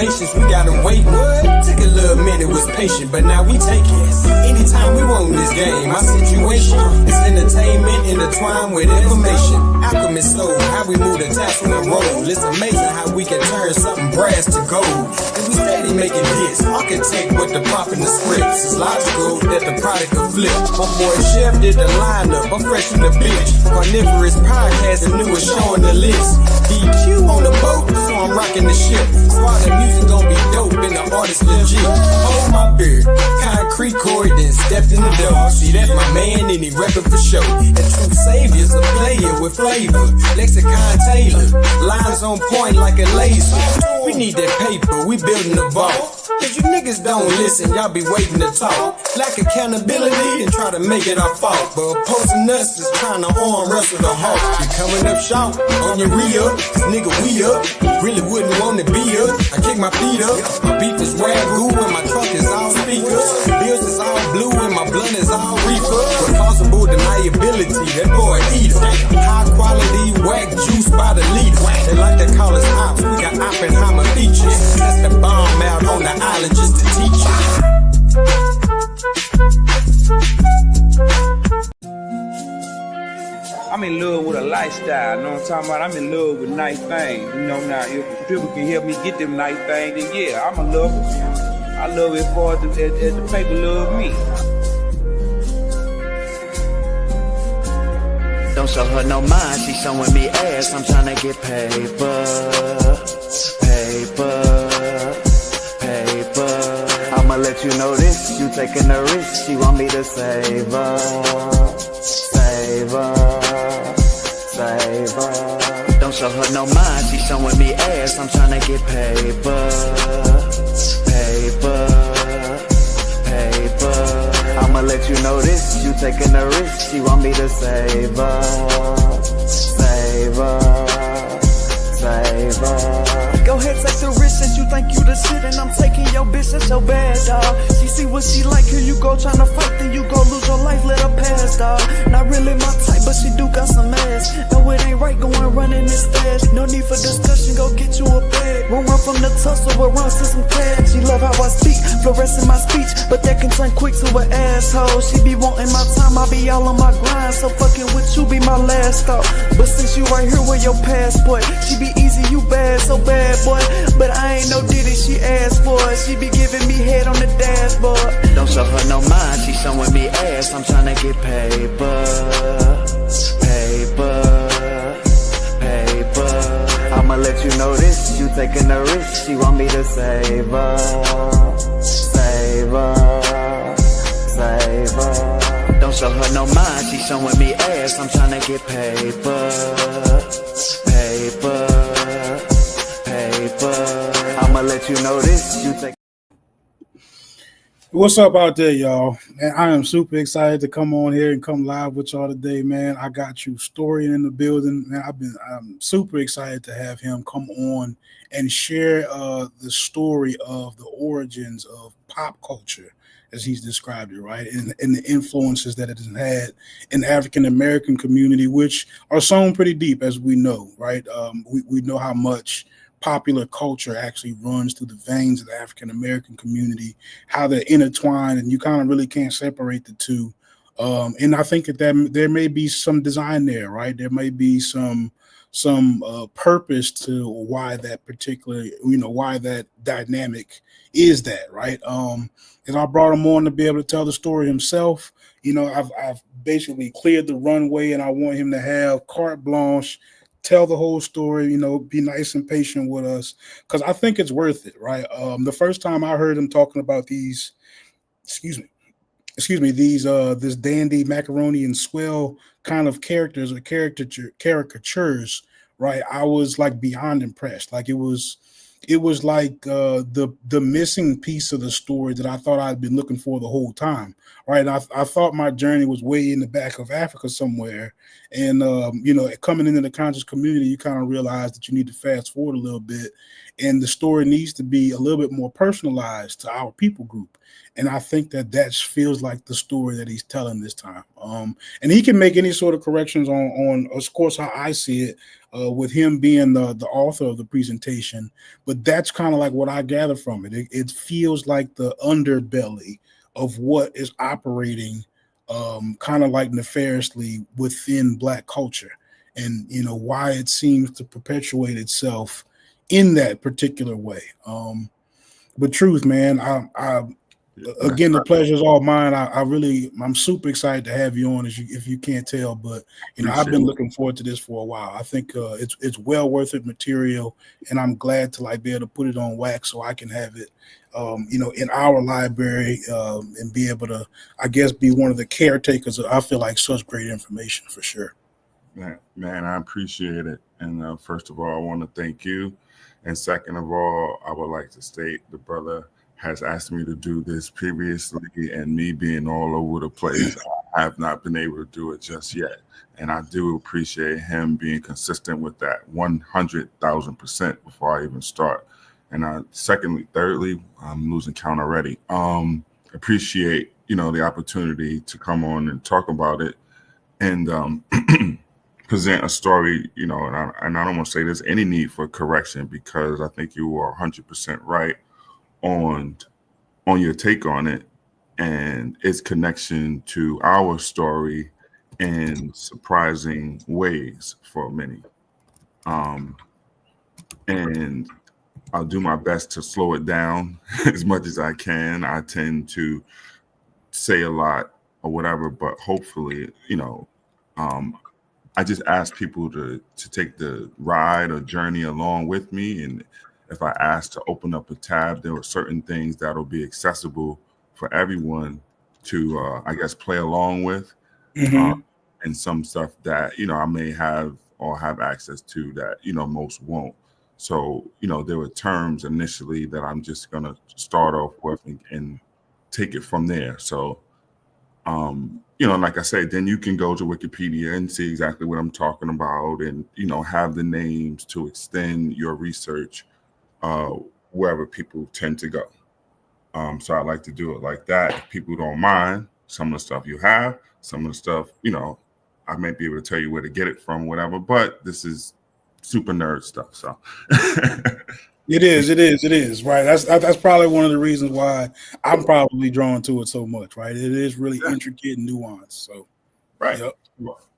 ovations, we gotta wait. What? Took a little minute, was patient, but now we take it. Anytime we want this game, my situation is entertainment intertwined with information. Alchemist soul, how we move the tassel and roll. It's amazing how we can turn something brass to gold. And we steady making hits. Architect with the prop in the scripts. It's logical that the product will flip. My boy Chef did the lineup, I'm fresh in the bitch. Carnivorous podcast, the newest show on the list. DQ on the boat, so I'm rocking the ship. So all the music gon' be dope and the artist legit. Hold my beard, concrete cord, then stepped in the door. See, that's my man and he reppin' for show. And Truth Savior's a player with flavor. Lexicon Taylor, lines on point like a laser. We need that paper, we building the vault. If you niggas don't listen, y'all be waiting to talk. Lack accountability and try to make it our fault. But opposing us is trying to arm wrestle the hawk. You coming up short on your re-up, cause nigga we up. Really wouldn't want to be up. I kick my feet up. My beef is ragu and my trunk is all speakers. Bills is all blue and my blunt is all reefer. With possible deniability, that boy eater. High quality whack juice by the liter. They like to call us ops, we got Oppenheimer features. That's the bomb out on the island just to teach you. I'm in love with a lifestyle, you know what I'm talking about? I'm in love with nice things, you know. Now, if people can help me get them nice things, then yeah, I'm a lover. I love it for as the paper love me. Don't show her no mind, she showing me ass. I'm tryna get paper. I'ma let you know this, you taking a risk. She want me to save her. Don't show her no mind, she showing me ass. I'm tryna get paper. I'ma let you know this, you taking a risk. She want me to save her. Go ahead, take the risk since you think you the shit. And I'm taking your bitch, that's your bad, dog. She see what she like, here you go tryna fight, then you go lose your life, let her pass, dog. Not really my type, but she do got some ass. No, it ain't right, going running this fast. No need for discussion, go get you a bag. Won't run from the tussle, but run to some cash. She love how I speak, fluorescent my speech, but that can turn quick to an asshole. She be wanting my time, I be all on my grind, so fucking with you be my last thought. But since you right here with your passport, she be easy, you bad, so bad, boy. But I ain't no ditty, she asked for it. She be giving me head on the dashboard. Don't show her no mind, she showing me ass. I'm tryna get paper. I'ma let you know this, you taking a risk. She want me to save her. Don't show her no mind, she showing me ass. I'm tryna get paper. I'ma let you know this, you take. What's up out there, y'all? And I am super excited to come on here and come live with y'all today, man. I got Truthstorian in the building, man. I'm super excited to have him come on and share the story of the origins of pop culture, as he's described it, right? And the influences that it has had in the African-American community, which are sown pretty deep, as we know, right? We know how much popular culture actually runs through the veins of the African-American community, how they're intertwined, and you kind of really can't separate the two. And I think that there may be some design there, right? There may be some purpose to why that particular, why that dynamic is that, right? And I brought him on to be able to tell the story himself. I've basically cleared the runway, and I want him to have carte blanche, tell the whole story, be nice and patient with us, because I think it's worth it, right? The first time I heard him talking about these, this Dandy, Macaroni, and Swell kind of characters or caricatures, right? I was like beyond impressed. Like it was like the missing piece of the story that I thought I'd been looking for the whole time, right? I thought my journey was way in the back of Africa somewhere, and coming into the conscious community, you kind of realize that you need to fast forward a little bit and the story needs to be a little bit more personalized to our people group. And I think that feels like the story that he's telling this time. And he can make any sort of corrections on of course, how I see it, with him being the author of the presentation. But that's kind of like what I gather from it. It feels like the underbelly of what is operating kind of like nefariously within Black culture, and why it seems to perpetuate itself in that particular way. But Truth, man, I again, the pleasure is all mine. I'm super excited to have you on, if you can't tell. But I've been looking forward to this for a while. I think it's well worth it material, and I'm glad to be able to put it on wax so I can have it, in our library, and be able to, I guess, be one of the caretakers of, I feel like, such great information for sure. Man, I appreciate it. And first of all, I want to thank you. And second of all, I would like to state the brother has asked me to do this previously, and me being all over the place, I have not been able to do it just yet. And I do appreciate him being consistent with that 100,000% before I even start. And thirdly, I'm losing count already. Appreciate, the opportunity to come on and talk about it and present a story, and I don't want to say there's any need for correction, because I think you are 100% right on your take on it and its connection to our story in surprising ways for many. And I'll do my best to slow it down as much as I can. I tend to say a lot or whatever, but hopefully, I just ask people to take the ride or journey along with me. And if I ask to open up a tab, there are certain things that'll be accessible for everyone to, I guess, play along with. Mm-hmm. And some stuff that, I may have or have access to that, most won't. So, there were terms initially that I'm just going to start off with and take it from there. So, like I said, then you can go to Wikipedia and see exactly what I'm talking about, and, have the names to extend your research wherever people tend to go. So I like to do it like that. If people don't mind some of the stuff you have, some of the stuff, I might be able to tell you where to get it from, whatever, but this is super nerd stuff. So It is, right? That's probably one of the reasons why I'm probably drawn to it so much, right? It is really intricate and nuanced. So, right. Yep.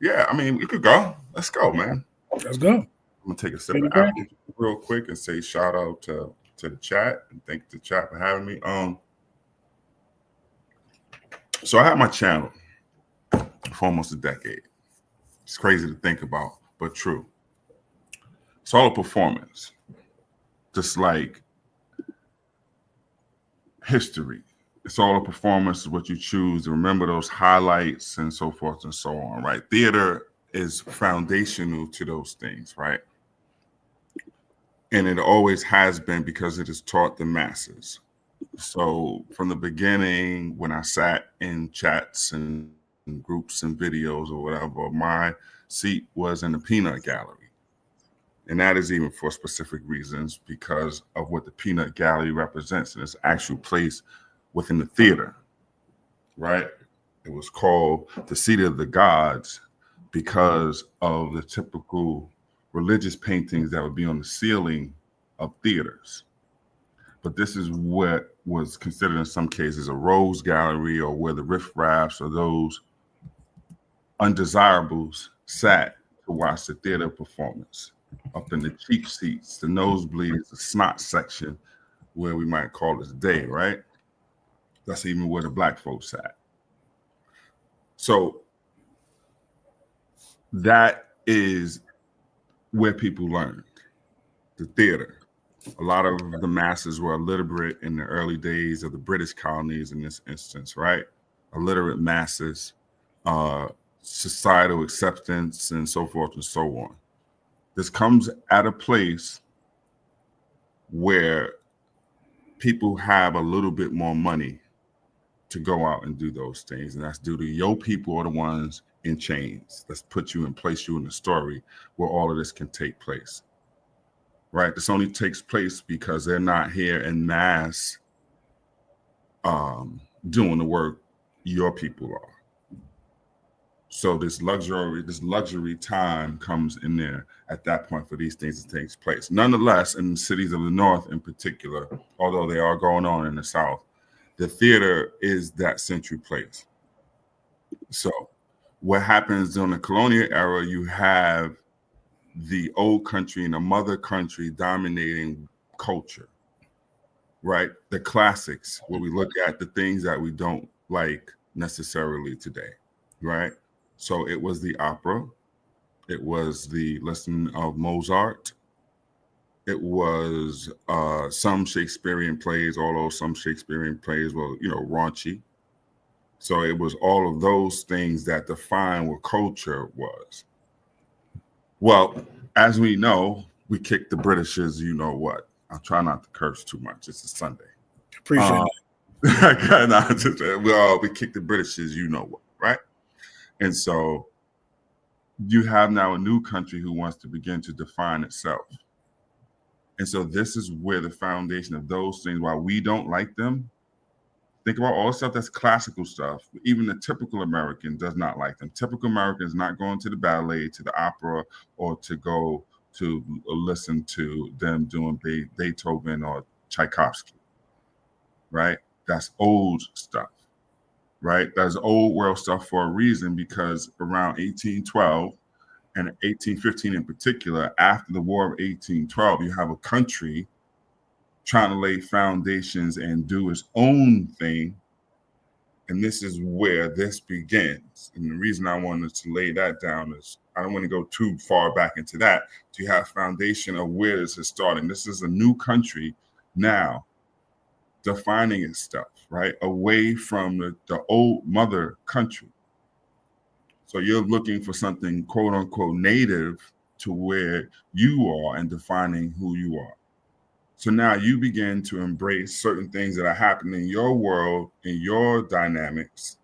Yeah, I mean, we could go. Let's go, man. Let's go. I'm gonna take a sip of apple real quick and say shout out to the chat and thank the chat for having me. So I had my channel for almost a decade. It's crazy to think about, but true. It's all a performance. Just like history. It's all a performance, is what you choose to remember those highlights and so forth and so on, right? Theater is foundational to those things, right? And it always has been, because it is taught the masses. So from the beginning, when I sat in chats and groups and videos or whatever, my seat was in the peanut gallery. And that is even for specific reasons, because of what the peanut gallery represents in its actual place within the theater, right? It was called the seat of the gods because of the typical religious paintings that would be on the ceiling of theaters. But this is what was considered in some cases a rose gallery, or where the riffraffs or those undesirables sat to watch the theater performance. Up in the cheap seats, the nosebleeds, the snot section, where we might call it today, right? That's even where the black folks sat. So that is where people learned the theater. A lot of the masses were illiterate in the early days of the British colonies in this instance, right? Illiterate masses, societal acceptance, and so forth and so on. This comes at a place where people have a little bit more money to go out and do those things. And that's due to your people are the ones in chains. Let's put you and place you in the story where all of this can take place. right? This only takes place because they're not here in mass doing the work your people are. So this luxury time comes in there at that point for these things to take place. Nonetheless, in the cities of the North in particular, although they are going on in the South, the theater is that central place. So what happens during the colonial era, you have the old country and the mother country dominating culture, right? The classics, where we look at the things that we don't like necessarily today, right? So it was the opera, it was the lesson of Mozart, it was some Shakespearean plays, although some Shakespearean plays were, raunchy. So it was all of those things that define what culture was. Well, as we know, we kicked the Britishers, you know what. I'll try not to curse too much. It's a Sunday. Appreciate it. We kicked the Britishers, you know what, right? And so you have now a new country who wants to begin to define itself. And so this is where the foundation of those things, while we don't like them, think about all the stuff that's classical stuff. Even the typical American does not like them. Typical American is not going to the ballet, to the opera, or to go to listen to them doing Beethoven or Tchaikovsky, right? That's old stuff, right? That's old world stuff for a reason, because around 1812 and 1815 in particular, after the War of 1812, you have a country trying to lay foundations and do its own thing. And this is where this begins. And the reason I wanted to lay that down is I don't want to go too far back into that. To have foundation of where this is starting. This is a new country now defining itself, right? Away from the old mother country. So you're looking for something quote unquote native to where you are and defining who you are. So now you begin to embrace certain things that are happening in your world, in your dynamics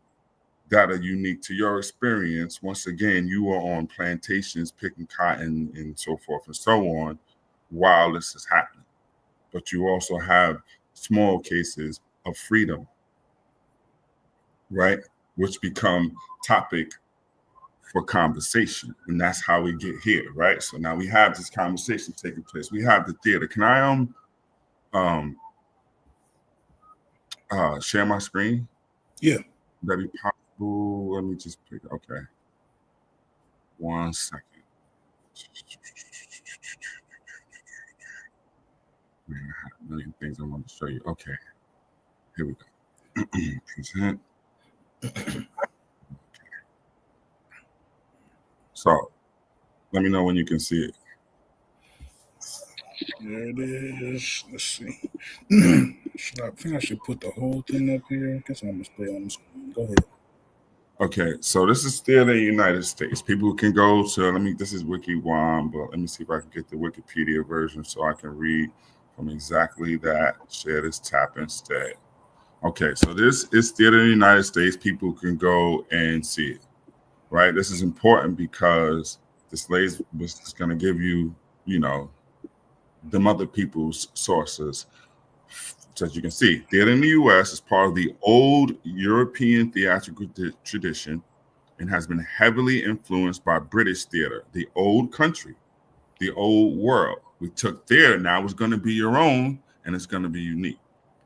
that are unique to your experience. Once again, you are on plantations picking cotton and so forth and so on while this is happening. But you also have small cases of freedom, right? Which become topic for conversation. And that's how we get here, right? So now we have this conversation taking place. We have the theater. Can I share my screen? Yeah. Would that be possible? Let me just pick. Okay. 1 second. Man, I have a million things I want to show you. Okay. Here we go. Present. Okay. So let me know when you can see it. There it is. Let's see. I think I should put the whole thing up here. I guess I'm gonna stay on the screen. Go ahead. Okay, so this is still the United States. People can go to, this is WikiWam, but let me see if I can get the Wikipedia version so I can read from exactly that. Share this tab instead. Okay, so this is still in the United States. People can go and see it, right? This is important because this is going to give you, the other people's sources. So as you can see, theater in the U.S. is part of the old European theatrical tradition and has been heavily influenced by British theater, the old country, the old world. We took theater, now it's going to be your own, and it's going to be unique,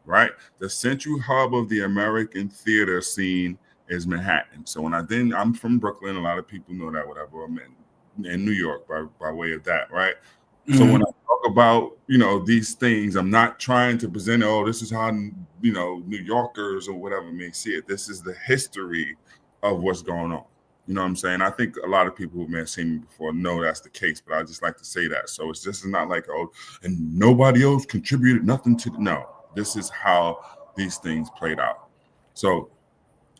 right? The central hub of the American theater scene is Manhattan. So I'm from Brooklyn. A lot of people know that, whatever. I'm in New York by way of that, right? Mm-hmm. So when I talk about, these things, I'm not trying to present, this is how, New Yorkers or whatever may see it. This is the history of what's going on. You know what I'm saying? I think a lot of people who may have seen me before know that's the case, but I just like to say that. So this is not like, and nobody else contributed nothing to, no, this is how these things played out. So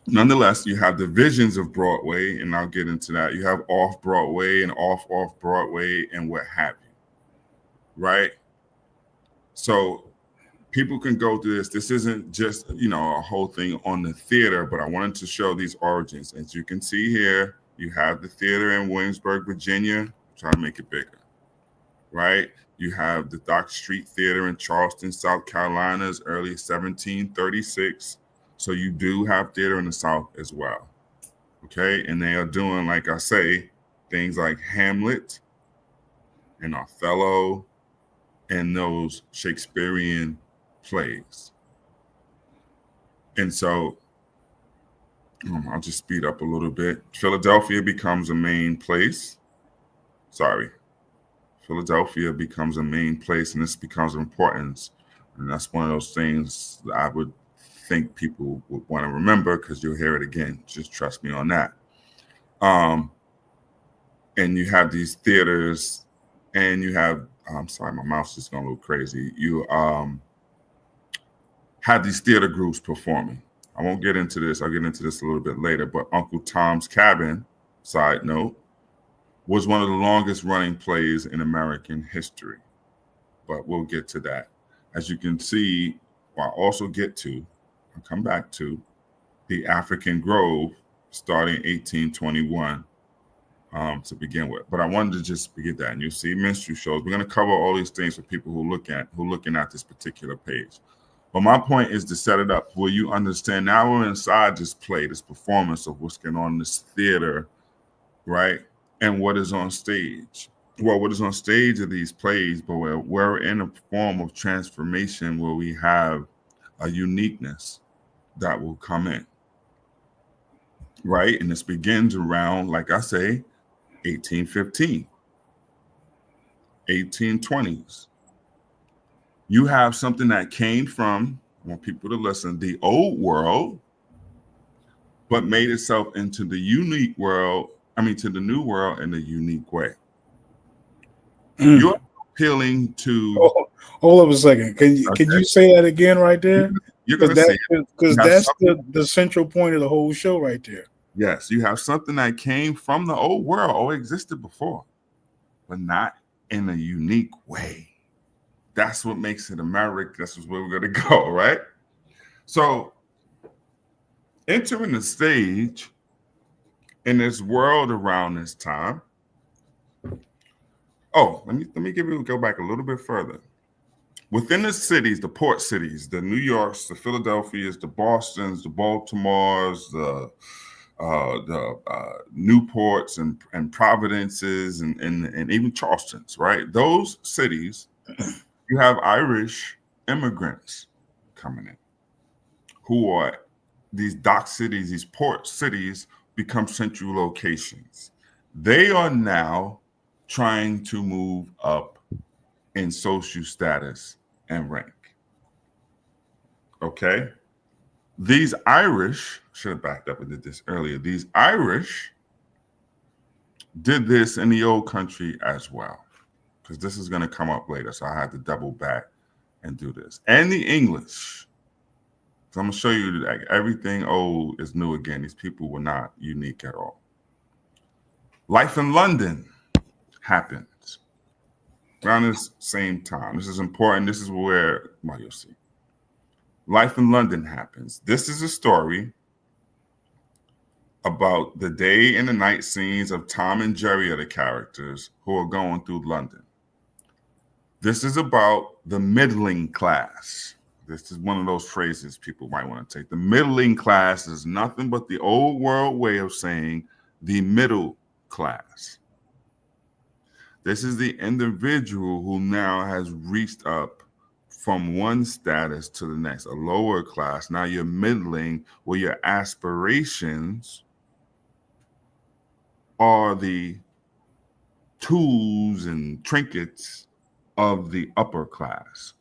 nonetheless, you have divisions of Broadway, and I'll get into that. You have off Broadway and off Broadway and what have you, right? So people can go through this. This isn't just, a whole thing on the theater, but I wanted to show these origins. As you can see here, you have the theater in Williamsburg, Virginia. Try to make it bigger, right? You have the Dock Street Theater in Charleston, South Carolina, as early as 1736. So you do have theater in the South as well, okay? And they are doing, like I say, things like Hamlet and Othello and those Shakespearean plays. And so I'll just speed up a little bit. Philadelphia becomes a main place. Philadelphia becomes a main place, and this becomes importance. And that's one of those things that I would think people would want to remember, because you'll hear it again. Just trust me on that. And you have these theaters, and you have, I'm sorry, my mouth's just going a little crazy. You have these theater groups performing. I won't get into this. I'll get into this a little bit later. But Uncle Tom's Cabin, side note, was one of the longest running plays in American history. But we'll get to that. As you can see, I'll also get to, I'll come back to, the African Grove starting 1821 to begin with. But I wanted to just get that. And you'll see minstrel shows. We're going to cover all these things for people who looking at this particular page. But my point is to set it up where you understand now we're inside this play, this performance of what's going on in this theater, right? And what is on stage. Well, what is on stage are these plays, but we're in a form of transformation where we have a uniqueness that will come in, right? And this begins around, like I say, 1815, 1820s. You have something that came from, I want people to listen, the old world, but made itself into the unique world, to the new world in a unique way. You're appealing to... Hold up a second. Can you say that again right there? Because that's the central point of the whole show right there. Yes, you have something that came from the old world or existed before, but not in a unique way. That's what makes it America. That's where we're going to go, right? So, entering the stage in this world around this time. Oh, let me go back a little bit further. Within the cities, the port cities, the New Yorks, the Philadelphias, the Bostons, the Baltimores, the Newports and Providences and even Charlestons, right? Those cities, you have Irish immigrants coming in who are these dock cities, these port cities become central locations. They are now trying to move up in social status and rank. Okay? These Irish, should have backed up and did this earlier. These Irish did this in the old country as well, because this is going to come up later. So I had to double back and do this. And the English. So I'm going to show you that everything old is new again. These people were not unique at all. Life in London happens around this same time. This is important. This is where, well, you'll see. Life in London happens. This is a story about the day and the night scenes of Tom and Jerry are the characters who are going through London. This is about the middling class. This is one of those phrases people might want to take. The middling class is nothing but the old world way of saying the middle class. This is the individual who now has reached up from one status to the next, a lower class. Now you're middling, where your aspirations are the tools and trinkets of the upper class.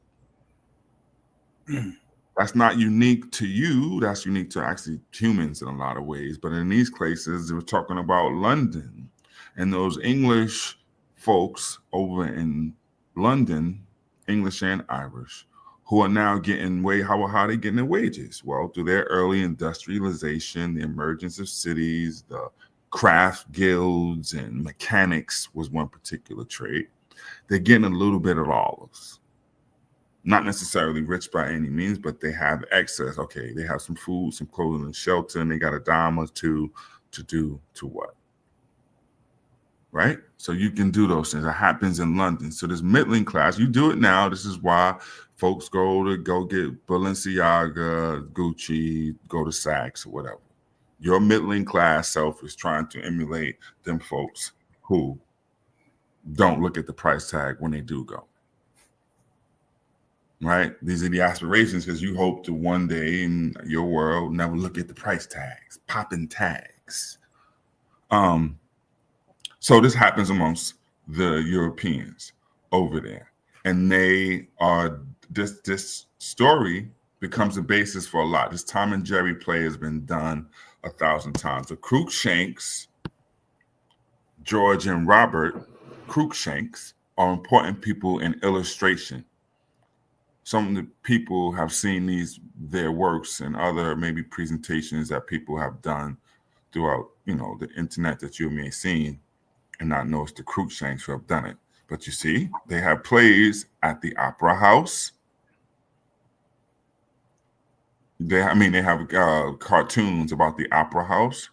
That's not unique to you. That's unique to actually humans in a lot of ways. But in these cases, we're talking about London and those English folks over in London, English and Irish, who are now getting how are they getting their wages? Well, through their early industrialization, the emergence of cities, the craft guilds and mechanics was one particular trade. They're getting a little bit of all of us. Not necessarily rich by any means, but they have excess. Okay, they have some food, some clothing and shelter, and they got a dime or two to do to what? right? So you can do those things. It happens in London. So this middling class, you do it now. This is why folks go get Balenciaga, Gucci, go to Saks or whatever. Your middling class self is trying to emulate them folks who don't look at the price tag when they do go. Right? These are the aspirations because you hope to one day in your world never look at the price tags, popping tags. So this happens amongst the Europeans over there. And they are, this story becomes the basis for a lot. This Tom and Jerry play has been done 1,000 times. The Cruikshanks, George and Robert Cruikshanks, are important people in illustration. Some of the people have seen their works and other maybe presentations that people have done throughout, the internet that you may have seen and not know it's the Cruikshanks who have done it. But you see, they have plays at the Opera House. They have cartoons about the Opera House,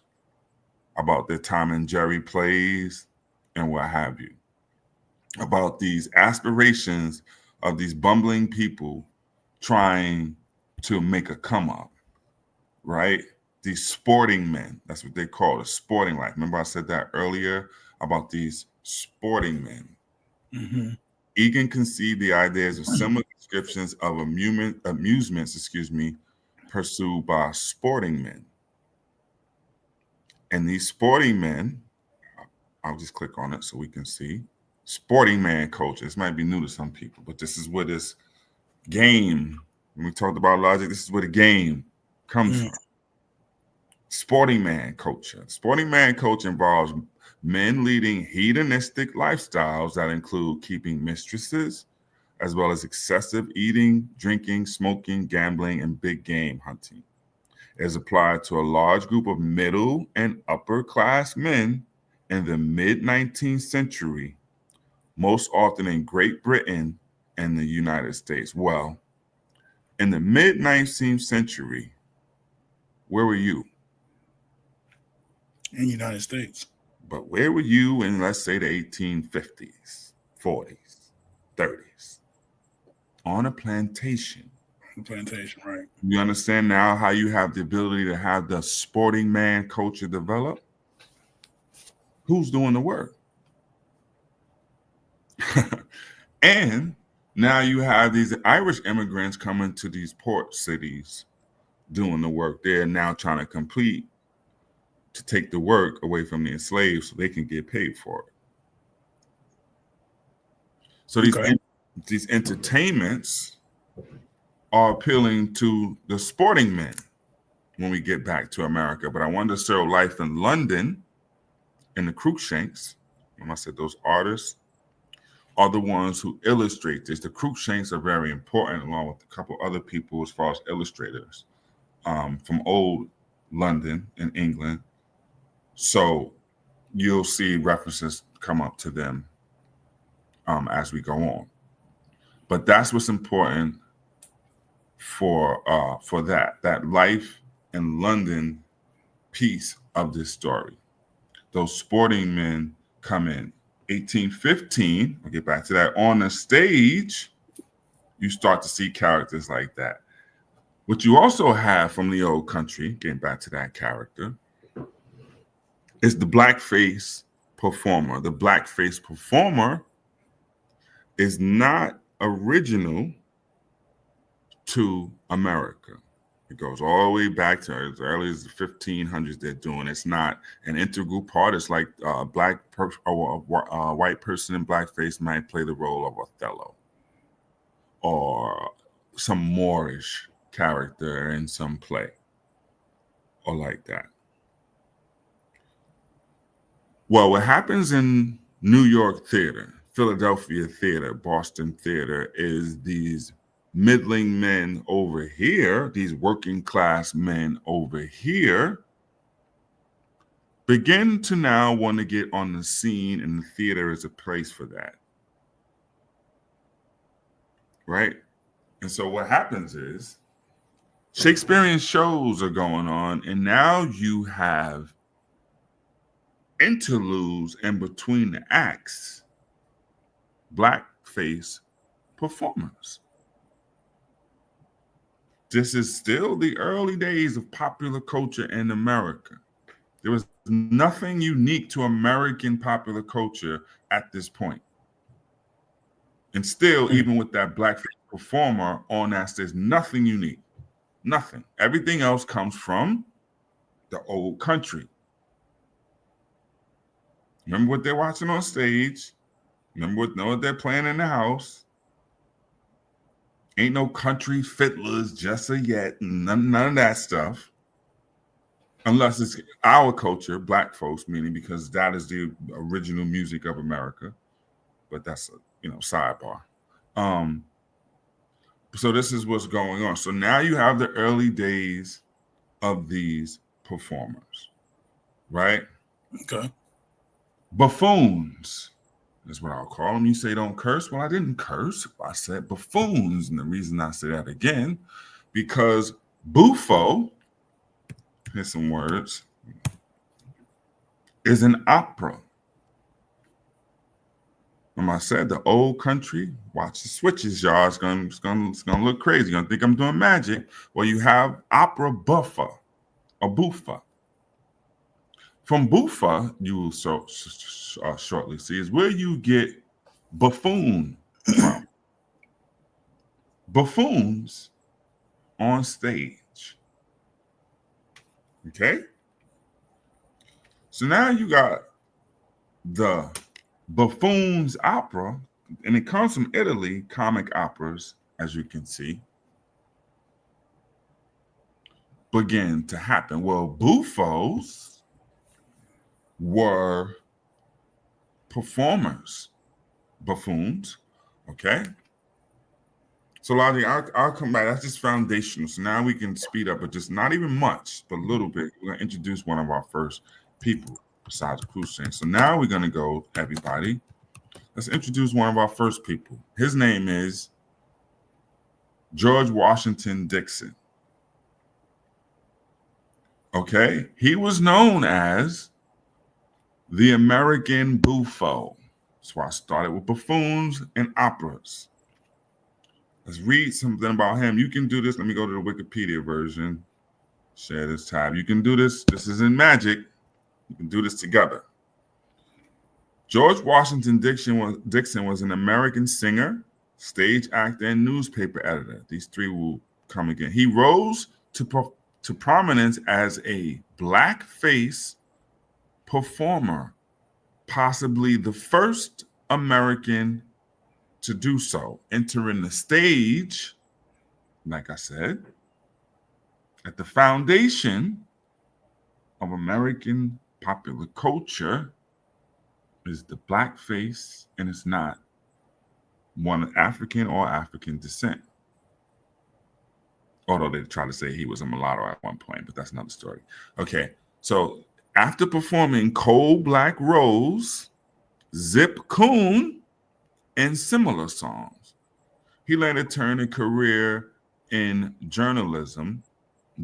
about their Tom and Jerry plays, and what have you. About these aspirations of these bumbling people trying to make a come up, right? These sporting men, that's what they call it, sporting life. Remember I said that earlier about these sporting men. Mm-hmm. Egan conceived the ideas of similar descriptions of amusements, pursued by sporting men. And these sporting men, I'll just click on it so we can see. Sporting man culture. This might be new to some people, but this is where this game, when we talked about logic, this is where the game comes from. Sporting man culture. Sporting man culture involves men leading hedonistic lifestyles that include keeping mistresses, as well as excessive eating, drinking, smoking, gambling, and big game hunting. It is applied to a large group of middle and upper class men in the mid-19th century, most often in Great Britain and the United States. Well, in the mid-19th century, where were you? In the United States. But where were you in, let's say, the 1850s, 40s, 30s? On a plantation. Plantation, right. You understand now how you have the ability to have the sporting man culture develop? Who's doing the work? And now you have these Irish immigrants coming to these port cities doing the work. They're now trying to compete to take the work away from the enslaved so they can get paid for it. So these entertainments are appealing to the sporting men when we get back to America. But I wanted to show life in London and the Cruikshanks. When I said those artists are the ones who illustrate this. The Cruikshanks are very important, along with a couple other people as far as illustrators from old London and England. So you'll see references come up to them as we go on. But that's what's important for that life in London piece of this story. Those sporting men come in 1815. I'll get back to that. On the stage, you start to see characters like that. What you also have from the old country, getting back to that character, is the blackface performer. The blackface performer is not original to America. It goes all the way back to as early as the 1500s. They're doing it's not an integral part. It's like a white person in blackface might play the role of Othello or some Moorish character in some play or like that. Well, what happens in New York theater, Philadelphia theater, Boston theater is these middling men over here, these working class men over here, begin to now want to get on the scene, and the theater is a place for that. Right? And so what happens is Shakespearean shows are going on, and now you have interludes in between the acts, blackface performers. This is still the early days of popular culture in America. There was nothing unique to American popular culture at this point. And still, even with that blackface performer on that stage, nothing unique. Nothing. Everything else comes from the old country. Remember what they're watching on stage. Remember what they're playing in the house. Ain't no country fiddlers just yet. None of that stuff. Unless it's our culture, black folks, meaning because that is the original music of America. But that's a sidebar. So this is what's going on. So now you have the early days of these performers, right? Okay. Buffoons is what I'll call them. You say don't curse. Well, I didn't curse. I said buffoons. And the reason I say that again, because buffo, here's some words, is an opera. I said the old country, watch the switches, y'all. It's gonna look crazy. You're gonna think I'm doing magic. Well, you have opera buffa, or buffa. From buffa, you will shortly see is where you get buffoon from. Buffoons on stage. Okay? So now you got the Buffoon's opera, and it comes from Italy, comic operas, as you can see, begin to happen. Well, buffos were performers, buffoons, okay? So, Lottie, I'll come back. That's just foundational. So now we can speed up, but just not even much, but a little bit. We're going to introduce one of our first people besides Truthstorian. So now we're going to go, everybody. Let's introduce one of our first people. His name is George Washington Dixon. Okay? He was known as the American Buffo. That's why I started with buffoons and operas. Let's read something about him. You can do this. Let me go to the Wikipedia version. Share this tab. You can do this. This isn't magic. You can do this together. George Washington Dixon was an American singer, stage actor, and newspaper editor. These three will come again. He rose to prominence as a blackface performer, possibly the first American to do so, entering the stage, like I said, at the foundation of American popular culture is the blackface, and it's not one African or African descent. Although they try to say he was a mulatto at one point, but that's another story. Okay, so after performing Coal Black Rose, Zip Coon, and similar songs, he later turned a career in journalism,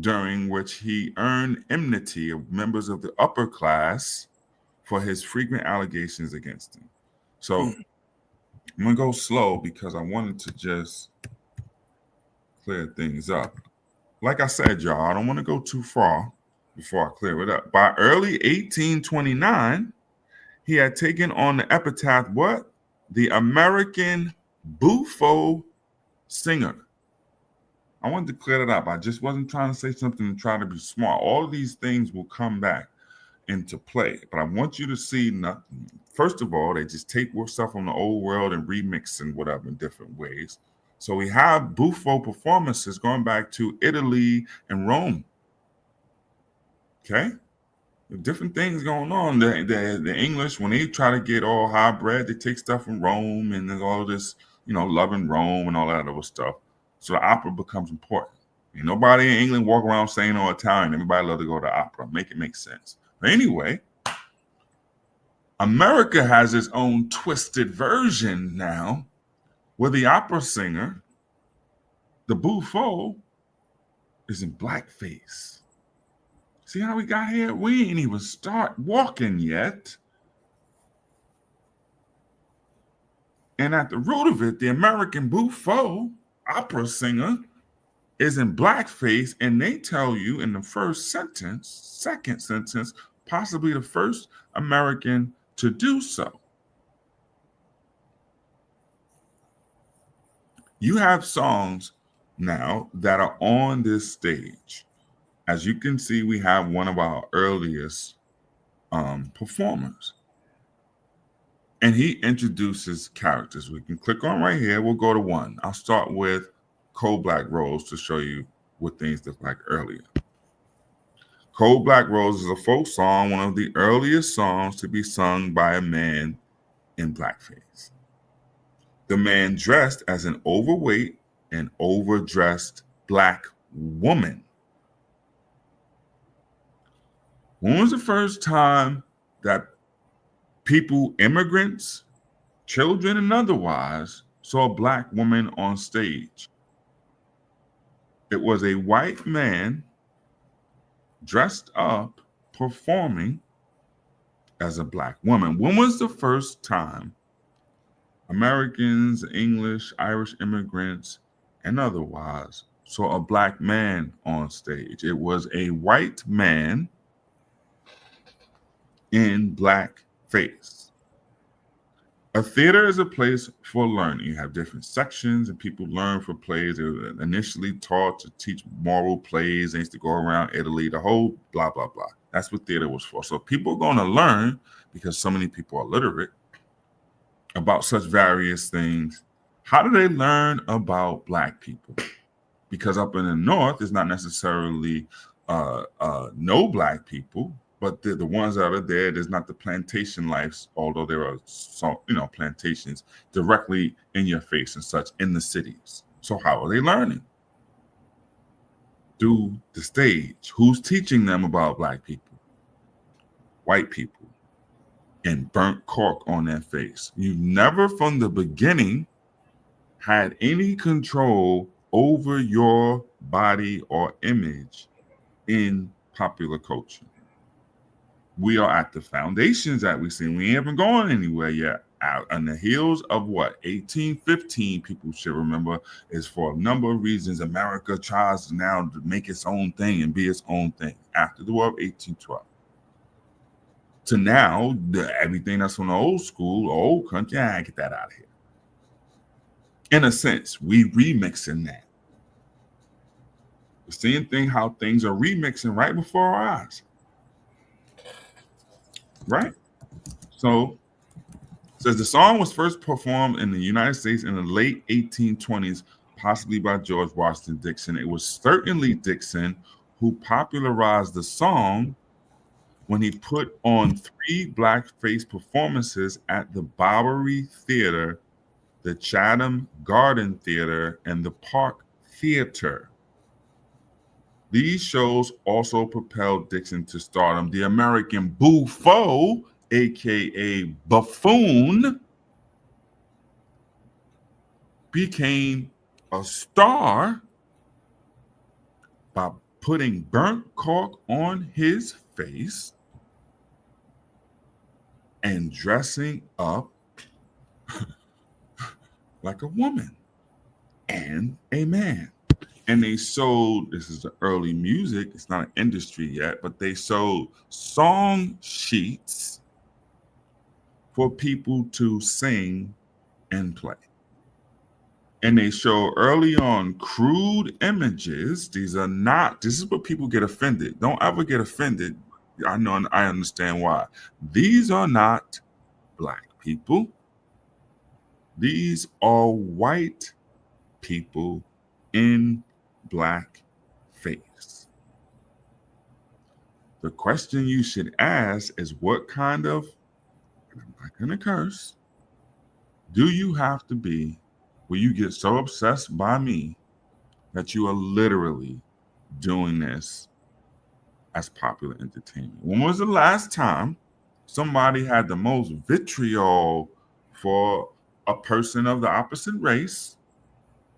during which he earned enmity of members of the upper class for his frequent allegations against him. So I'm going to go slow because I wanted to just clear things up. Like I said, y'all, I don't want to go too far before I clear it up. By early 1829, he had taken on the epithet, what? The American Buffo Singer. I wanted to clear that up. I just wasn't trying to say something and try to be smart. All of these things will come back into play. But I want you to see, first of all, they just take stuff from the old world and remix and whatever in different ways. So we have Buffo performances going back to Italy and Rome. Okay? There's different things going on. The English, when they try to get all hybrid, they take stuff from Rome and there's all this, loving Rome and all that other stuff. So the opera becomes important. Ain't nobody in England walk around saying no Italian. Everybody love to go to opera. Make it make sense. But anyway, America has its own twisted version now where the opera singer, the buffo, is in blackface. See how we got here? We ain't even start walking yet. And at the root of it, the American Buffo, opera singer, is in blackface, and they tell you in the first sentence, second sentence, possibly the first American to do so. You have songs now that are on this stage. As you can see, we have one of our earliest performers. And he introduces characters. We can click on right here. We'll go to one. I'll start with Cold Black Rose to show you what things looked like earlier. Cold Black Rose is a folk song, one of the earliest songs to be sung by a man in blackface. The man dressed as an overweight and overdressed black woman. When was the first time that people, immigrants, children, and otherwise, saw a black woman on stage? It was a white man dressed up performing as a black woman. When was the first time Americans, English, Irish immigrants, and otherwise saw a black man on stage? It was a white man in blackface. A theater is a place for learning. You have different sections and people learn for plays. They were initially taught to teach moral plays. They used to go around Italy, the whole blah, blah, blah. That's what theater was for. So people are going to learn, because so many people are literate, about such various things. How do they learn about black people? Because up in the North, it's not necessarily no black people, but the ones that are there, there's not the plantation lives, although there are some, plantations directly in your face and such in the cities. So how are they learning? Through the stage. Who's teaching them about black people? White people. And burnt cork on their face. You've never from the beginning had any control over your body or image in popular culture. We are at the foundations that we see. We haven't gone anywhere yet. Out on the heels of what? 1815, people should remember, is for a number of reasons. America tries now to make its own thing and be its own thing. After the war of 1812. To now, everything that's from the old school, old country, get that out of here. In a sense, we remixing that. The same thing, how things are remixing right before our eyes. Right? So, it says the song was first performed in the United States in the late 1820s, possibly by George Washington Dixon. It was certainly Dixon who popularized the song when he put on 3 blackface performances at the Bowery Theater, the Chatham Garden Theater, and the Park Theater. These shows also propelled Dixon to stardom. The American Buffo, aka Buffoon, became a star by putting burnt cork on his face and dressing up like a woman and a man. And they sold, this is the early music, it's not an industry yet, but they sold song sheets for people to sing and play. And they show early on crude images. This is what people get offended. Don't ever get offended. I know, and I understand why. These are not black people. These are white people in black face. The question you should ask is, what kind of, and I'm not going to curse, do you have to be where you get so obsessed by me that you are literally doing this as popular entertainment? When was the last time somebody had the most vitriol for a person of the opposite race,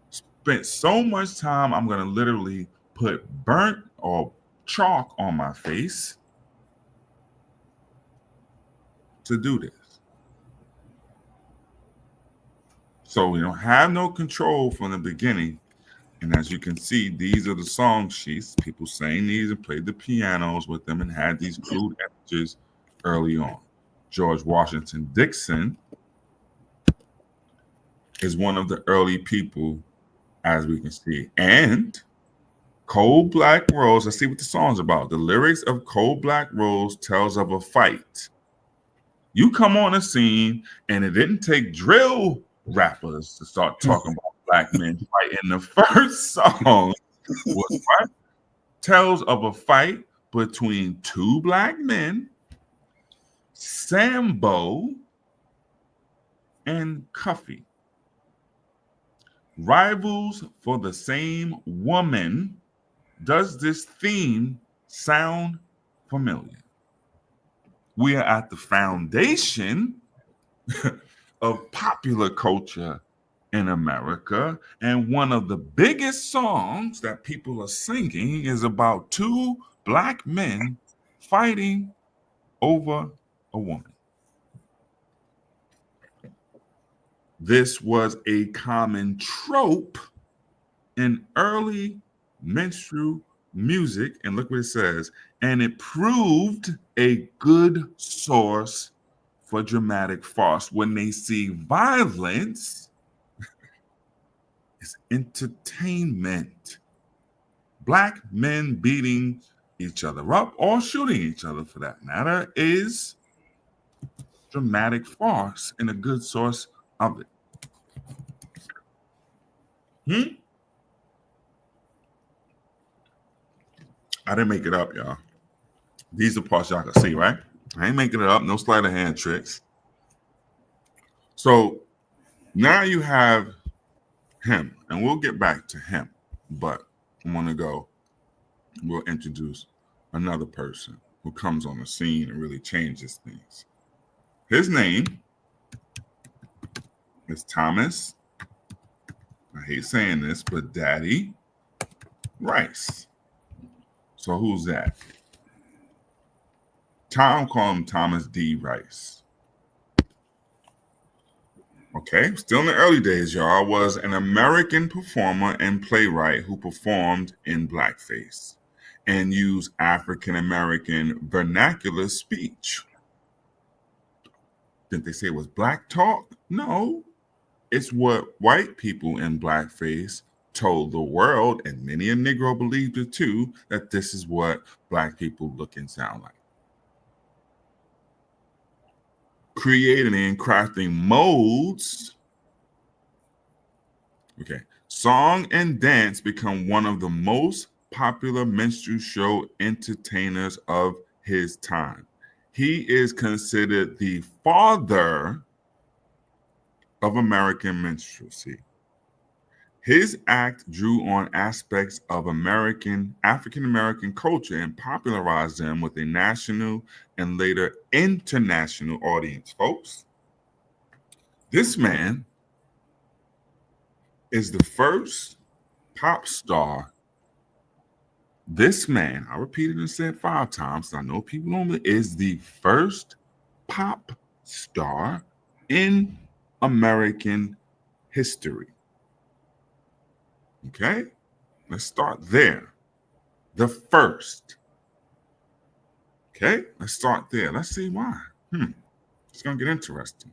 spent so much time, I'm going to literally put burnt or chalk on my face to do this. So we don't have no control from the beginning. And as you can see, these are the song sheets. People sang these and played the pianos with them and had these crude images early on. George Washington Dixon is one of the early people, as we can see. And Cold Black Rose, let's see what the song's about. The lyrics of Cold Black Rose tells of a fight. You come on the scene, and it didn't take drill rappers to start talking about black men fighting. The first song was what? Tells of a fight between two black men, Sambo and Cuffy. Rivals for the same woman. Does this theme sound familiar? We are at the foundation of popular culture in America, and one of the biggest songs that people are singing is about two black men fighting over a woman. This was a common trope in early minstrel music, and look what it says, and it proved a good source for dramatic farce. When they see violence, it's entertainment. Black men beating each other up or shooting each other, for that matter, is dramatic farce and a good source of it. I didn't make it up, y'all. These are parts y'all can see, right? I ain't making it up. No sleight of hand tricks. So now you have him, and we'll get back to him. But I want to go. We'll introduce another person who comes on the scene and really changes things. His name is Thomas. I hate saying this, but Daddy Rice. So who's that? Tom called him Thomas D. Rice. Okay, still in the early days, y'all, was an American performer and playwright who performed in blackface and used African-American vernacular speech. Didn't they say it was black talk? No, it's what white people in blackface told the world, and many a Negro believed it too, that this is what black people look and sound like. Creating and crafting modes. Okay. Song and dance become one of the most popular minstrel show entertainers of his time. He is considered the father of American minstrelsy. His act drew on aspects of African-American culture and popularized them with a national and later international audience, folks. This man is the first pop star. This man, I repeated and said 5 times, so I know people normally, is the first pop star in American history. Okay, let's start there. The first. Okay, let's start there. Let's see why. It's going to get interesting.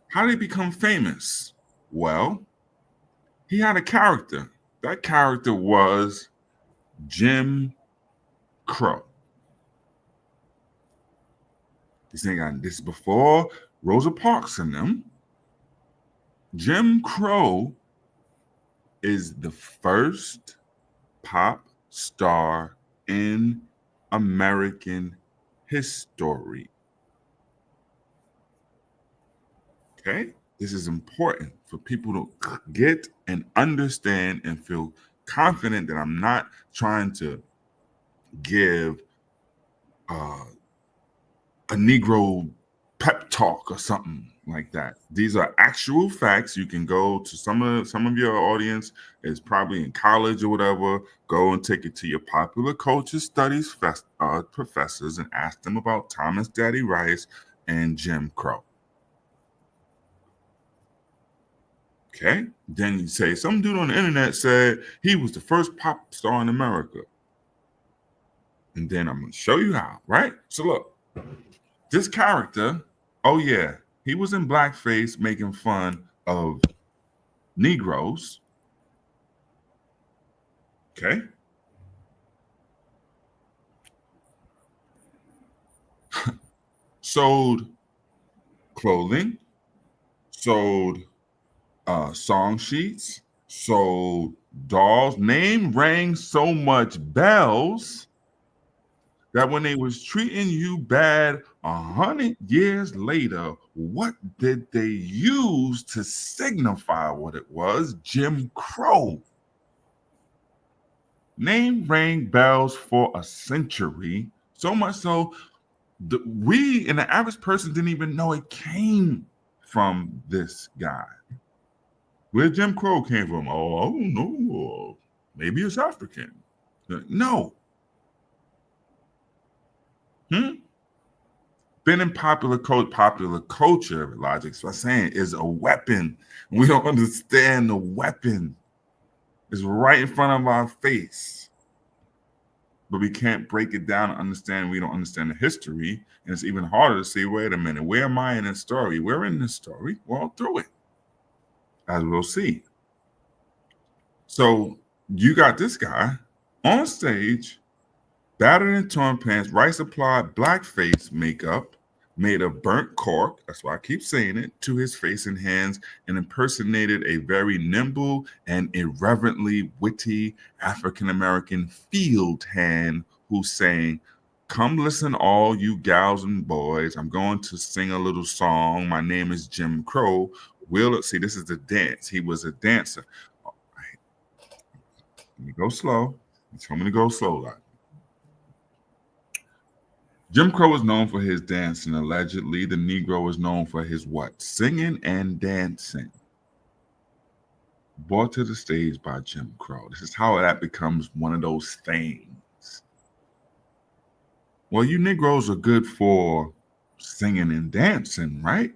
How did he become famous? Well, he had a character. That character was Jim Crow. This is before Rosa Parks and them. Jim Crow is the first pop star in American history. Okay? This is important for people to get and understand and feel confident that I'm not trying to give a Negro pep talk or something. like that. These are actual facts. You can go to some of your audience is probably in college or whatever. Go and take it to your popular culture studies professors and ask them about Thomas Daddy Rice and Jim Crow. Okay, then you say some dude on the internet said he was the first pop star in America, and then I'm going to show you how. Right? So look, this character. Oh yeah. He was in blackface making fun of Negroes. Okay. Sold clothing, sold song sheets, sold dolls. Name rang so much bells that when they was treating you bad 100 years later, what did they use to signify what it was? Jim Crow. Name rang bells for a century, so much so we and the average person didn't even know it came from this guy. Where Jim Crow came from? Oh, I don't know. Maybe it's African. No. Been in popular culture, logic. So I'm saying is a weapon. We don't understand the weapon. It's right in front of our face. But we can't break it down and understand. We don't understand the history. And it's even harder to say, wait a minute, where am I in this story? We're in this story. Well, through it. As we'll see. So you got this guy on stage, battered and torn pants, Rice applied blackface makeup made of burnt cork, that's why I keep saying it, to his face and hands, and impersonated a very nimble and irreverently witty African-American field hand who's saying, come listen, all you gals and boys. I'm going to sing a little song. My name is Jim Crow. See, this is the dance. He was a dancer. All right. Let me go slow. He told me to go slow. Like. Jim Crow is known for his dancing. Allegedly, the Negro is known for his what? Singing and dancing. Brought to the stage by Jim Crow. This is how that becomes one of those things. Well, you Negroes are good for singing and dancing, right?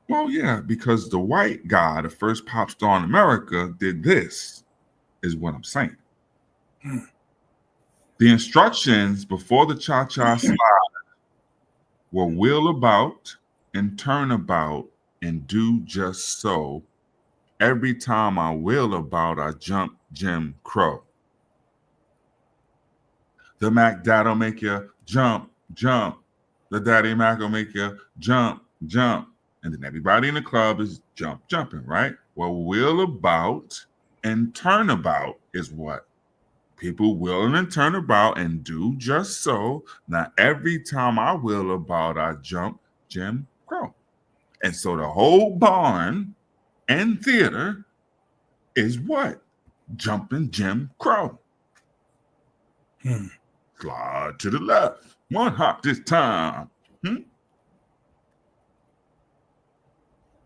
Well, yeah, because the white guy, the first pop star in America, did this, is what I'm saying. The instructions before the cha-cha slide were wheel about and turn about and do just so. Every time I wheel about, I jump Jim Crow. The Mac Dad'll make you jump, jump. The Daddy Mac will make you jump, jump. And then everybody in the club is jumping, right? Well, wheel about and turn about is what? People wheeling and turn about and do just so. Now, every time I wheel about, I jump Jim Crow. And so the whole barn and theater is what? Jumping Jim Crow. Slide to the left. One hop this time.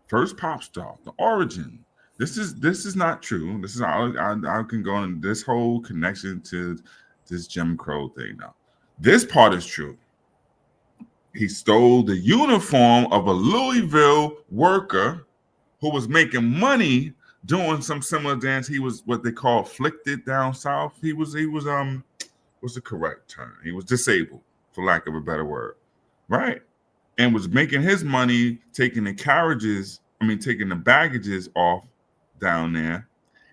First pop star, the origin. This is not true. This is I can go in this whole connection to this Jim Crow thing now. This part is true. He stole the uniform of a Louisville worker who was making money doing some similar dance. He was what they call afflicted down south. He was what's the correct term? He was disabled, for lack of a better word, right? And was making his money taking the baggages off down there.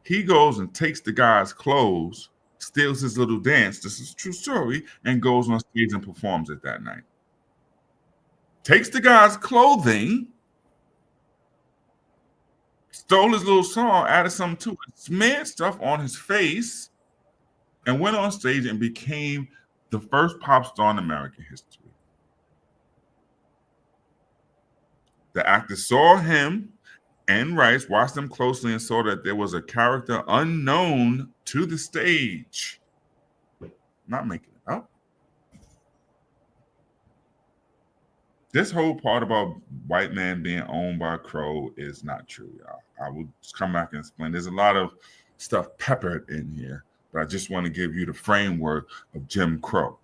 He goes and takes the guy's clothes, steals his little dance, this is a true story, and goes on stage and performs it that night. Takes the guy's clothing, stole his little song, added something to it, smeared stuff on his face, and went on stage and became the first pop star in American history. The actor saw him and Rice, watched them closely, and saw that there was a character unknown to the stage. Not making it up. This whole part about white man being owned by Crow is not true, y'all. I will just come back and explain. There's a lot of stuff peppered in here, but I just want to give you the framework of Jim Crow.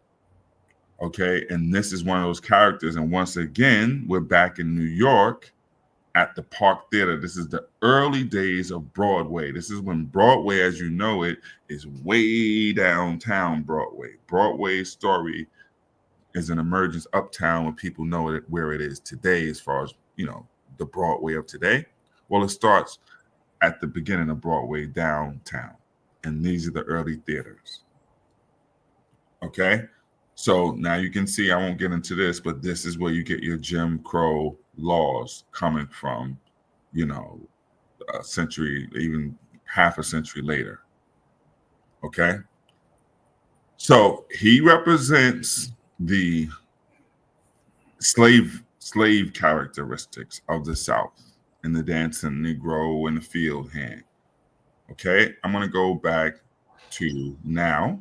Okay, and this is one of those characters. And once again, we're back in New York at the Park Theater. This is the early days of Broadway. This is when Broadway, as you know it, is way downtown Broadway. Broadway's story is an emergence uptown when people know it where it is today, as far as the Broadway of today. Well, it starts at the beginning of Broadway downtown, and these are the early theaters. Okay, so now you can see, I won't get into this, but this is where you get your Jim Crow laws coming from, a century, even half a century later. Okay, so he represents the slave characteristics of the South in the dancing Negro and the field hand. Okay, I'm going to go back to now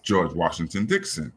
George Washington Dixon.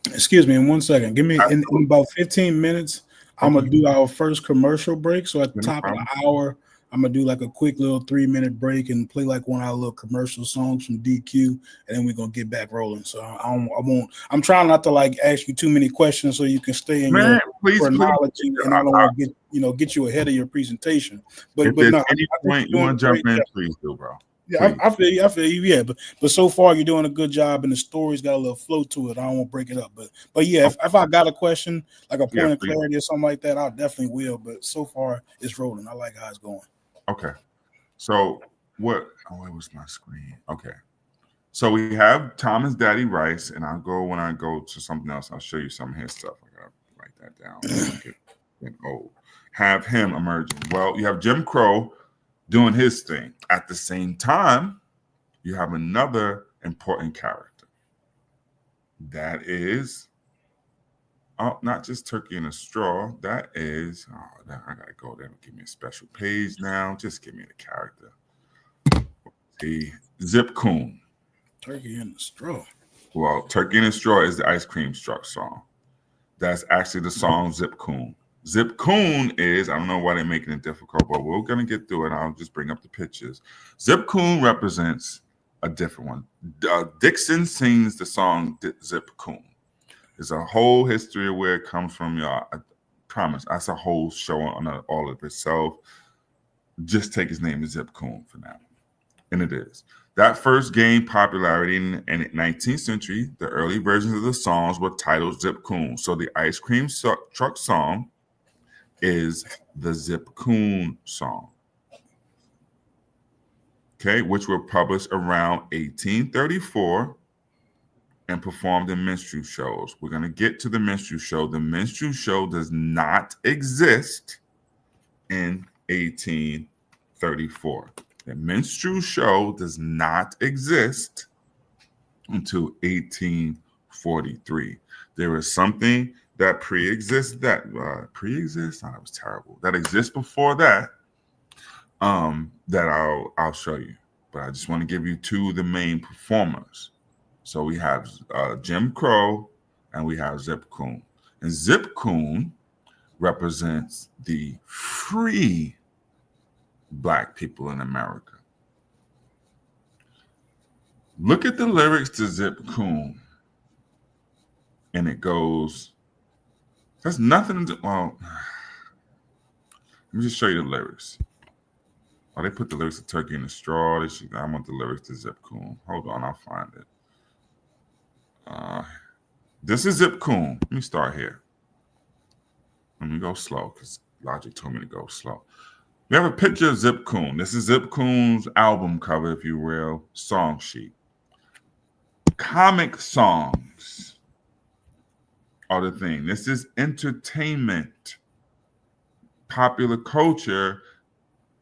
Excuse me, in 1 second. Give me in about 15 minutes. I'm gonna do our first commercial break. So at the top of the hour, I'm gonna do like a quick little 3-minute break and play like one of our little commercial songs from DQ, and then we're gonna get back rolling. So I won't. I'm trying not to like ask you too many questions so you can stay in your chronology, and I don't want to get you ahead of your presentation. But if there's no, any point you want to jump in, please do, bro. Yeah, I feel you. Yeah, but so far you're doing a good job, and the story's got a little flow to it. I don't want to break it up, but yeah, if I got a question, like a point of clarity or something like that, I definitely will. But so far it's rolling. I like how it's going. Okay, so what? Oh, where was my screen? Okay, so we have Thomas Daddy Rice, and when I go to something else, I'll show you some of his stuff. I gotta write that down. Have him emerging. Well, you have Jim Crow doing his thing. At the same time, you have another important character. That is, not just Turkey in a Straw. That is, I gotta go there and give me a special page now. Just give me the character. The Zip Coon. Turkey in a Straw. Well, Turkey in a Straw is the Ice Cream Truck song. That's actually the song Zip Coon. Zip Coon is, I don't know why they're making it difficult, but we're going to get through it. I'll just bring up the pictures. Zip Coon represents a different one. Dixon sings the song Zip Coon. There's a whole history of where it comes from, y'all. I promise. That's a whole show on all of itself. Just take his name as Zip Coon for now. And it is. That first gained popularity in the 19th century. The early versions of the songs were titled Zip Coon. So the Ice Cream Truck song is the Zip Coon song, okay, which were published around 1834 and performed in minstrel shows. We're going to get to the minstrel show. The minstrel show does not exist in 1834. The minstrel show does not exist until 1843. There is something that pre-exists. That was terrible. That exists before that. That I'll show you. But I just want to give you two of the main performers. So we have Jim Crow and we have Zip Coon. And Zip Coon represents the free Black people in America. Look at the lyrics to Zip Coon, and it goes. That's nothing to, well, let me just show you the lyrics. Oh, they put the lyrics to Turkey in a Straw. I want the lyrics to Zip Coon. Hold on, I'll find it. This is Zip Coon. Let me start here. Let me go slow because Logic told me to go slow. We have a picture of Zip Coon. This is Zip Coon's album cover, if you will, song sheet. Comic songs are the thing. This is entertainment, popular culture,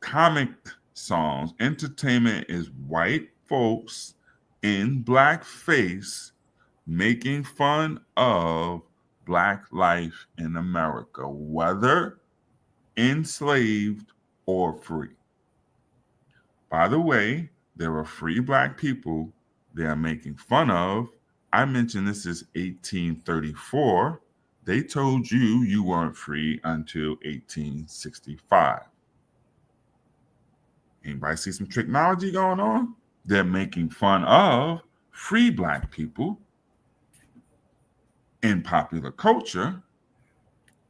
comic songs. Entertainment is white folks in blackface making fun of Black life in America, whether enslaved or free. By the way, there are free Black people they are making fun of. I mentioned this is 1834. They told you weren't free until 1865. Anybody see some technology going on? They're making fun of free black people in popular culture.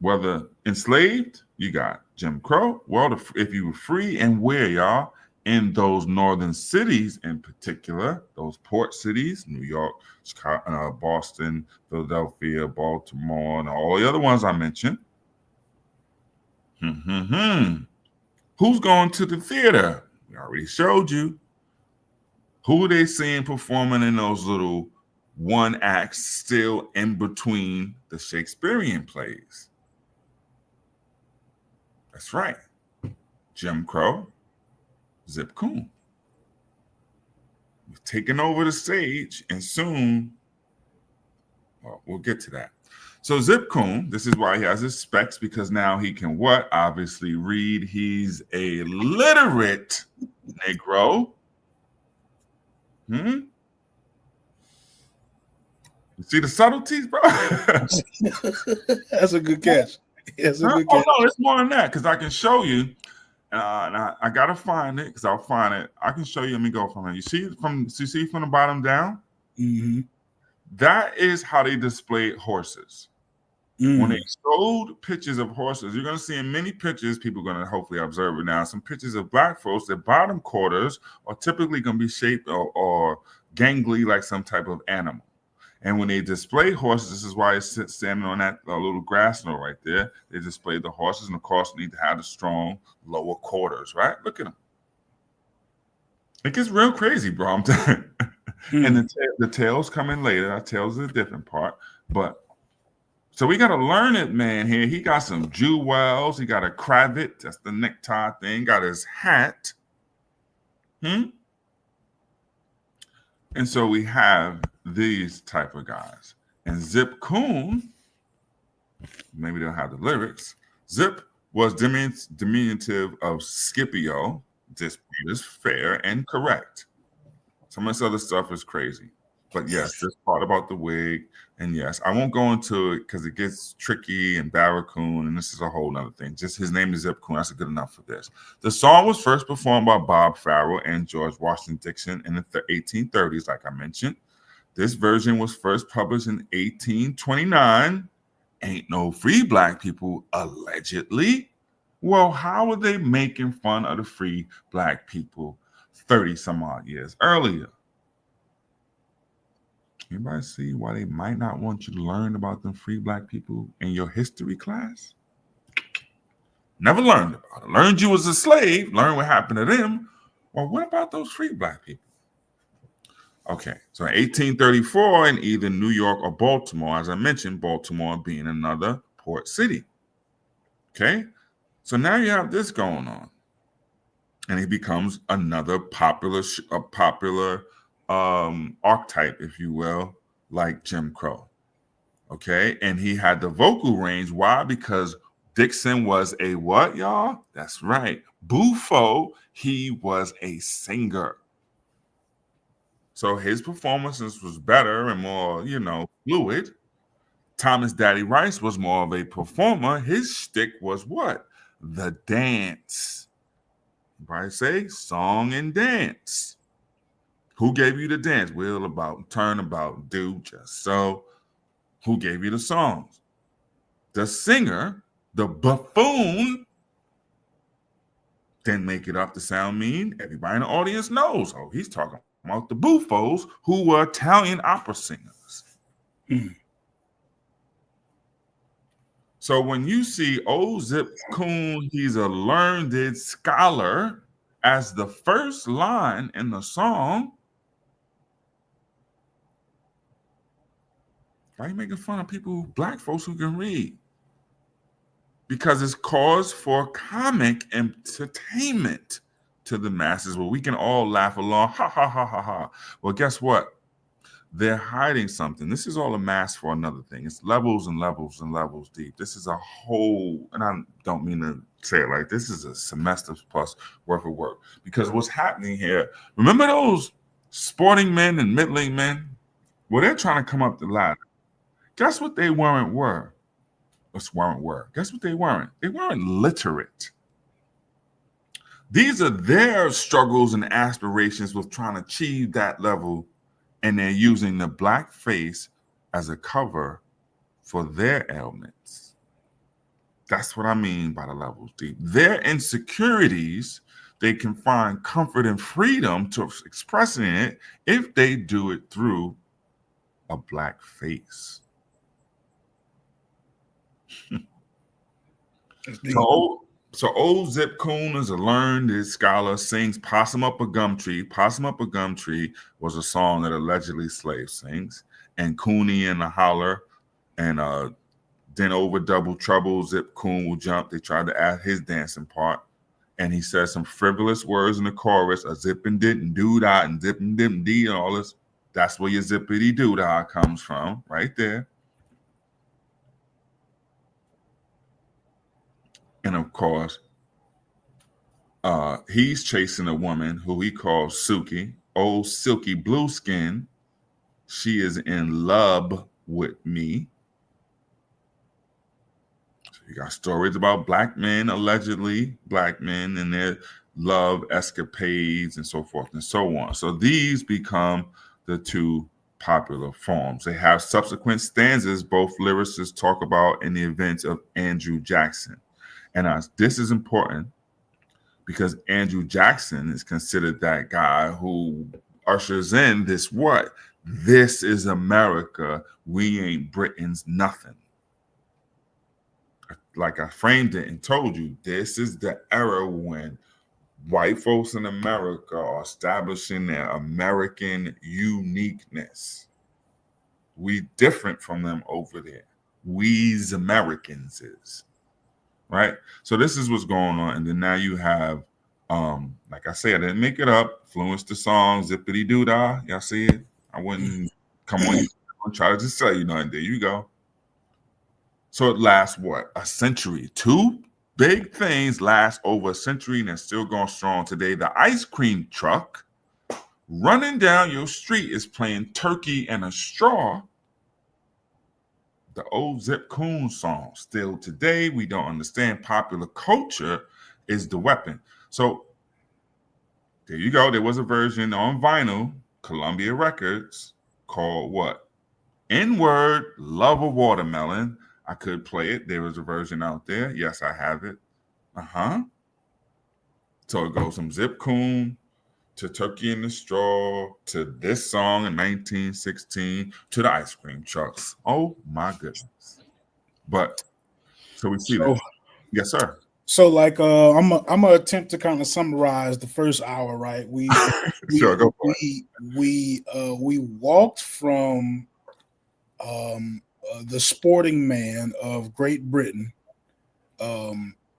Whether enslaved, you got Jim Crow. Well, if you were free and where, y'all, in those northern cities in particular, those port cities, New York, Chicago, Boston, Philadelphia, Baltimore, and all the other ones I mentioned. Who's going to the theater? We already showed you. Who are they seeing performing in those little one acts still in between the Shakespearean plays? That's right. Jim Crow, Zip Coon. We've taken over the stage, and soon, well, we'll get to that. So Zip Coon, this is why he has his specs, because now he can what? Obviously read. He's a literate Negro. You see the subtleties, bro? That's a good catch. That's a good catch. No, it's more than that, because I can show you. And I gotta find it, because I'll find it. I can show you. Let me go from it. You see from the bottom down? Mm-hmm. That is how they displayed horses. When they showed pictures of horses, you're going to see in many pictures, people are going to hopefully observe it now, some pictures of black folks, their bottom quarters are typically going to be shaped or gangly like some type of animal. And when they display horses, this is why it's standing on that little grass knoll right there. They display the horses, and of course, need to have the strong lower quarters, right? Look at them. It gets real crazy, bro. I'm telling you. And the tails come in later. Our tails is a different part. But so we got to learn it, man, here. He got some jewels. He got a cravat. That's the necktie thing. Got his hat. And so we have these type of guys. And Zip Coon, maybe they'll have the lyrics. Zip was diminutive of Scipio. This is fair and correct. Some of this other stuff is crazy. But yes, this part about the wig, and yes, I won't go into it because it gets tricky and Barracoon, and this is a whole nother thing. Just his name is Zip Coon. That's good enough for this. The song was first performed by Bob Farrell and George Washington Dixon in the 1830s, like I mentioned. This version was first published in 1829. Ain't no free black people, allegedly. Well, how are they making fun of the free black people 30 some odd years earlier? Anybody see why they might not want you to learn about them free black people in your history class? Never learned about it. Learned you was a slave, learned what happened to them. Well, what about those free black people? Okay, so in 1834 in either New York or Baltimore, as I mentioned, Baltimore being another port city. Okay, so now you have this going on. And he becomes another popular archetype, if you will, like Jim Crow. Okay, and he had the vocal range. Why? Because Dixon was a what, y'all? That's right, buffo. He was a singer, so his performances was better and more, fluid. Thomas Daddy Rice was more of a performer. His shtick was what? The dance. Everybody say song and dance. Who gave you the dance? Wheel about, turn about, do just so. Who gave you the songs? The singer, the buffoon, didn't make it up to sound mean. Everybody in the audience knows. Oh, he's talking about the buffos who were Italian opera singers. So when you see old Zip Coon, he's a learned scholar, as the first line in the song, why are you making fun of people, black folks who can read? Because it's cause for comic entertainment to the masses where we can all laugh along. Ha, ha, ha, ha, ha. Well, guess what? They're hiding something. This is all a mask for another thing. It's levels and levels and levels deep. This is a whole, and I don't mean to say it like this, is a semester plus worth of work. Because what's happening here, remember those sporting men and middling men? Well, they're trying to come up the ladder. Guess what they were? were. Guess what they weren't? They weren't literate. These are their struggles and aspirations with trying to achieve that level, and they're using the black face as a cover for their ailments. That's what I mean by the levels deep. Their insecurities, they can find comfort and freedom to expressing it if they do it through a black face. So old Zip Coon is a learned scholar, sings Possum Up a Gum Tree. Possum Up a Gum Tree was a song that allegedly slave sings. And Cooney in the Holler and then over Double Trouble, Zip Coon will jump. They tried to add his dancing part. And he says some frivolous words in the chorus, a zippin' didn't do that and zippin' didn't dee and all this. That's where your zippity doo dah comes from, right there. And of course, he's chasing a woman who he calls Suki, old silky blue skin. She is in love with me. So you got stories about black men, allegedly black men, and their love escapades and so forth and so on. So these become the two popular forms. They have subsequent stanzas both lyricists talk about in the events of Andrew Jackson. And this is important because Andrew Jackson is considered that guy who ushers in this what? This is America. We ain't Britain's nothing. Like I framed it and told you, this is the era when white folks in America are establishing their American uniqueness. We different from them over there. We's Americans is. Right? So this is what's going on. And then now you have, like I said, I didn't make it up. Influence the song, zippity doo dah. Y'all see it? I wouldn't come on. I'm trying to just tell you nothing. There you go. So it lasts what? A century. Two big things last over a century and they're still going strong today. The ice cream truck running down your street is playing Turkey and a Straw. The old Zip Coon song. Still today, we don't understand. Popular culture is the weapon. So there you go. There was a version on vinyl, Columbia Records, called what? N-Word, Love a Watermelon. I could play it. There was a version out there. Yes, I have it. So it goes from Zip Coon to Turkey in the Straw to this song in 1916 to the ice cream trucks. Oh my goodness. But so we see that. Yes, sir. So like I'm gonna attempt to kind of summarize the first hour, right? We sure, go for we walked from the sporting man of Great Britain,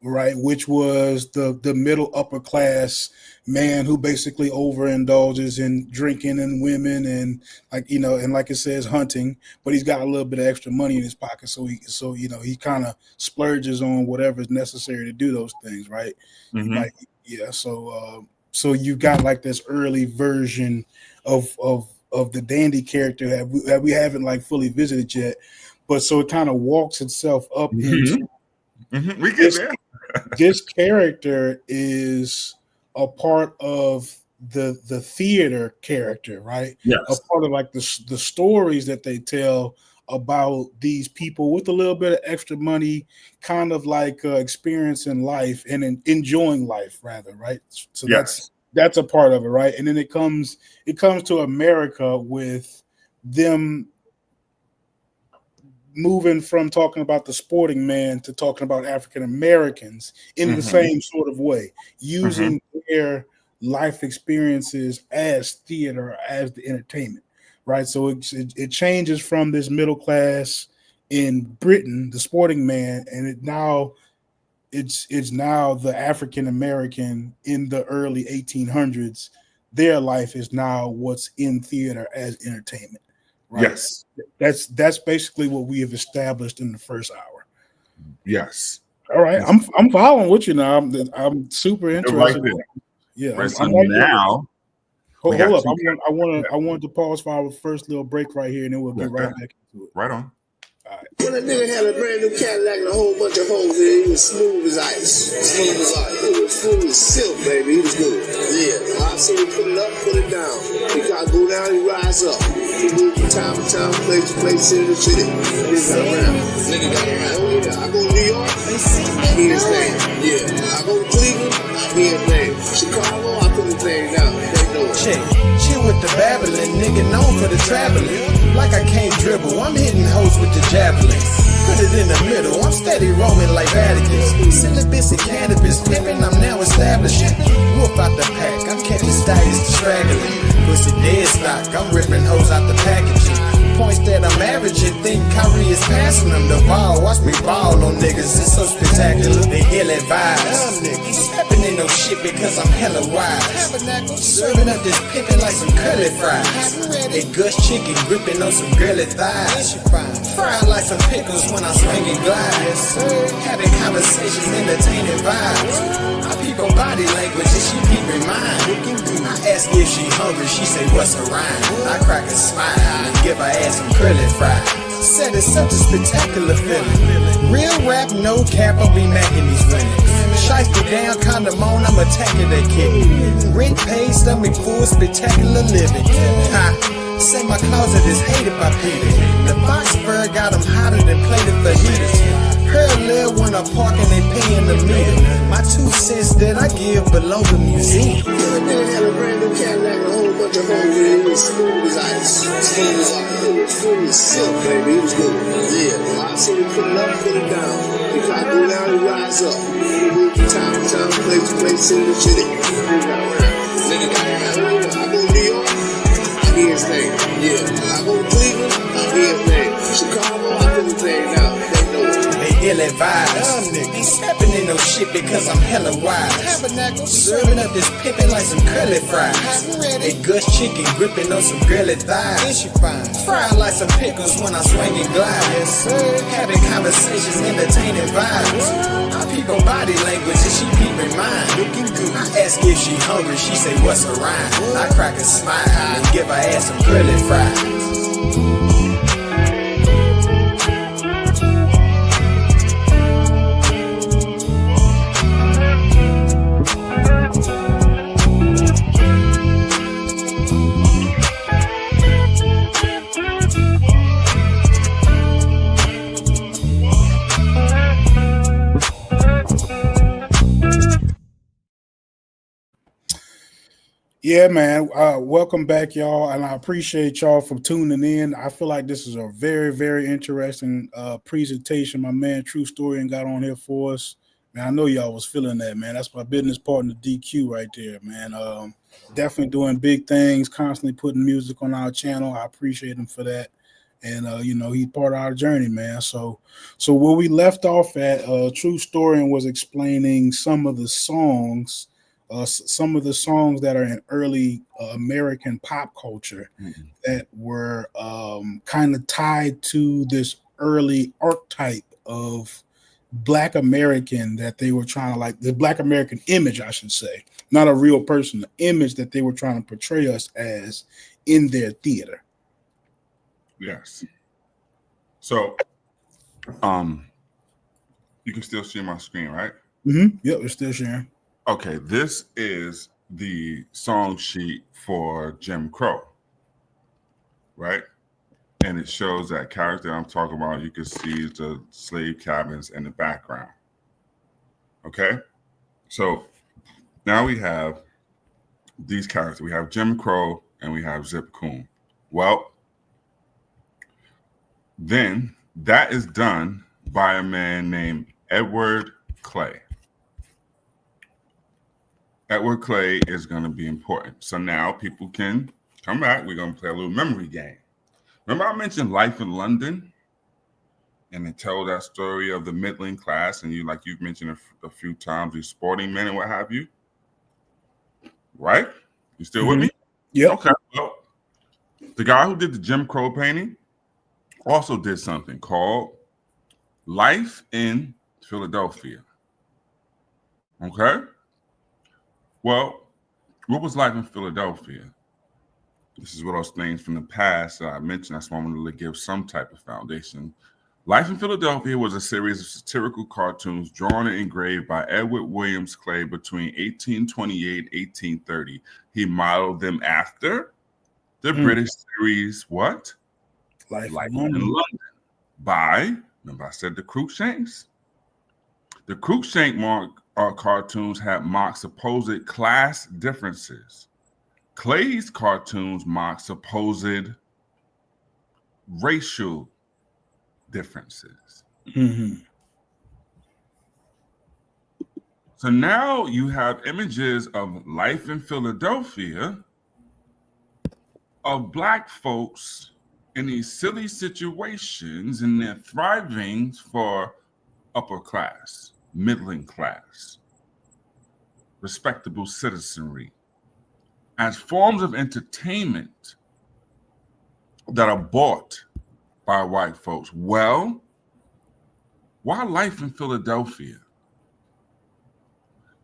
right, which was the middle upper class man who basically overindulges in drinking and women and and like it says hunting, but he's got a little bit of extra money in his pocket, so he kind of splurges on whatever is necessary to do those things, right? Mm-hmm. So you got like this early version of the dandy character that we haven't like fully visited yet, but so it kind of walks itself up into we get there. This character is a part of the theater character, right? Yes. A part of like the stories that they tell about these people with a little bit of extra money, kind of like experiencing life and enjoying life, rather, right? So that's a part of it, right? And then it comes to America with them moving from talking about the sporting man to talking about African Americans in the same sort of way, using their life experiences as theater, as the entertainment, right? So it changes from this middle class in Britain, the sporting man, and it's now the African American in the early 1800s. Their life is now what's in theater as entertainment. Right? Yes, that's basically what we have established in the first hour. Yes. All right, I'm following with you now. I'm super interested. Right yeah. Right, so I'm right now, hold up. I wanted to pause for our first little break right here, and then we'll get right back into it. Right on. When a nigga had a brand new Cadillac and a whole bunch of hoes in it, he was smooth as ice. Smooth as ice. He was smooth as silk, baby. He was good. Yeah. I see him put it up, put it down. He gotta go down, he rise up. He moved from time to time, place to place, city to city. Nigga got around. Nigga got around. Oh yeah. I go to New York, I hear his name. Yeah. I go to Cleveland, I hear his name. Chicago, I put his name down. They know it. Chill with the babbling, nigga known for the traveling. Like I can't dribble, I'm hitting hoes with the javelin. Put it in the middle, I'm steady roaming like Vatican. Syllabus and cannabis, pimping, I'm now establishing. Wolf out the pack, I'm catching styles straggling. Pussy dead stock, I'm ripping hoes out the packaging. Points that I'm averaging, think Kyrie is passing them the ball. Watch me ball on niggas, it's so spectacular. They ill advised. Stepping in no shit because I'm hella wise. Serving up this pimpin' like some curly fries. They gush chicken, gripping on some girly thighs. Fried like some pickles when I swing and glide. Having conversations, entertaining vibes. I peep on body language and she peeping mine. I ask if she hungry, she say what's her rhyme. I crack a smile and give her ass some curly fries. Said it's such a spectacular feeling. Real rap, no cap, I'll be macking these women. Shife it down, condom on, I'm attacking that kid. Rent paid, stomach full, spectacular living. Ha, say my closet is hated by Peter. The fox fur got them hotter than plated fajitas. Her live when I park and they paying the meter. My 2 cents that I give belong to museum. The nigga had a brand new Cadillac and a whole bunch of hoes in it. He was smooth as ice. Smooth as ice. He was smooth as silk, baby. He was good. Yeah. I see him put it up, put it down. He gotta go down, he rise up. He moved from time to time, place to place, city to city. Nigga got around. Nigga got around. I go to New York, I hear his name. Yeah. I go to Cleveland, I hear his name. Chicago, I put his name down. They know it. They ill advised. Ain't stepping in no shit because I'm hella wise. Serving up this pimpin' like some curly fries. They gush chicken, gripping on some girly thighs. Fried like some pickles when I swing and glide. Having conversations, entertaining vibes. I peep on body language and she peeping mine. I ask if she hungry, she say what's her rhyme. I crack a smile and give her ass some curly fries. Yeah, man. Welcome back, y'all, and I appreciate y'all for tuning in. I feel like this is a very, very interesting presentation. My man Truthstorian got on here for us. Man, I know y'all was feeling that, man. That's my business partner DQ right there, man. Definitely doing big things, constantly putting music on our channel. I appreciate him for that. And he's part of our journey, man. So where we left off at, Truthstorian was explaining some of the songs. Some of the songs that are in early American pop culture that were kind of tied to this early archetype of Black American that they were trying to, like, the Black American image, I should say, not a real person, the image that they were trying to portray us as in their theater. Yes. So, you can still see my screen, right? Mm-hmm. Yep, we're still sharing. Okay, this is the song sheet for Jim Crow, right? And it shows that character I'm talking about. You can see the slave cabins in the background. Okay, so now we have these characters. We have Jim Crow and we have Zip Coon. Well, then that is done by a man named Edward Clay. Edward Clay is going to be important. So now people can come back. We're going to play a little memory game. Remember I mentioned Life in London? And they tell that story of the middling class, and you've mentioned a few times, the sporting men and what have you. Right? You still with me? Yeah. Okay. Well, the guy who did the Jim Crow painting also did something called Life in Philadelphia. Okay? Well, what was life in Philadelphia? This is one of those things from the past that I mentioned. That's why I wanted to give some type of foundation Life in Philadelphia was a series of satirical cartoons drawn and engraved by Edward Williams Clay between 1828 and 1830. He modeled them after the British series, what? Life Life in in London. London. By, remember I said the Cruikshanks? The Cruikshank cartoons had mocked supposed class differences. Clay's cartoons mock supposed racial differences. Mm-hmm. So now you have images of life in Philadelphia of Black folks in these silly situations, and they're thriving for upper class, middling class, respectable citizenry as forms of entertainment that are bought by white folks. Well, why life in Philadelphia?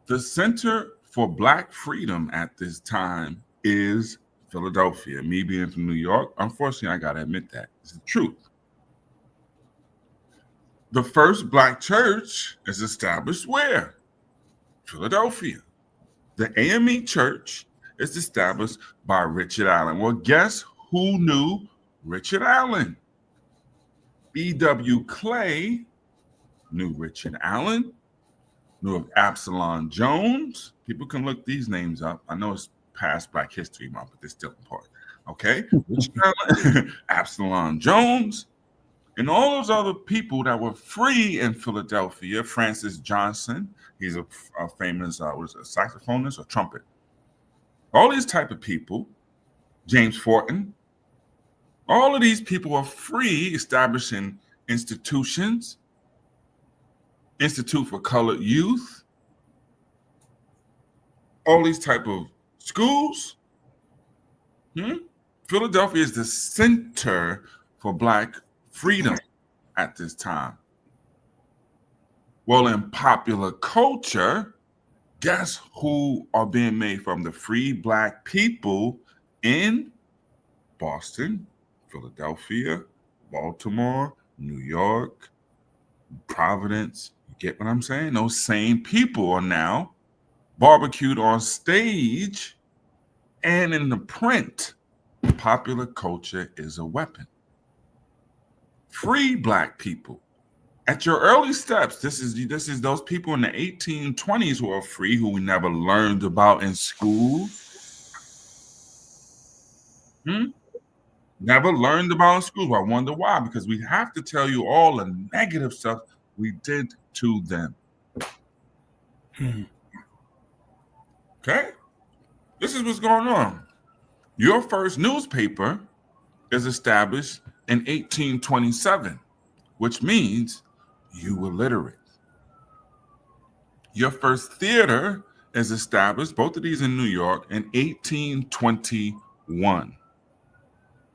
The Center for Black Freedom at this time is Philadelphia. Me being from New York, unfortunately, I gotta admit that. It's the truth. The first Black church is established where? Philadelphia. The AME Church is established by Richard Allen. Well, guess who knew Richard Allen? B.W. Clay knew Richard Allen, knew of Absalom Jones. People can look these names up. I know it's past Black History Month, but they're still important. Okay? Richard Allen, Absalom Jones, and all those other people that were free in Philadelphia. Francis Johnson, he's a famous was a saxophonist or trumpet. All these type of people, James Fortin, all of these people are free, establishing institutions, Institute for Colored Youth, all these type of schools. Philadelphia is the center for Black freedom at this time. Well, in popular culture, guess who are being made from the free Black people in Boston, Philadelphia, Baltimore, New York, Providence? You get what I'm saying? Those same people are now barbecued on stage and in the print. Popular culture is a weapon. Free Black people. At your early steps, this is those people in the 1820s who are free, who we never learned about in school. Never learned about in school. I wonder why, because we have to tell you all the negative stuff we did to them. Okay? This is what's going on. Your first newspaper is established in 1827, which means you were literate. Your first theater is established, both of these in New York, in 1821.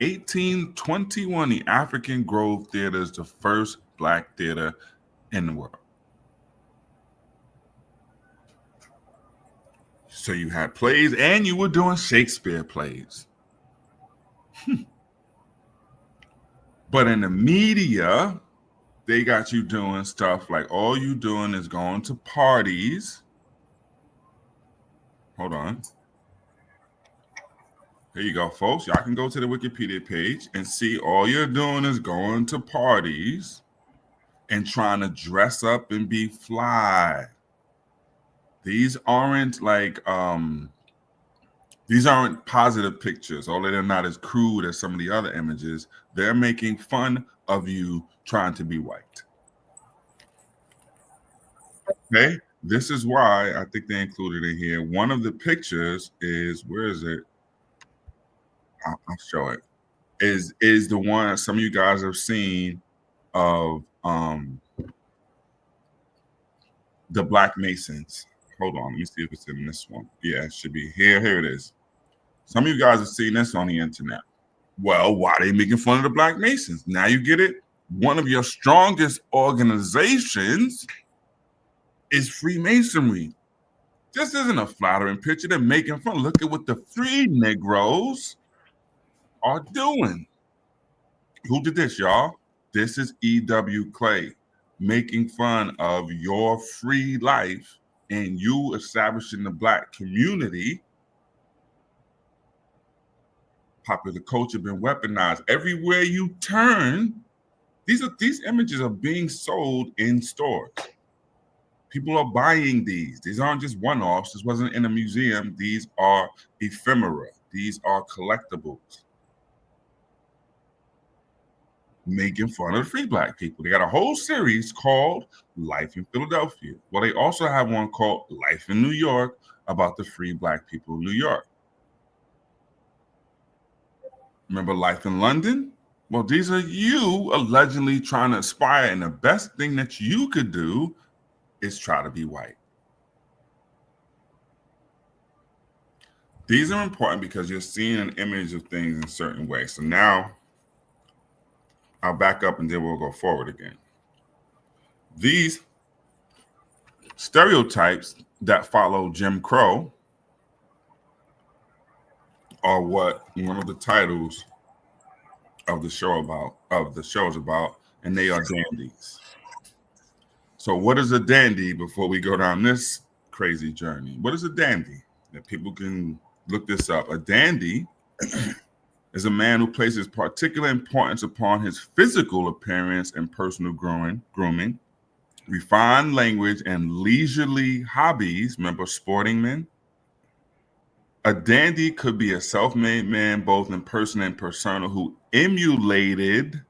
1821, the African Grove Theater is the first Black theater in the world. So you had plays and you were doing Shakespeare plays. But in the media, they got you doing stuff like all you doing is going to parties. Hold on. Here you go, folks. Y'all can go to the Wikipedia page and see all you're doing is going to parties and trying to dress up and be fly. These aren't like these aren't positive pictures, although they're not as crude as some of the other images. They're making fun of you trying to be white. Okay, this is why I think they included it here. One of the pictures is, where is it? I'll show it. Is the one some of you guys have seen of the Black Masons. Hold on, let me see if it's in this one. Yeah, it should be here. Here it is. Some of you guys have seen this on the internet. Well, why are they making fun of the Black Masons? Now you get it. One of your strongest organizations is Freemasonry. This isn't a flattering picture. They're making fun. Look at what the free Negroes are doing. Who did this, y'all? This is E.W. Clay making fun of your free life and you establishing the Black community. Popular culture been weaponized everywhere you turn. These images are being sold in stores. People are buying these. These aren't just one-offs. This wasn't in a museum. These are ephemera. These are collectibles. Making fun of the free Black people. They got a whole series called Life in Philadelphia. Well, they also have one called Life in New York about the free Black people of New York. Remember Life in London? Well, these are you allegedly trying to aspire, and the best thing that you could do is try to be white. These are important because you're seeing an image of things in a certain way. So now I'll back up and then we'll go forward again. These stereotypes that follow Jim Crow are what one of the titles of the show is about, and they are dandies. So what is a dandy before we go down this crazy journey? What is a dandy? That people can look this up. A dandy is a man who places particular importance upon his physical appearance and personal grooming, refined language, and leisurely hobbies. Remember sporting men? A dandy could be a self-made man, both in person and persona, who emulated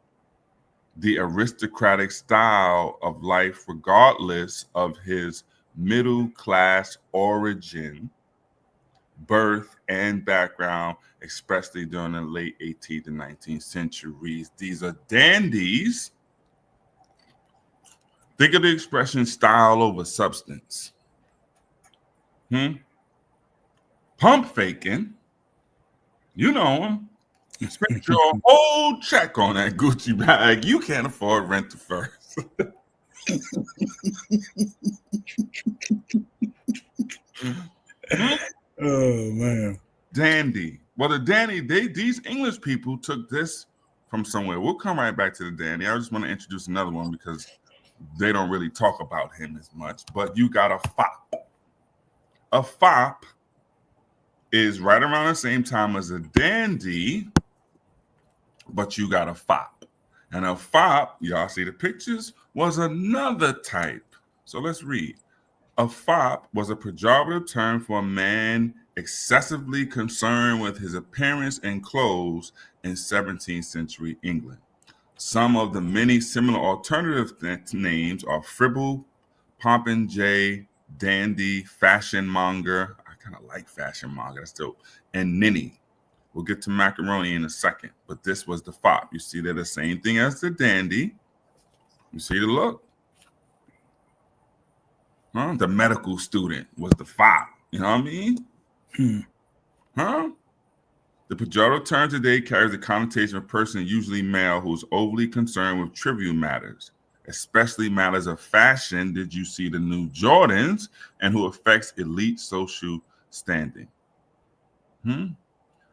the aristocratic style of life regardless of his middle-class origin, birth, and background, especially during the late 18th and 19th centuries. These are dandies. Think of the expression style over substance. Pump faking, you know him. Spend your whole check on that Gucci bag. You can't afford rent to first. Oh man. Dandy. Well, the dandy, these English people took this from somewhere. We'll come right back to the dandy. I just want to introduce another one because they don't really talk about him as much. But you got a fop. A fop is right around the same time as a dandy, but you got a fop. And a fop, y'all see the pictures, was another type. So let's read. A fop was a pejorative term for a man excessively concerned with his appearance and clothes in 17th century England. Some of the many similar alternative names are fribble, popinjay, dandy, fashion monger. I kind of like fashion monger, that's dope. And ninny. We'll get to macaroni in a second, but this was the fop. You see, they're the same thing as the dandy. You see the look? Huh? The medical student was the fop. You know what I mean? Huh? The pejorative term today carries the connotation of a person, usually male, who's overly concerned with trivial matters, especially matters of fashion. Did you see the new Jordans? And who affects elite social standing.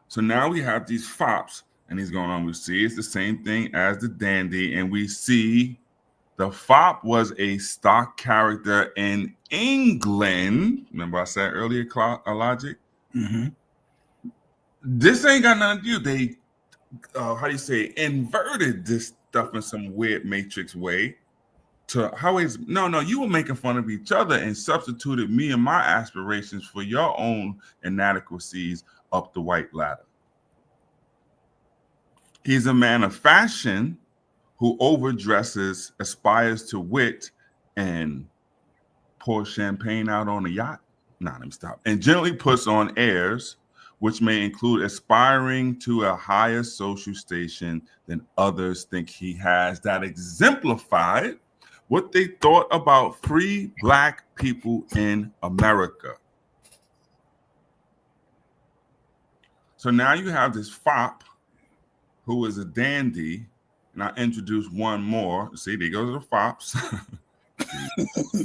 So now we have these fops, and he's going on. We see it's the same thing as the dandy, and we see the fop was a stock character in England. Remember I said earlier, Logic? This ain't got nothing to do. They, inverted this stuff in some weird matrix way. No, you were making fun of each other and substituted me and my aspirations for your own inadequacies up the white ladder. He's a man of fashion who overdresses, aspires to wit, and pours champagne out on a yacht. Let me stop. And generally puts on airs, which may include aspiring to a higher social station than others think he has, that exemplified what they thought about free Black people in America. So now you have this fop who is a dandy, and I introduce one more. See, there goes the fops.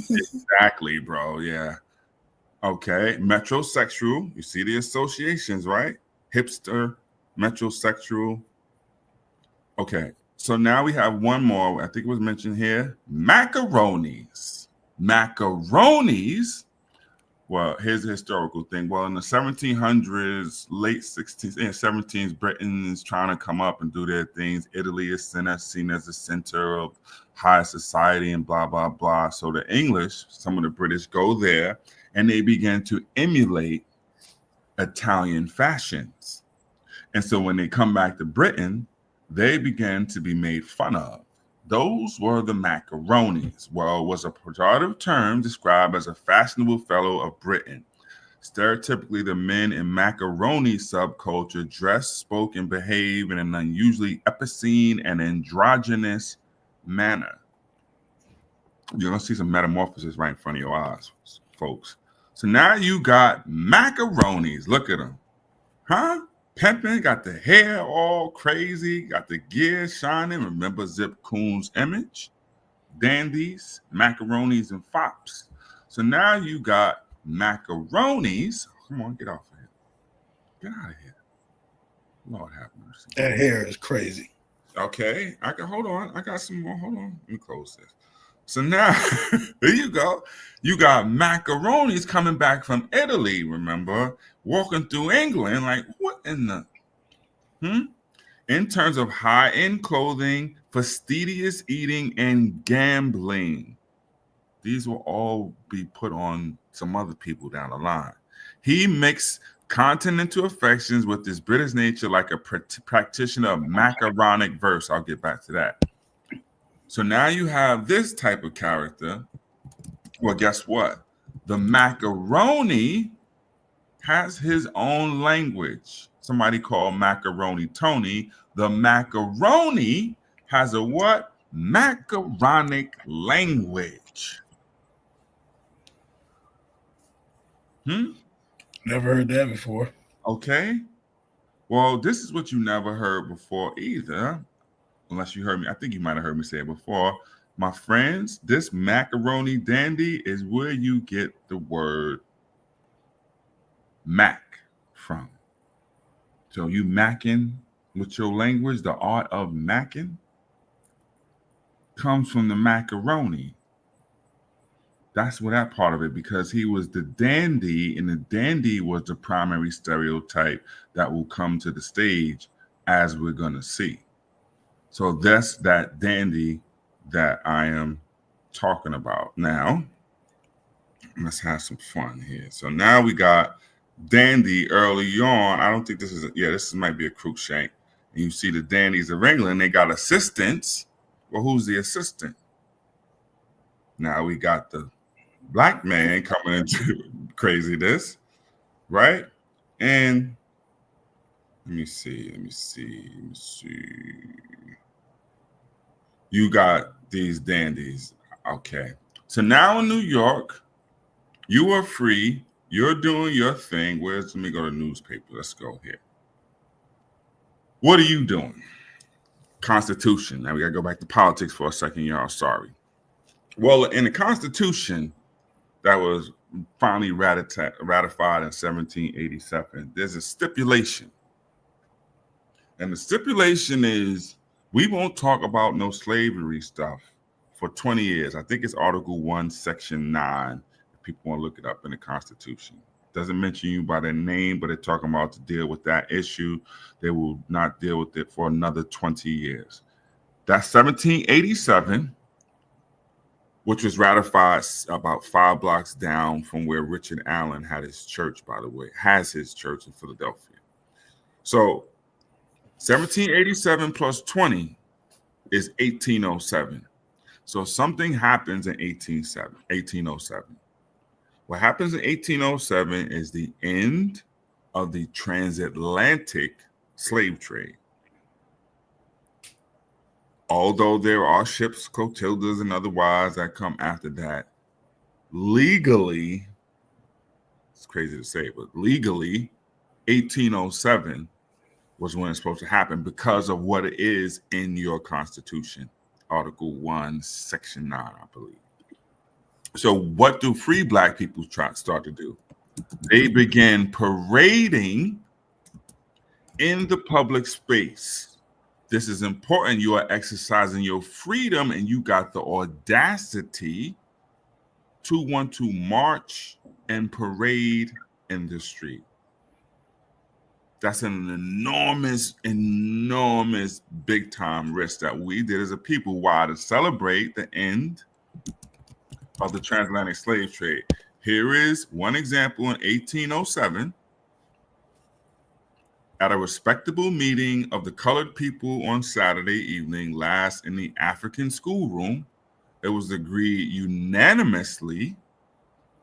Exactly, bro. Yeah. Okay. Metrosexual. You see the associations, right? Hipster, metrosexual. Okay. So now we have one more. I think it was mentioned here. Macaronis. Macaronis. Well, here's the historical thing. Well, in the 1700s, late 16th and 17th, Britain's trying to come up and do their things. Italy is seen as the center of high society and blah, blah, blah. So the English, some of the British go there and they begin to emulate Italian fashions. And so when they come back to Britain, they began to be made fun of. Those were the macaronis. Well, it was a pejorative term described as a fashionable fellow of Britain. Stereotypically, the men in macaroni subculture dress, spoke, and behave in an unusually epicene and androgynous manner. You're going to see some metamorphosis right in front of your eyes, folks. So now you got macaronis. Look at them. Huh? Pimping, got the hair all crazy, got the gear shining. Remember Zip Coon's image? Dandies, macaronis, and fops. So now you got macaronis. Come on, get off of here. Get out of here. Lord have mercy. That hair is crazy. Okay, I can hold on. I got some more. Hold on. Let me close this. So now, there you go. You got macaronis coming back from Italy, remember? Walking through England, like, what in the? In terms of high-end clothing, fastidious eating, and gambling. These will all be put on some other people down the line. He mixed continental affections with his British nature like a practitioner of macaronic verse. I'll get back to that. So now you have this type of character. Well, guess what? The macaroni has his own language. Somebody called Macaroni Tony. The macaroni has a what? Macaronic language. Never heard that before. Okay. Well, this is what you never heard before either. Unless you heard me, I think you might have heard me say it before. My friends, this macaroni dandy is where you get the word Mac from. So you macking with your language, the art of macking comes from the macaroni. That's where that part of it, because he was the dandy, and the dandy was the primary stereotype that will come to the stage, as we're going to see. So that's that dandy that I am talking about. Now, let's have some fun here. So now we got dandy early on. I don't think this is, this might be a Cruikshank. And you see the dandies of England, they got assistants. Well, who's the assistant? Now we got the black man coming into craziness, right? And let me see. You got these dandies. Okay. So now in New York, you are free. You're doing your thing. Let me go to newspaper. Let's go here. What are you doing? Constitution. Now we got to go back to politics for a second, y'all. Sorry. Well, in the Constitution that was finally ratified in 1787, there's a stipulation. And the stipulation is we won't talk about no slavery stuff for 20 years. I think it's Article 1, Section 9. If people want to look it up in the Constitution. Doesn't mention you by their name, but they're talking about to deal with that issue. They will not deal with it for another 20 years. That's 1787, which was ratified about 5 blocks down from where Richard Allen had his church, by the way, has his church in Philadelphia. So 1787 plus 20 is 1807. So something happens in 1807. What happens in 1807 is the end of the transatlantic slave trade. Although there are ships, Clotildas, and otherwise that come after that, legally, it's crazy to say, but legally, 1807 was when it's supposed to happen because of what it is in your Constitution, Article 1, Section 9, I believe. So what do free black people start to do? They begin parading in the public space This is important. You are exercising your freedom, and you got the audacity to want to march and parade in the street. That's an enormous, enormous, big time risk that we did as a people. Why? To celebrate the end of the transatlantic slave trade. Here is one example in 1807. At a respectable meeting of the colored people on Saturday evening, last in the African schoolroom, it was agreed unanimously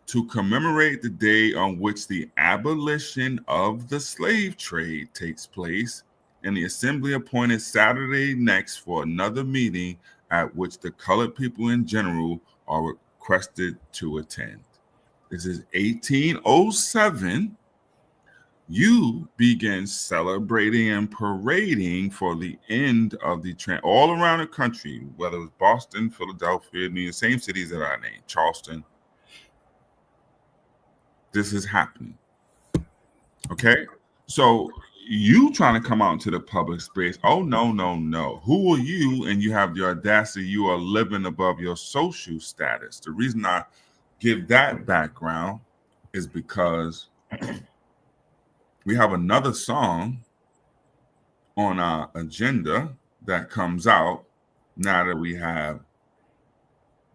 to commemorate the day on which the abolition of the slave trade takes place, and the assembly appointed Saturday next for another meeting at which the colored people in general are requested to attend. This is 1807. You begin celebrating and parading for the end of the trend all around the country, whether it was Boston, Philadelphia, New York, same cities that I named, Charleston. This is happening. Okay? So you trying to come out into the public space. Oh, no, no, no. Who are you? And you have the audacity, you are living above your social status. The reason I give that background is because we have another song on our agenda that comes out now that we have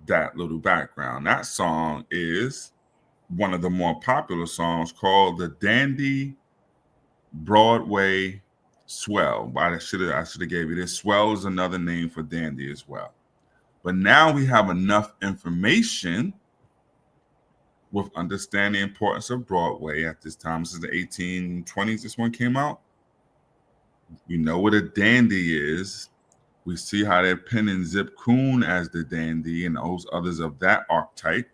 that little background. That song is one of the more popular songs called the Dandy Broadway Swell. I should have gave you this. Swell is another name for dandy as well. But now we have enough information with understanding the importance of Broadway at this time. This is the 1820s. This one came out. We know what a dandy is. We see how they're pinning Zip Coon as the dandy and those others of that archetype.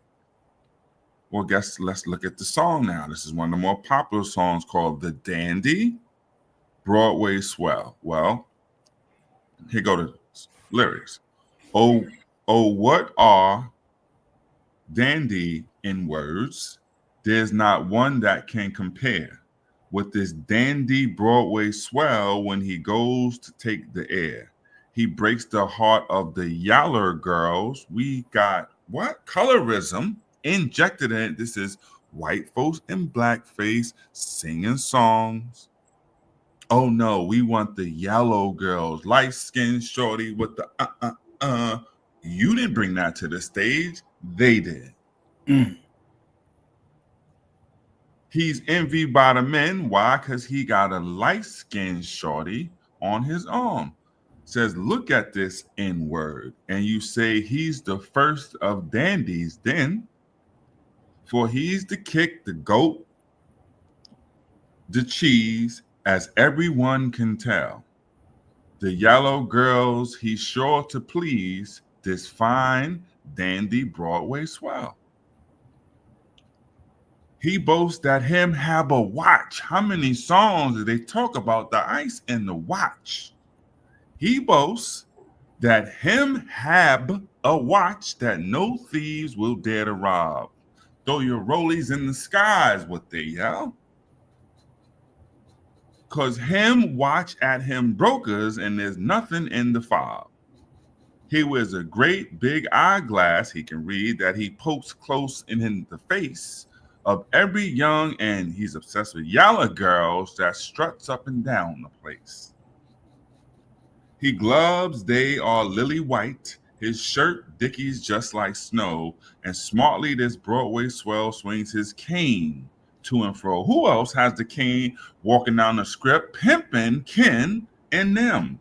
Well, let's look at the song now. This is one of the more popular songs called The Dandy Broadway Swell. Well, here go the lyrics. Oh, what are dandy in words? There's not one that can compare with this dandy Broadway swell when he goes to take the air. He breaks the heart of the yaller girls. We got what? Colorism injected in it. This is white folks in blackface singing songs. Oh no, we want the yellow girls, light-skinned shorty with the You didn't bring that to the stage. They did. He's envied by the men. Why? Because he got a light-skinned shorty on his arm. Says, look at this N-word. And you say he's the first of dandies then. For he's the kick, the goat, the cheese, as everyone can tell. The yellow girls he's sure to please, this fine dandy Broadway swell. He boasts that him have a watch. How many songs do they talk about the ice and the watch? He boasts that him have a watch that no thieves will dare to rob. Throw your rollies in the skies, what they yell. Cause him watch at him brokers and there's nothing in the fob. He wears a great big eyeglass he can read that he pokes close in the face of every young, and he's obsessed with yaller girls that struts up and down the place. He gloves, they are lily white. His shirt, Dickies just like snow. And smartly this Broadway swell swings his cane to and fro. Who else has the cane walking down the script, pimping Ken and them?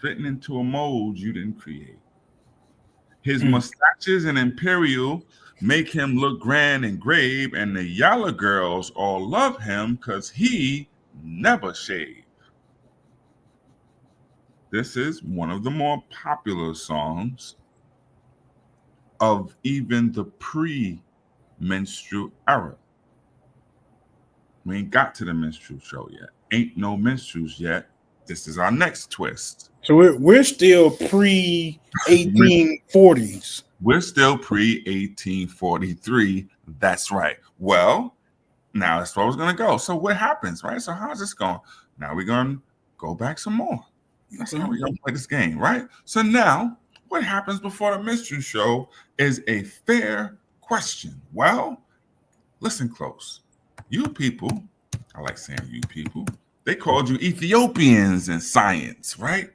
Fitting into a mold you didn't create. His mustaches and imperial make him look grand and grave, and the yaller girls all love him because he never shaved. This is one of the more popular songs of even the pre-minstrel era. We ain't got to the minstrel show yet. Ain't no minstrels yet. This is our next twist. So we're still pre-1840s. We're still pre-1843. That's right. Well, now that's where I was going to go. So what happens, right? So how's this going? Now we're going to go back some more. That's how we're gonna play this game, right? So now, what happens before the minstrel show is a fair question. Well, listen close. You people, I like saying you people, they called you Ethiopians in science, right?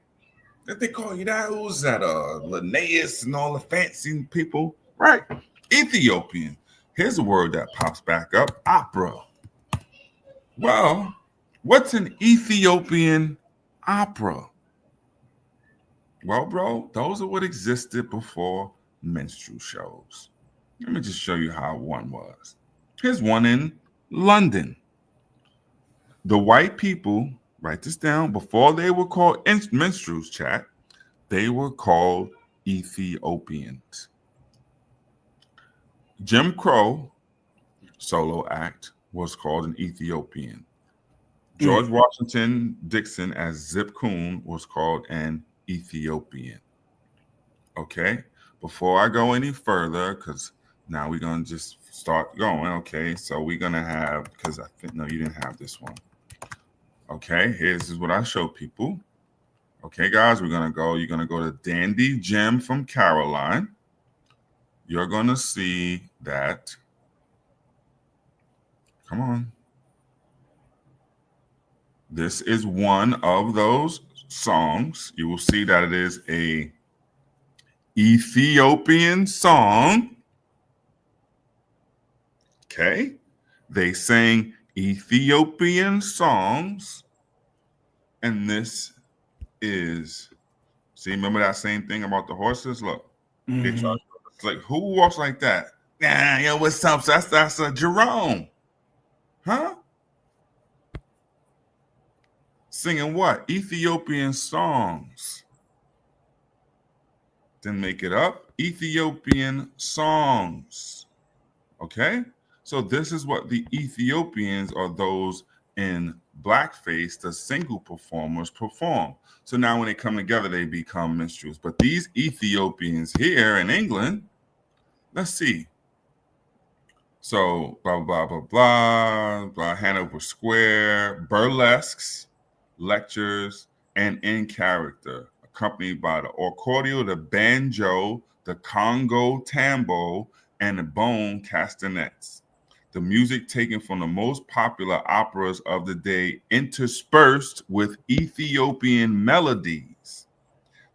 Did they call you that? Who's that? Linnaeus and all the fancy people, right? Ethiopian. Here's a word that pops back up: opera. Well, what's an Ethiopian opera? Well, bro, those are what existed before minstrel shows. Let me just show you how one was. Here's one in London. The white people, write this down, before they were called minstrels, chat, they were called Ethiopians. Jim Crow solo act was called an Ethiopian. George Washington Dixon as Zip Coon was called an Ethiopian. Okay, before I go any further, because now we're going to just start going. Okay, so we're going to have, because I think, no, you didn't have this one. Okay, here's what I show people. Okay, guys, you're going to go to Dandy Jim from Caroline. You're going to see that, come on. This is one of those songs. You will see that it is a Ethiopian song. Okay. They sang Ethiopian songs. And this is, see, remember that same thing about the horses? Look, it's like, who walks like that? Nah, yo, what's up? That's a Jerome. Huh? Singing what? Ethiopian songs. Didn't make it up. Ethiopian songs. Okay? So this is what the Ethiopians, or those in blackface, the single performers, perform. So now when they come together, they become minstrels. But these Ethiopians here in England, let's see. So blah, blah, blah, blah, blah, Hanover Square, burlesques, lectures, and in character, accompanied by the accordion, the banjo, the Congo tambo, and the bone castanets. The music taken from the most popular operas of the day, interspersed with Ethiopian melodies.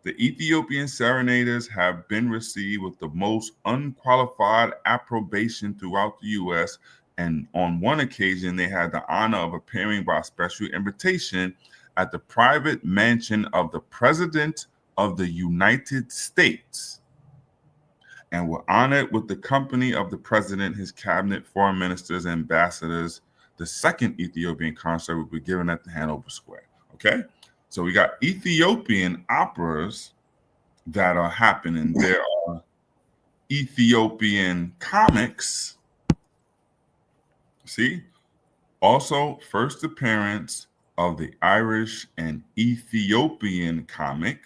The Ethiopian serenaders have been received with the most unqualified approbation throughout the U.S., and on one occasion, they had the honor of appearing by special invitation at the private mansion of the President of the United States, and were honored with the company of the President, his cabinet, foreign ministers, ambassadors. The second Ethiopian concert will be given at the Hanover Square. Okay? So we got Ethiopian operas that are happening. There are Ethiopian comics. See? Also, first appearance of the Irish and Ethiopian comic.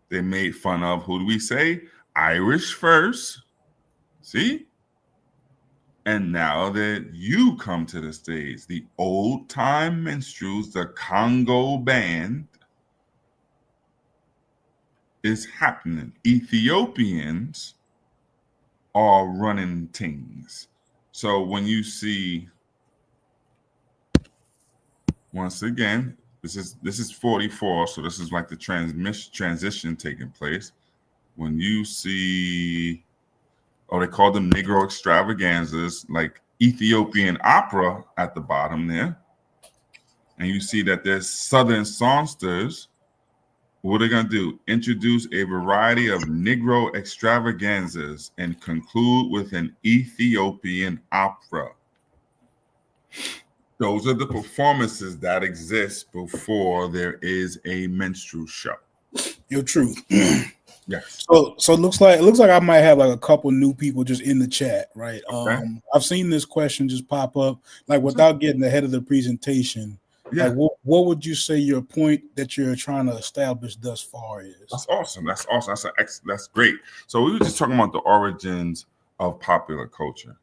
They made fun of, who do we say? Irish first. See? And now that you come to the stage, the old time minstrels, the Congo band, is happening. Ethiopians are running things. So when you see, once again, this is 44, so this is like the transition taking place. When you see, they call them Negro extravaganzas, like Ethiopian opera at the bottom there, and you see that there's Southern songsters, what are they going to do? Introduce a variety of Negro extravaganzas and conclude with an Ethiopian opera. Those are the performances that exist before there is a minstrel show. Your truth. Yes. So it looks like I might have like a couple new people just in the chat, right? Okay. I've seen this question just pop up, like without getting ahead of the presentation. Yeah. Like, what would you say your point that you're trying to establish thus far is? That's awesome. That's great. So we were just talking about the origins of popular culture.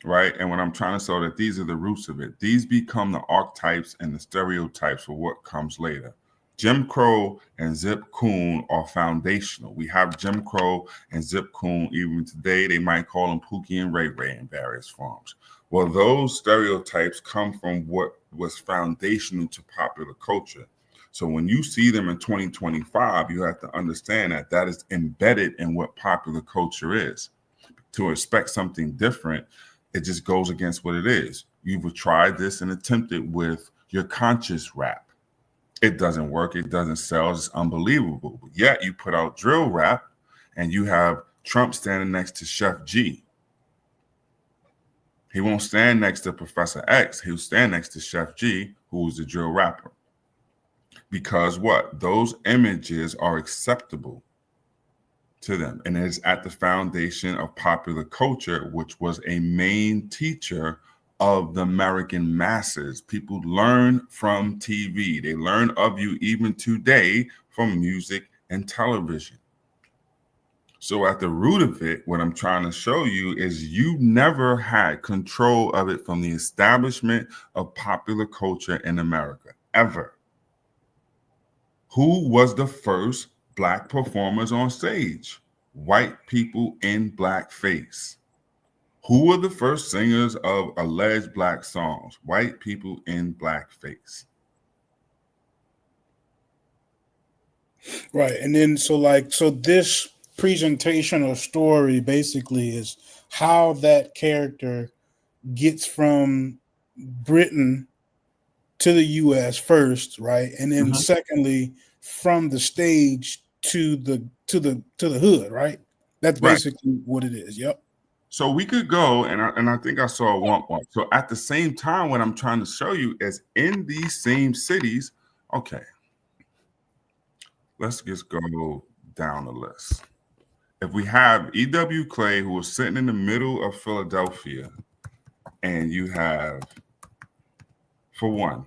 right? And what I'm trying to show that these are the roots of it. These become the archetypes and the stereotypes for what comes later. Jim Crow and Zip Coon are foundational. We have Jim Crow and Zip Coon even today. They might call them Pookie and Ray Ray in various forms. Well, those stereotypes come from what was foundational to popular culture. So when you see them in 2025, you have to understand that that is embedded in what popular culture is. To expect something different, it just goes against what it is. You've tried this and attempted with your conscious rap. It doesn't work. It doesn't sell. It's unbelievable. But yet you put out drill rap and you have Trump standing next to Chef G. He won't stand next to Professor X. He'll stand next to Chef G, who's the drill rapper. Because what? Those images are acceptable to them. And it's at the foundation of popular culture, which was a main teacher of the American masses. People learn from TV. They learn of you even today from music and television. So at the root of it, what I'm trying to show you is you never had control of it from the establishment of popular culture in America, ever. Who was the first Black performers on stage? White people in blackface. Who were the first singers of alleged Black songs? White people in blackface. Right. And then so this presentation or story basically is how that character gets from Britain to the US first, right? And then secondly, from the stage to the hood, right? That's basically what it is. Yep. So we could go, and I think I saw one. So at the same time, what I'm trying to show you is in these same cities. Okay, let's just go down the list. If we have E.W. Clay, who was sitting in the middle of Philadelphia, and you have, for one,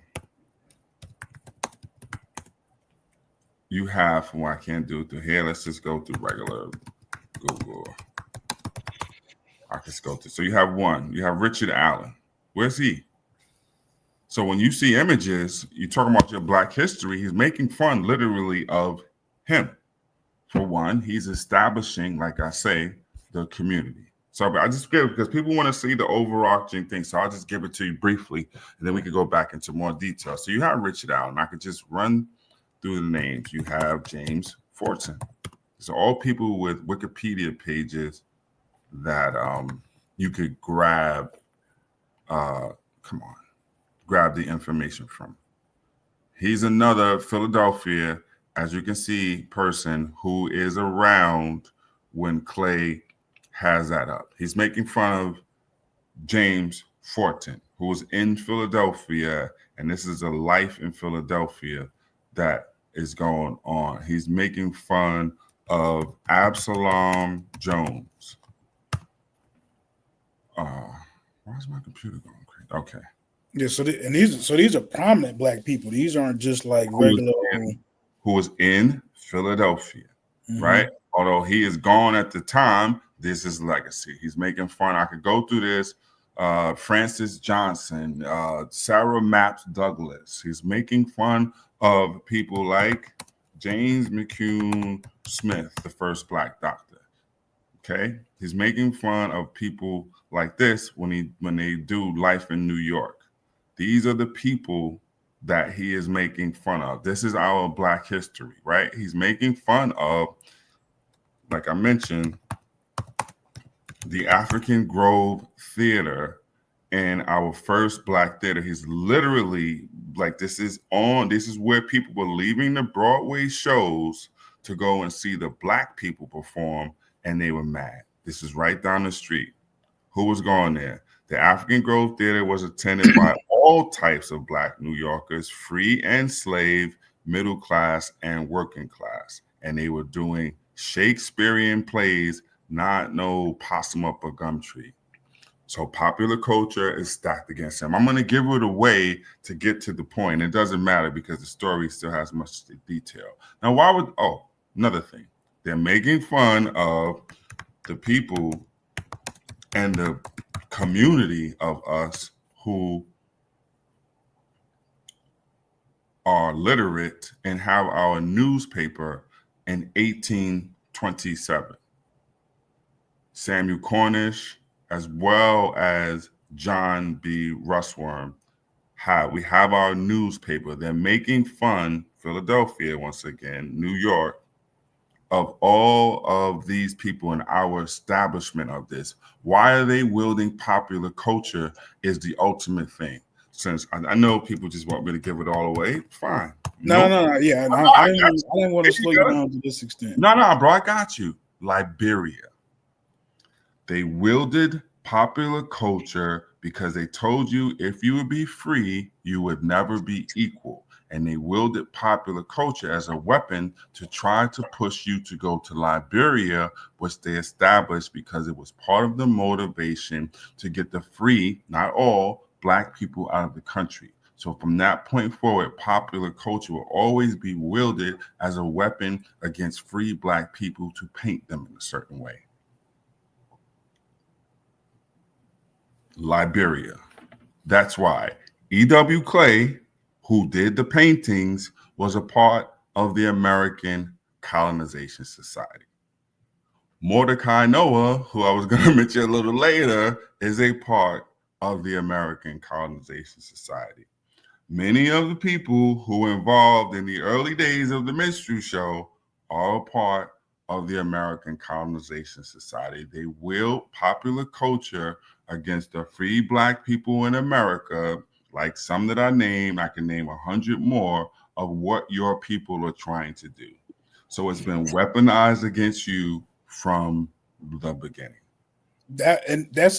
you have, well, I can't do it through here. Let's just go through regular Google. I can go through. So you have one. You have Richard Allen. Where's he? So when you see images, you talk about your Black history, he's making fun literally of him. For one, he's establishing, like I say, the community. So I just give it because people want to see the overarching thing. So I'll just give it to you briefly, and then we can go back into more detail. So you have Richard Allen. I could just run through the names. You have James Fortin. So all people with Wikipedia pages that you could grab grab the information from. He's another Philadelphia, as you can see, person who is around when Clay has that up. He's making fun of James Fortin, who was in Philadelphia, and this is a life in Philadelphia that is going on. He's making fun of Absalom Jones. Why is my computer going crazy? Okay. Yeah. So these are prominent Black people. These aren't just like regular. Who was in Philadelphia, right? Although he is gone at the time, this is legacy. He's making fun. I could go through this. Francis Johnson, Sarah Mapps Douglas. He's making fun of people like James McCune Smith, the first Black doctor. Okay, he's making fun of people like this when they do Life in New York. These are the people that he is making fun of. This is our Black history, right? He's making fun of, like I mentioned, the African Grove Theater and our first Black theater. He's literally like, this is where people were leaving the Broadway shows to go and see the Black people perform, and they were mad. This is right down the street. Who was going there? The African Grove Theater was attended by all types of Black New Yorkers, free and slave, middle class, and working class. And they were doing Shakespearean plays, not no possum up a gum tree. So popular culture is stacked against him. I'm going to give it away to get to the point. It doesn't matter because the story still has much detail. Now, another thing. They're making fun of the people and the community of us who are literate and have our newspaper in 1827. Samuel Cornish, as well as John B. Russworm, we have our newspaper. They're making fun, Philadelphia, once again, New York, of all of these people in our establishment of this. Why are they wielding popular culture is the ultimate thing. Since I know people just want me to give it all away, fine. No, yeah. I didn't want to slow you down to this extent. No, bro, I got you. Liberia. They wielded popular culture because they told you if you would be free, you would never be equal. And they wielded popular culture as a weapon to try to push you to go to Liberia, which they established because it was part of the motivation to get the free, not all, Black people out of the country. So from that point forward, popular culture will always be wielded as a weapon against free Black people to paint them in a certain way. Liberia. That's why E.W. Clay, who did the paintings, was a part of the American Colonization Society. Mordecai Noah, who I was going to mention a little later, is a part of the American Colonization Society. Many of the people who were involved in the early days of the minstrel show are a part of the American Colonization Society. They wield popular culture against the free Black people in America, like some that I can name 100 more of what your people are trying to do. So it's been weaponized against you from the beginning. That's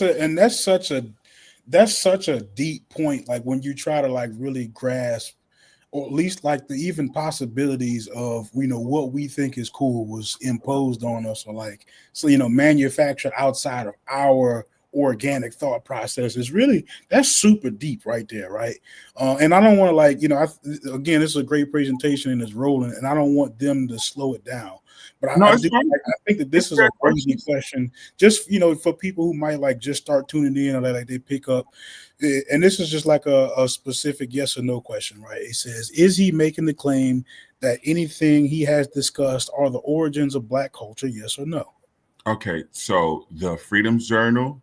such a deep point. Like when you try to like really grasp, or at least like the even possibilities of, what we think is cool was imposed on us, or like, so, manufactured outside of our organic thought process is really, that's super deep right there, right? And I don't want to again, this is a great presentation and it's rolling, and I don't want them to slow it down. But I think that this is a crazy question, just for people who might like just start tuning in, or like they pick up. And this is just like a specific yes or no question, right? It says, is he making the claim that anything he has discussed are the origins of Black culture, yes or no? Okay, so the Freedom Journal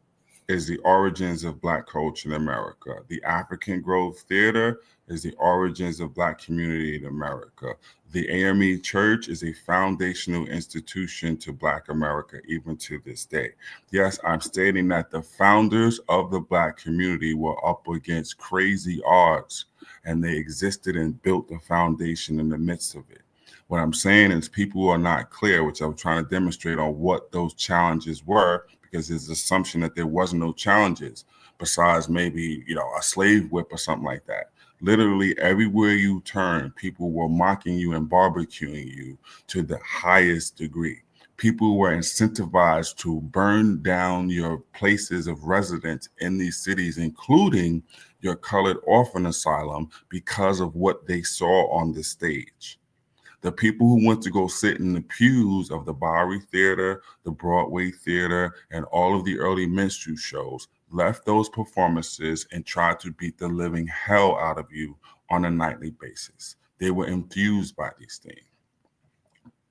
is the origins of Black culture in America. The African Grove Theater is the origins of Black community in America. The AME Church is a foundational institution to Black America, even to this day. Yes, I'm stating that the founders of the Black community were up against crazy odds, and they existed and built the foundation in the midst of it. What I'm saying is people are not clear, which I'm trying to demonstrate on what those challenges were, because there's an assumption that there wasn't no challenges besides maybe, a slave whip or something like that. Literally everywhere you turn, people were mocking you and barbecuing you to the highest degree. People were incentivized to burn down your places of residence in these cities, including your colored orphan asylum, because of what they saw on the stage. The people who went to go sit in the pews of the Bowery Theater, the Broadway Theater, and all of the early minstrel shows left those performances and tried to beat the living hell out of you on a nightly basis. They were infused by these things.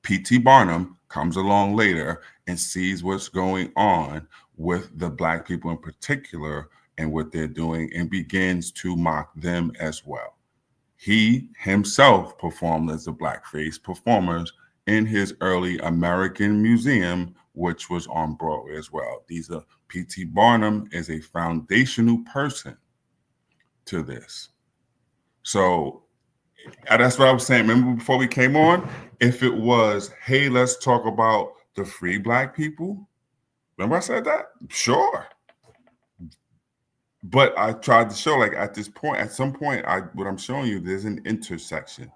P.T. Barnum comes along later and sees what's going on with the Black people in particular and what they're doing, and begins to mock them as well. He himself performed as a blackface performer in his early American Museum, which was on Broadway as well. P.T. Barnum is a foundational person to this. So that's what I was saying. Remember before we came on, if it was, hey, let's talk about the free Black people. Remember I said that? Sure. But I tried to show, like, at some point, what I'm showing you, there's an intersection.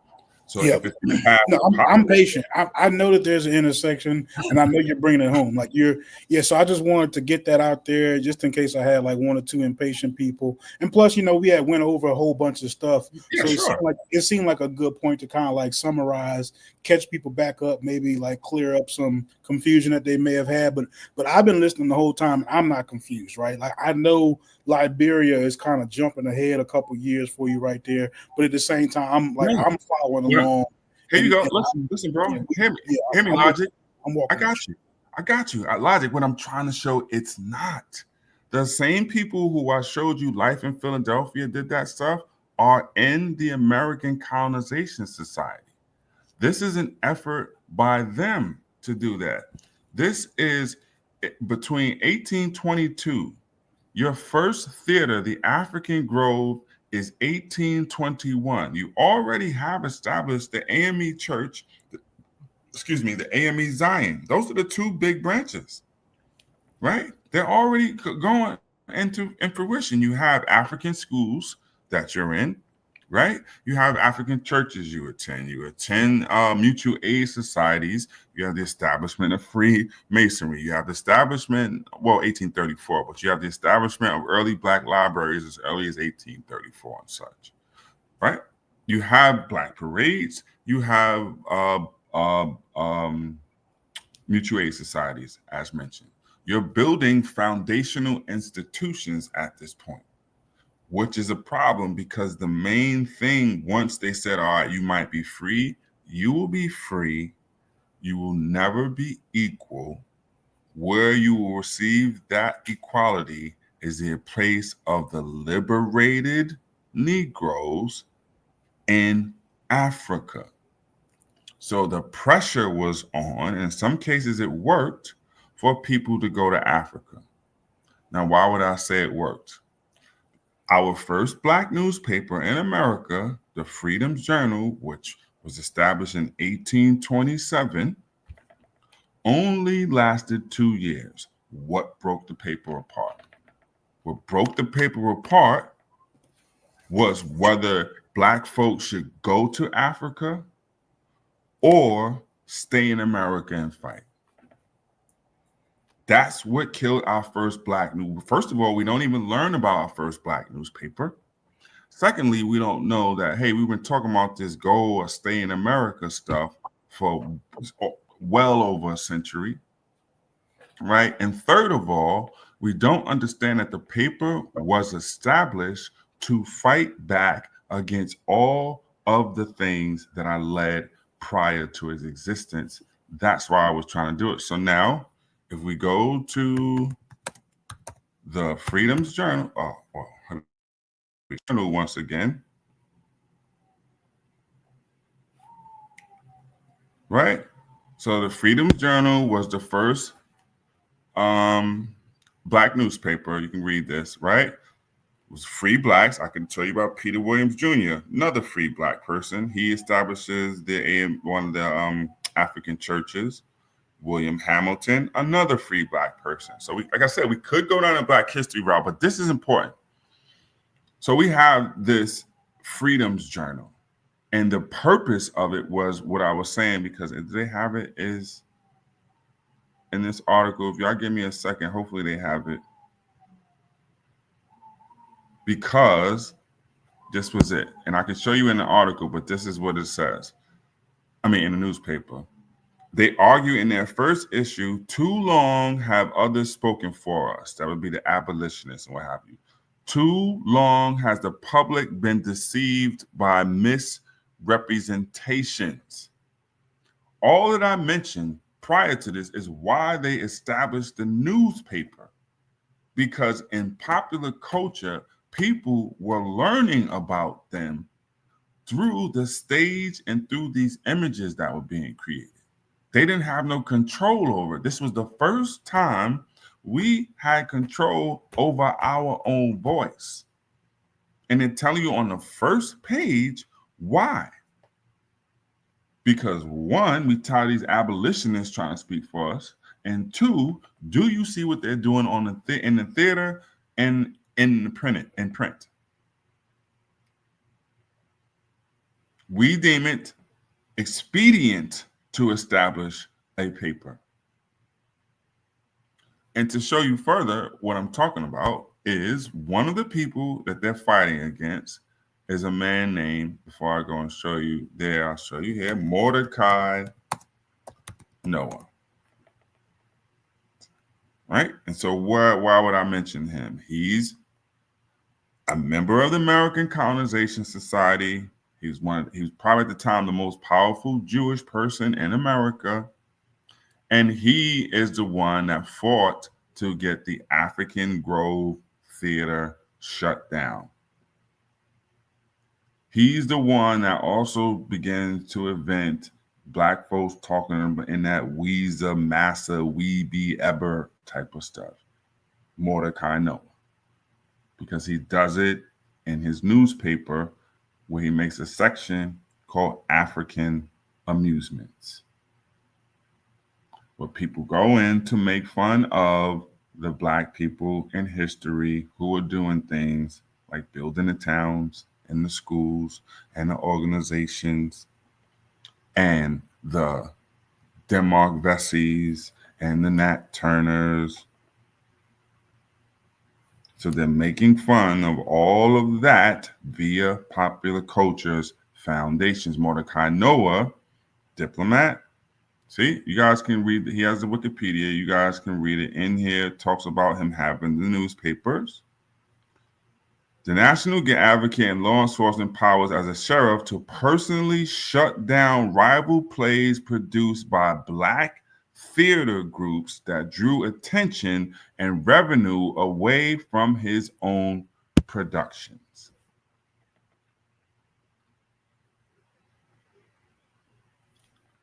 So Yeah. if it's in the past, No, I'm patient. I know that there's an intersection, and I know you're bringing it home. Like so I just wanted to get that out there just in case I had like one or two impatient people. And plus, we had went over a whole bunch of stuff. Yeah, So sure. it seemed like a good point to kind of like summarize, catch people back up, maybe like clear up some confusion that they may have had. But I've been listening the whole time, and I'm not confused, right? Like I know Liberia is kind of jumping ahead a couple years for you right there, but at the same time, I'm following along. Here you go. And Listen, bro. yeah, Hear me. yeah, Hear me, I'm Logic. I'm walking. I got you. Logic, what I'm trying to show, it's not. The same people who I showed you Life in Philadelphia did that stuff are in the American Colonization Society. This is an effort by them to do that. This is between 1822. Your first theater, the African Grove, is 1821. You already have established the AME Church, the AME Zion. Those are the two big branches, right? They're already going in fruition. You have African schools that you're in, right? You have African churches you attend. You attend mutual aid societies. You have the establishment of Freemasonry. You have the establishment, 1834, but you have the establishment of early Black libraries as early as 1834 and such, right? You have Black parades. You have mutual aid societies, as mentioned. You're building foundational institutions at this point, which is a problem because the main thing, once they said, all right, you might be free, you will be free, you will never be equal. Where you will receive that equality is the place of the liberated Negroes in Africa. So the pressure was on, and in some cases it worked, for people to go to Africa. Now, why would I say it worked? Our first Black newspaper in America, the Freedom's Journal, which was established in 1827, only lasted 2 years. What broke the paper apart? What broke the paper apart was whether Black folks should go to Africa or stay in America and fight. That's what killed our first Black news. First of all, we don't even learn about our first Black newspaper. Secondly, we don't know that, hey, we've been talking about this go or stay in America stuff for well over a century, right? And third of all, we don't understand that the paper was established to fight back against all of the things that I led prior to its existence. That's why I was trying to do it. So now, if we go to the Freedom's Journal, journal once again, right? So the Freedom's Journal was the first Black newspaper. You can read this, right? It was Free Blacks. I can tell you about Peter Williams Jr., another free Black person. He establishes one of the African churches. William Hamilton, another free Black person. So like I said, we could go down a Black history route, but this is important. So we have this Freedom's Journal, and the purpose of it was what I was saying, because if they have it is in this article. If y'all give me a second, hopefully they have it, because this was it. And I can show you in the article, but this is what it says. I mean, in the newspaper. They argue in their first issue, too long have others spoken for us. That would be the abolitionists and what have you. Too long has the public been deceived by misrepresentations. All that I mentioned prior to this is why they established the newspaper. Because in popular culture, people were learning about them through the stage and through these images that were being created. They didn't have no control over it. This was the first time we had control over our own voice. And then telling you on the first page why. Because one, we tired of these abolitionists trying to speak for us. And two, do you see what they're doing on in the theater and in print? We deem it expedient to establish a paper. And to show you further what I'm talking about is one of the people that they're fighting against is a man named, before I go and show you there, I'll show you here, Mordecai Noah. Right? And so why would I mention him? He's a member of the American Colonization Society. He was probably at the time the most powerful Jewish person in America. And he is the one that fought to get the African Grove Theater shut down. He's the one that also began to invent Black folks talking in that Weezer, Massa, Weeby, Eber type of stuff. Mordecai Noah. Because he does it in his newspaper where he makes a section called African Amusements, where people go in to make fun of the Black people in history who are doing things like building the towns and the schools and the organizations and the Denmark Vessies and the Nat Turners. So they're making fun of all of that via popular culture's foundations. Mordecai Noah, diplomat. See, you guys can read. He has the Wikipedia. You guys can read it. In here, it talks about him having the newspapers. The National Advocate and law enforcement powers as a sheriff to personally shut down rival plays produced by Black theater groups that drew attention and revenue away from his own productions.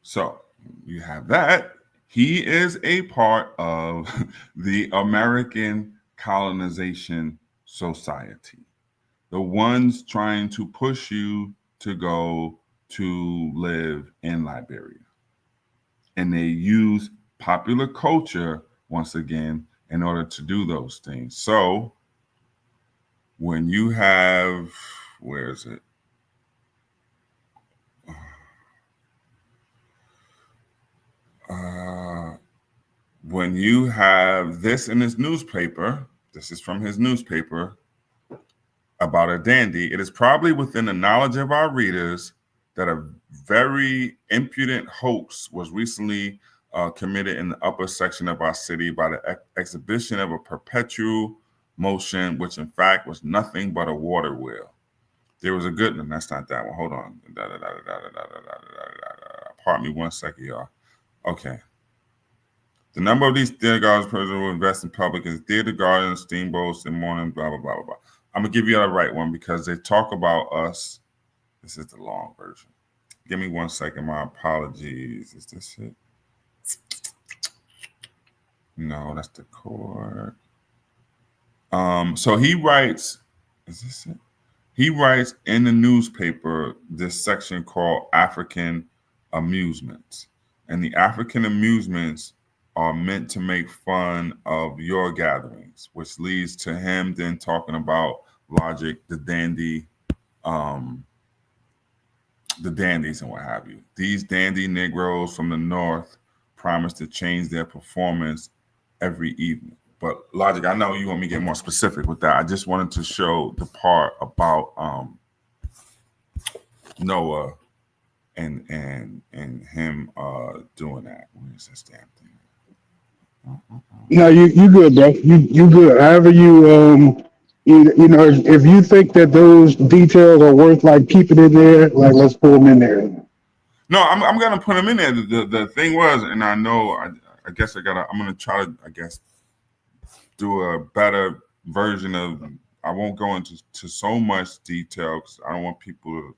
So you have that. He is a part of the American Colonization Society, the ones trying to push you to go to live in Liberia. And they use popular culture, once again, in order to do those things. So when you have, where is it? When you have this in his newspaper, this is from his newspaper about a dandy, it is probably within the knowledge of our readers that a very impudent hoax was recently committed in the upper section of our city by the exhibition of a perpetual motion, which in fact was nothing but a water wheel. There was a good one. That's not that one. Hold on. Pardon me 1 second, y'all. Okay. The number of these theater gardens will invest in public is theater gardens, steamboats, and morning, blah, blah, blah, blah, blah. I'm going to give you the right one because they talk about us. This is the long version. Give me 1 second. My apologies. Is this it? No, that's the court. So he writes, is this it? He writes in the newspaper this section called African Amusements. And the African Amusements are meant to make fun of your gatherings, which leads to him then talking about Logic, the dandies and what have you. These dandy Negroes from the North promise to change their performance every evening. But Logic, I know you want me to get more specific with that. I just wanted to show the part about Noah and him doing that. What is this damn thing? No, you good, bro. You good. However you know, if you think that those details are worth like keeping in there, like let's pull them in there. No, I'm gonna put them in there. The thing was, and I know I guess I'm gonna try to do a better version of. I won't go into so much detail because I don't want people to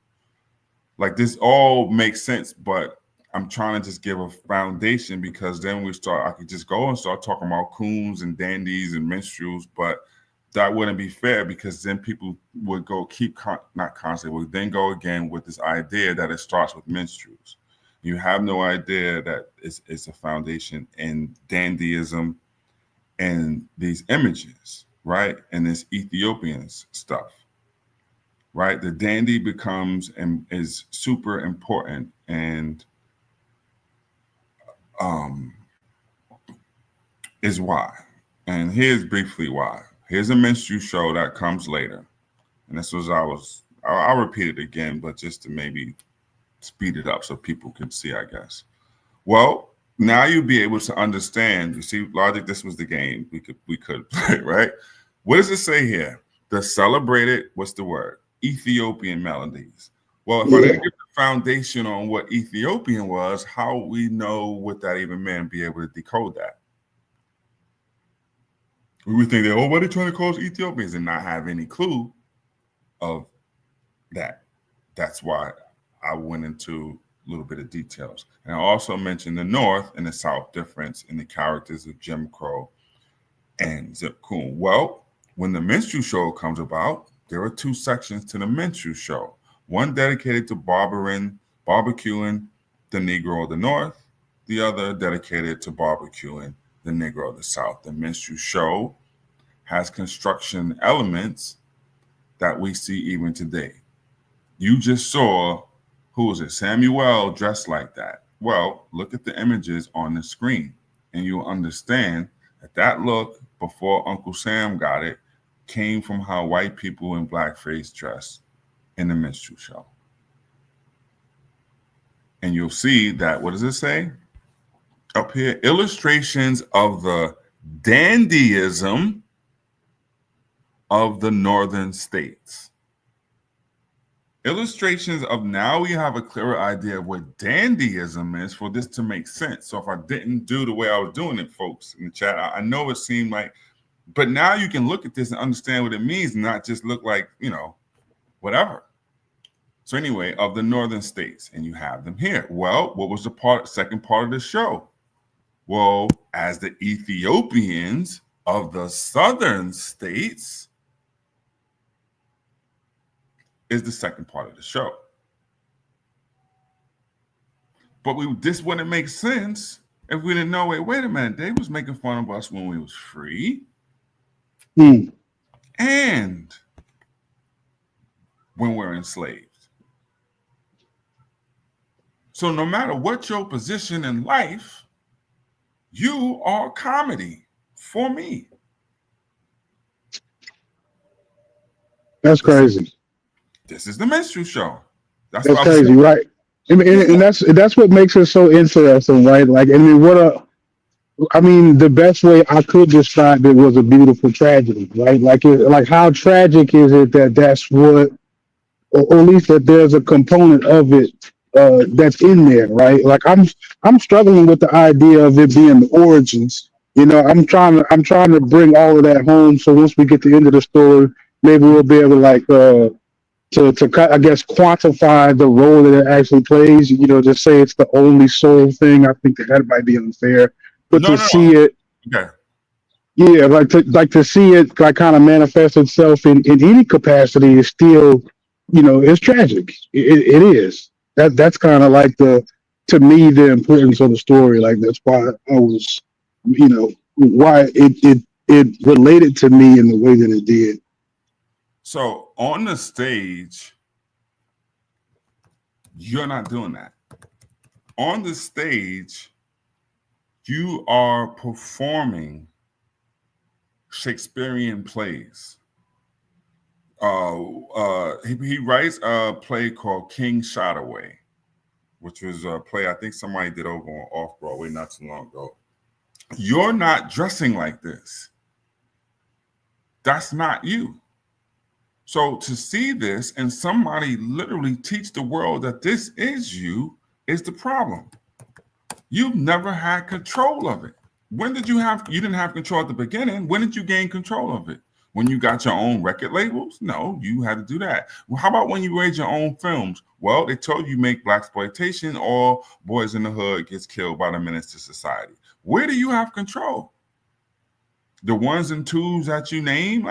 like this. All makes sense, but I'm trying to just give a foundation because then I could just go and start talking about coons and dandies and minstrels, but that wouldn't be fair because then people would go would then go again with this idea that it starts with minstrels. You have no idea that it's a foundation in dandyism and these images, right? And this Ethiopian stuff. right? The dandy becomes and is super important, and is why. And here's briefly why. Here's a minstrel show that comes later, and this was I'll repeat it again, but just to maybe speed it up so people can see, I guess. Well, now you'll be able to understand. You see, logic. This was the game we could play, right? What does it say here? The celebrated, what's the word? Ethiopian melodies. Well, if I didn't get the foundation on what Ethiopian was, how we know what that even meant, be able to decode that? We would think that, oh, what are they trying to call us Ethiopians, and not have any clue of that. That's why I went into a little bit of details. And I also mentioned the North and the South difference in the characters of Jim Crow and Zip Coon. Well, when the minstrel show comes about, there are two sections to the minstrel show. One dedicated to barbecuing the Negro of the North, the other dedicated to barbecuing the Negro of the South. The minstrel show has construction elements that we see even today. You just saw, who was it? Samuel dressed like that. Well, look at the images on the screen, and you'll understand that look before Uncle Sam got it came from how white people in blackface dress in the minstrel show. And you'll see that, what does it say up here? Illustrations of the dandyism of the northern states. Illustrations of, now we have a clearer idea of what dandyism is for this to make sense. So if I didn't do the way I was doing it, folks in the chat, I know it seemed like, but now you can look at this and understand what it means and not just look like, whatever. So anyway, of the northern states, and you have them here. Well, what was the second part of the show? Well, as the Ethiopians of the southern states is the second part of the show. But this wouldn't make sense if we didn't know, wait a minute, they was making fun of us when we was free. And when we're enslaved. So no matter what your position in life, you are comedy for me. That's crazy. This is the minstrel show. That's crazy, right? And that's what makes it so interesting, right? Like, the best way I could describe it was a beautiful tragedy, right? Like how tragic is it that that's what, or at least that there's a component of it that's in there, right? Like I'm struggling with the idea of it being the origins. I'm trying to bring all of that home. So once we get to the end of the story, maybe we'll be able to I guess quantify the role that it actually plays. Just say it's the only soul thing. I think that might be unfair. But see it, okay. Yeah, like to see it like kind of manifest itself in any capacity is still, it's tragic. It is. That's kind of like to me the importance of the story. Like that's why I was, why it related to me in the way that it did. So on the stage, you're not doing that. On the stage, you are performing Shakespearean plays. He writes a play called King Shot Away, which was a play I think somebody did over on Off-Broadway not too long ago. You're not dressing like this. That's not you. So to see this and somebody literally teach the world that this is you is the problem. You've never had control of it. You didn't have control at the beginning. When did you gain control of it? When you got your own record labels? No, you had to do that. Well, how about when you made your own films? Well, they told you make blaxploitation, all boys in the hood gets killed by the menace to society. Where do you have control? The ones and twos that you name?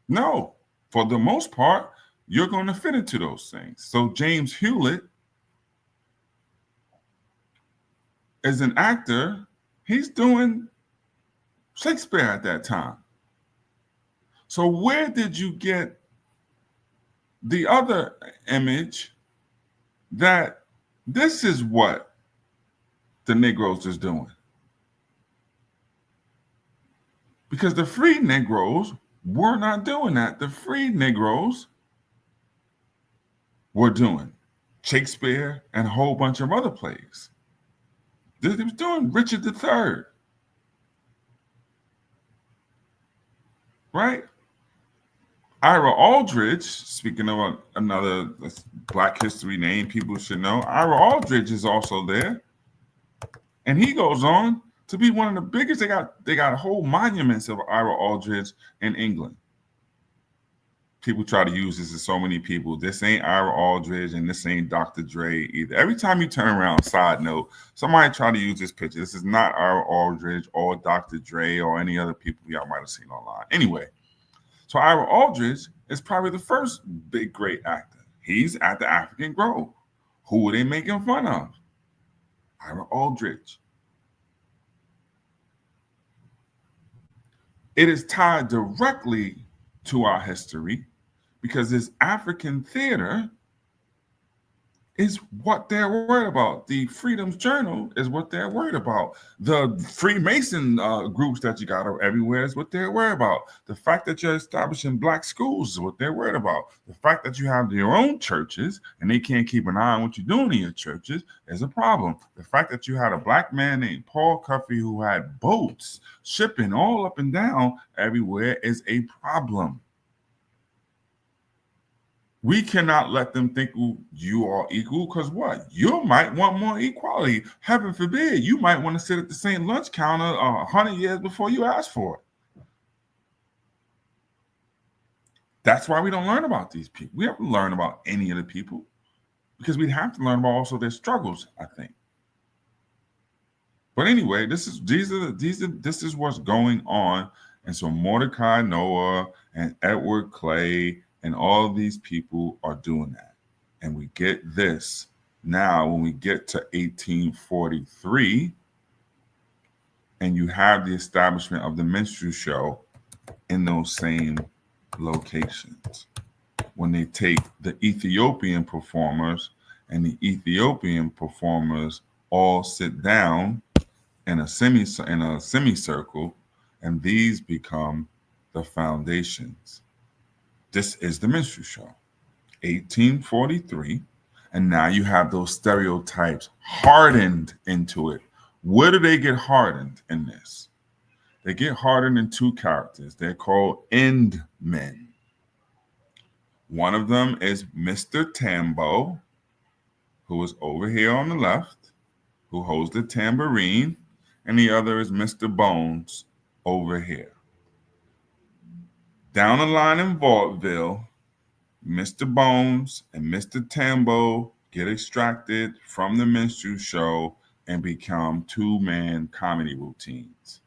No. For the most part, you're going to fit into those things. So James Hewlett is an actor. He's doing Shakespeare at that time. So where did you get the other image that this is what the Negroes is doing. Because the free Negroes were not doing that. The free Negroes were doing Shakespeare and a whole bunch of other plays. They was doing Richard III. Right? Ira Aldridge, speaking of another Black history name people should know, Ira Aldridge is also there. And he goes on to be one of the biggest. They got whole monuments of Ira Aldridge in England. People try to use this as so many people. This ain't Ira Aldridge and this ain't Dr. Dre either. Every time you turn around, side note, somebody try to use this picture. This is not Ira Aldridge or Dr. Dre or any other people y'all might have seen online. Anyway, so Ira Aldridge is probably the first big great actor. He's at the African Grove. Who are they making fun of? Ira Aldridge. It is tied directly to our history because this African theater is what they're worried about. The Freedom's Journal is what they're worried about. The Freemason groups that you got everywhere is what they're worried about. The fact that you're establishing Black schools is what they're worried about. The fact that you have your own churches and they can't keep an eye on what you're doing in your churches is a problem. The fact that you had a Black man named Paul Cuffey who had boats shipping all up and down everywhere is a problem. We cannot let them think you are equal because what? You might want more equality. Heaven forbid, you might want to sit at the same lunch counter 100 years before you ask for it. That's why we don't learn about these people. We haven't learned about any of the people because we'd have to learn about also their struggles, I think. But anyway, this is what's going on. And so Mordecai Noah and Edward Clay and all these people are doing that. And we get this now when we get to 1843, and you have the establishment of the minstrel show in those same locations. When they take the Ethiopian performers and the Ethiopian performers all sit down in a semicircle, and these become the foundations. This is the minstrel show, 1843, and now you have those stereotypes hardened into it. Where do they get hardened in this? They get hardened in two characters. They're called end men. One of them is Mr. Tambo, who is over here on the left, who holds the tambourine, and the other is Mr. Bones over here. Down the line in vaudeville, Mr. Bones and Mr. Tambo get extracted from the minstrel show and become two-man comedy routines.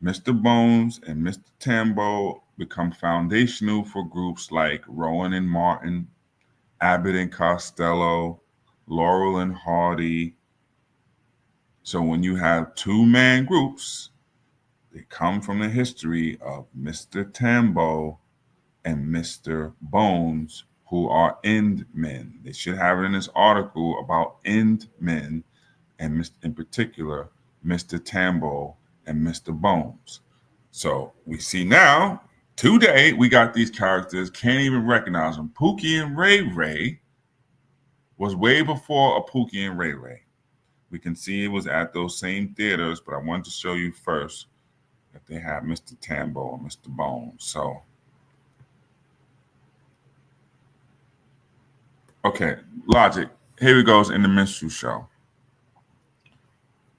Mr. Bones and Mr. Tambo become foundational for groups like Rowan and Martin, Abbott and Costello, Laurel and Hardy. So when you have two-man groups, they come from the history of Mr. Tambo and Mr. Bones, who are end men. They should have it in this article about end men, and in particular, Mr. Tambo and Mr. Bones. So we see now, today, we got these characters, can't even recognize them. Pookie and Ray Ray was way before a Pookie and Ray Ray. We can see it was at those same theaters, but I wanted to show you first that they have Mr. Tambo and Mr. Bones. So, okay, logic. Here it goes in the minstrel show.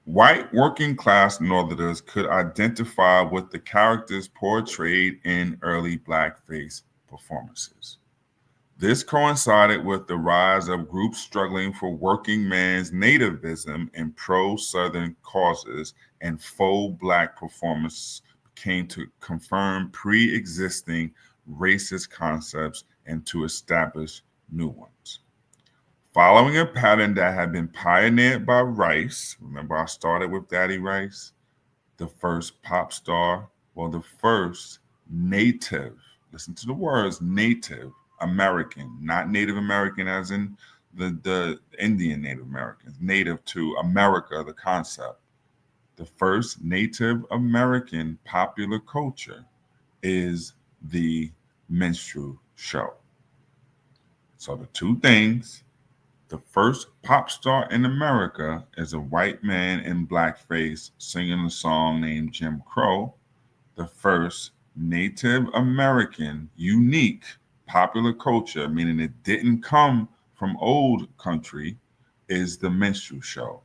White working class Northerners could identify with the characters portrayed in early blackface performances. This coincided with the rise of groups struggling for working man's nativism and pro-Southern causes, and faux black performance came to confirm pre-existing racist concepts and to establish new ones. Following a pattern that had been pioneered by Rice, remember I started with Daddy Rice, the first pop star, well, the first native, listen to the words, native American, not Native American as in the Indian Native Americans, native to America, the concept. The first Native American popular culture is the minstrel show. So the two things, the first pop star in America is a white man in blackface singing a song named Jim Crow. The first Native American unique popular culture, meaning it didn't come from old country, is the minstrel show.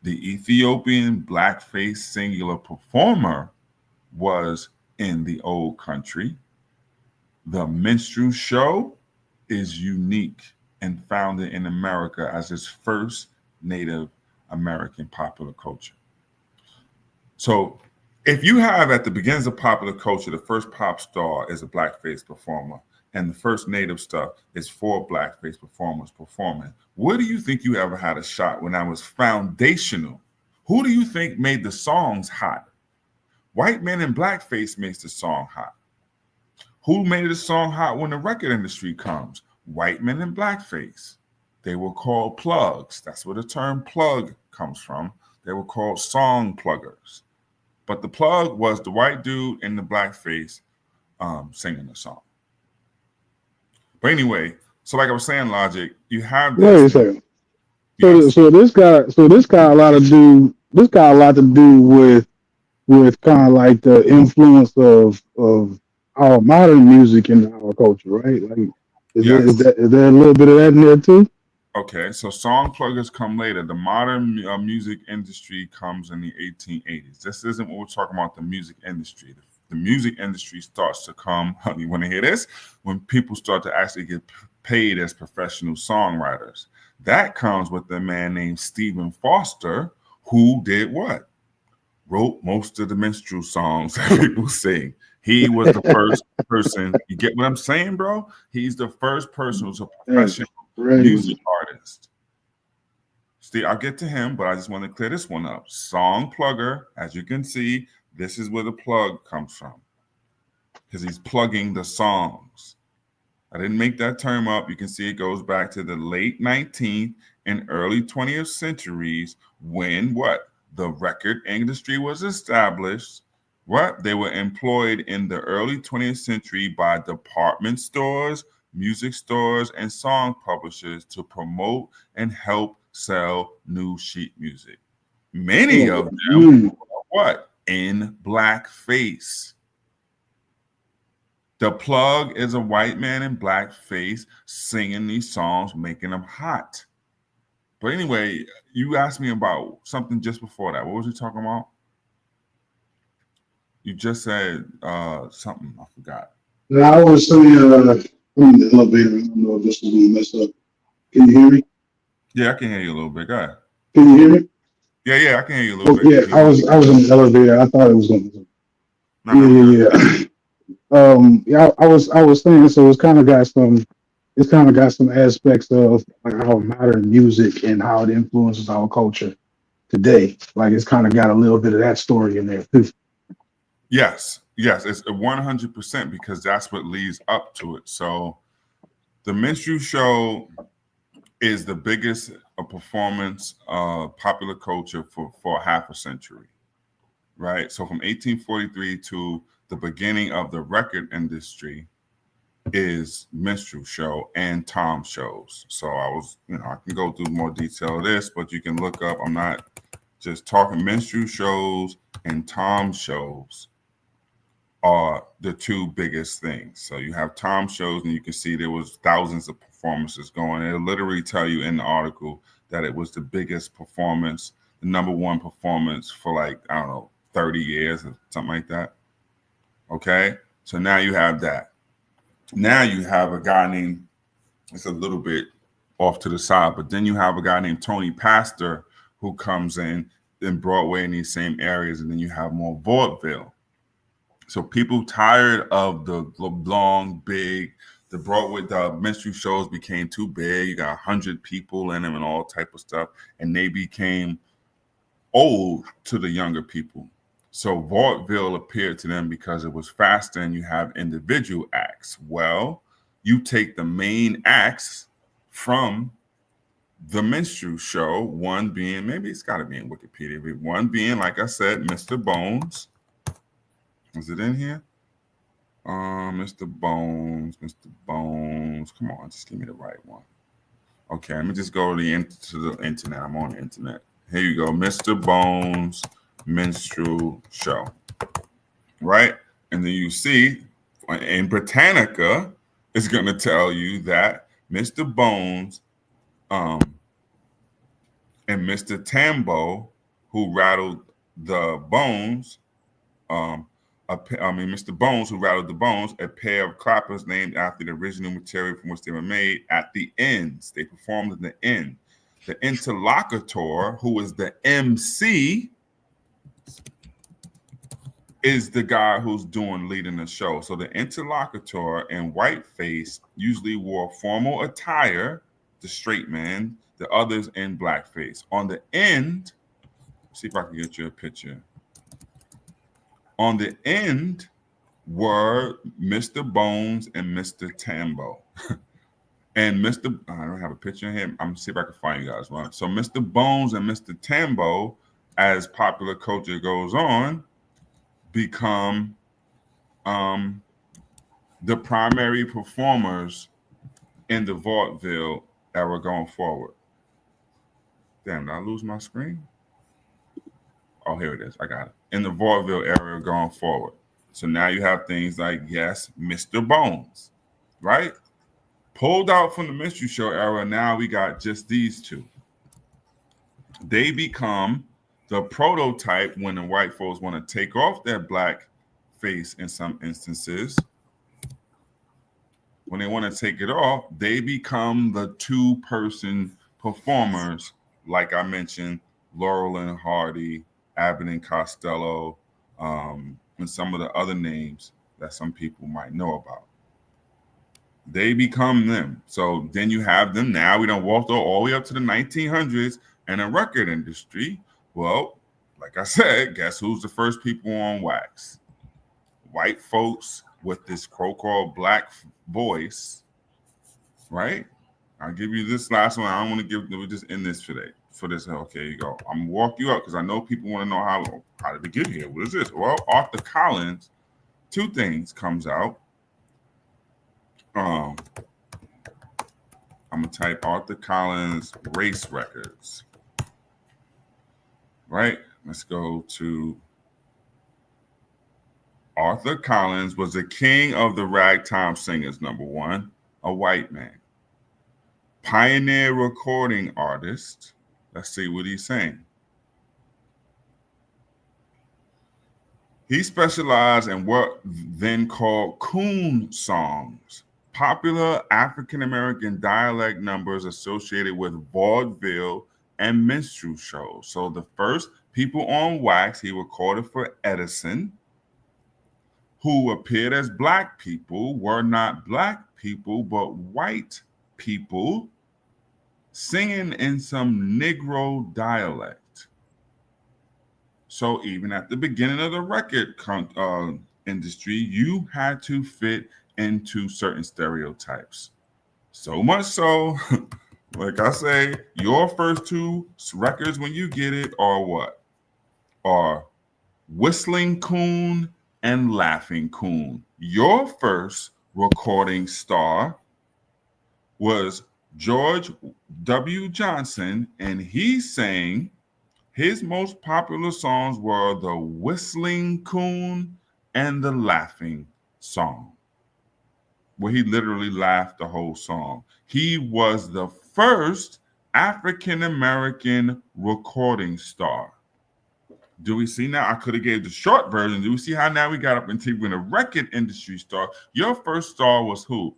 The Ethiopian blackface singular performer was in the old country. The minstrel show is unique and founded in America as its first Native American popular culture. So if you have at the beginnings of popular culture, the first pop star is a blackface performer, and the first Native stuff is four blackface performers performing, where do you think you ever had a shot when that was foundational? Who do you think made the songs hot? White men in blackface makes the song hot. Who made the song hot when the record industry comes? White men in blackface. They were called plugs. That's where the term plug comes from. They were called song pluggers. But the plug was the white dude in the blackface singing the song. But anyway, so like I was saying, Logic, you have Wait a this. second. Yes. So this got a lot to do with kind of like the influence of our modern music in our culture, right? Like, Yes. is there a little bit of that in there too? Okay, so song pluggers come later. The modern music industry comes in the 1880s. This isn't what we're talking about, the music industry. The music industry starts to come, you want to hear this? When people start to actually get paid as professional songwriters. That comes with a man named Stephen Foster, who did what? Wrote most of the minstrel songs that people sing. He was the first person. You get what I'm saying, bro? He's the first person who's a professional music artist. Steve, I'll get to him, but I just want to clear this one up. Song plugger, as you can see, this is where the plug comes from, because he's plugging the songs. I didn't make that term up. You can see it goes back to the late 19th and early 20th centuries when what? The record industry was established. What? They were employed in the early 20th century by department stores, music stores, and song publishers to promote and help sell new sheet music. Many of them were what? In blackface. The plug is a white man in blackface singing these songs, making them hot. But anyway, you asked me about something just before that. What was you talking about? You just said something. I forgot. I was saying, I'm in the elevator. I don't know if this is going to mess up. Can you hear me? Yeah, I can hear you a little bit. Go ahead. Can you hear me? Yeah, I can hear you a little bit. Yeah, I was in the elevator. I thought it was going to. Yeah. I was saying, so it's kind of got some aspects of like our modern music and how it influences our culture today. Like it's kind of got a little bit of that story in there too. Yes, it's 100% because that's what leads up to it. So the minstrel show is the biggest performance popular culture for half a century, right? So from 1843 to the beginning of the record industry is minstrel show and tom shows. So I can go through more detail of this, but you can look up. I'm not just talking. Minstrel shows and tom shows are the two biggest things. So you have tom shows, and you can see there was thousands of performances going. It'll literally tell you in the article that it was the biggest performance, the number one performance for 30 years or something like that. Okay, so now you have that. Now you have a guy named, it's a little bit off to the side, but then you have a guy named Tony Pastor who comes in Broadway in these same areas, and then you have more vaudeville. So people tired of the long, big, the Broadway, the minstrel shows became too big. You got 100 people in them and all type of stuff, and they became old to the younger people. So vaudeville appeared to them because it was faster and you have individual acts. Well, you take the main acts from the minstrel show, one being, maybe it's got to be in Wikipedia, but one being, like I said, Mr. Bones. Is it in here? Mr. Bones. Come on, just give me the right one. Okay, let me just go to the internet. I'm on the internet. Here you go, Mr. Bones minstrel show. Right? And then you see in Britannica, it's going to tell you that Mr. Bones and Mr. Tambo, who rattled the bones, Mr. Bones, who rattled the bones, a pair of clappers named after the original material from which they were made at the ends. They performed at the end. The interlocutor, who is the MC, is the guy who's leading the show. So the interlocutor in whiteface usually wore formal attire, the straight man, the others in blackface. On the end, see if I can get you a picture. On the end were Mr. Bones and Mr. Tambo. And I don't have a picture of him. I'm gonna see if I can find you guys one. So Mr. Bones and Mr. Tambo, as popular culture goes on, become the primary performers in the vaudeville era going forward. Damn, did I lose my screen? Oh, here it is. I got it. In the vaudeville era going forward. So now you have things like, yes, Mr. Bones, right? Pulled out from the minstrel show era, now we got just these two. They become the prototype when the white folks want to take off their black face in some instances. When they want to take it off, they become the two-person performers, like I mentioned, Laurel and Hardy, Abbott and Costello, and some of the other names that some people might know about. They become them. So then you have them now. We don't walk all the way up to the 1900s and a record industry. Well, like I said, guess who's the first people on wax? White folks with this so-called black voice, right? I'll give you this last one. I don't want to we'll just end this today. For this, okay, you go. I'm gonna walk you up because I know people want to know how did we get here? What is this? Well, Arthur Collins, two things comes out. I'm gonna type Arthur Collins race records. Right? Let's go to Arthur Collins was the king of the ragtime singers, number one, a white man. Pioneer recording artist. Let's see what he's saying. He specialized in what then called coon songs, popular African-American dialect numbers associated with vaudeville and minstrel shows. So the first people on wax, he recorded for Edison, who appeared as black people, were not black people, but white people singing in some Negro dialect. So even at the beginning of the record industry, you had to fit into certain stereotypes. So much so, like I say, your first two records when you get it are what? Are Whistling Coon and Laughing Coon. Your first recording star was George W. Johnson, and he sang his most popular songs were the Whistling Coon and the Laughing Song, where he literally laughed the whole song. He was the first African-American recording star. Do we see now? I could have gave the short version. Do we see how now we got up into when a record industry star? Your first star was who?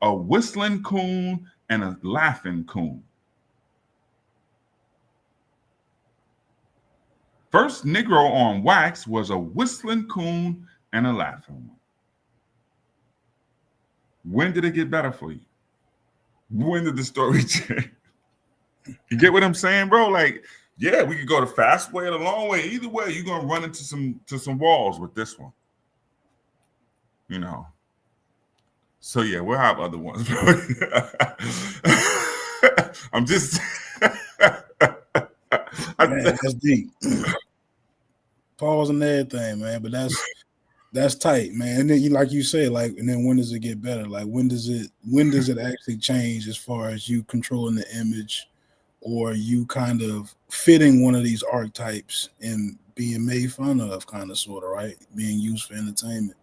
A Whistling Coon and a Laughing Coon. First Negro on wax was a Whistling Coon and a Laughing one. When did it get better for you? When did the story change? You get what I'm saying, bro? Like, yeah, we could go the fast way or the long way. Either way, you're gonna run into some walls with this one. You know. So yeah, we'll have other ones. I'm just Man, that's deep. Pause and everything, man. But that's tight, man. And then like you said, like, and then when does it get better? Like when does it actually change as far as you controlling the image or you kind of fitting one of these archetypes and being made fun of, kind of sort of, right? Being used for entertainment.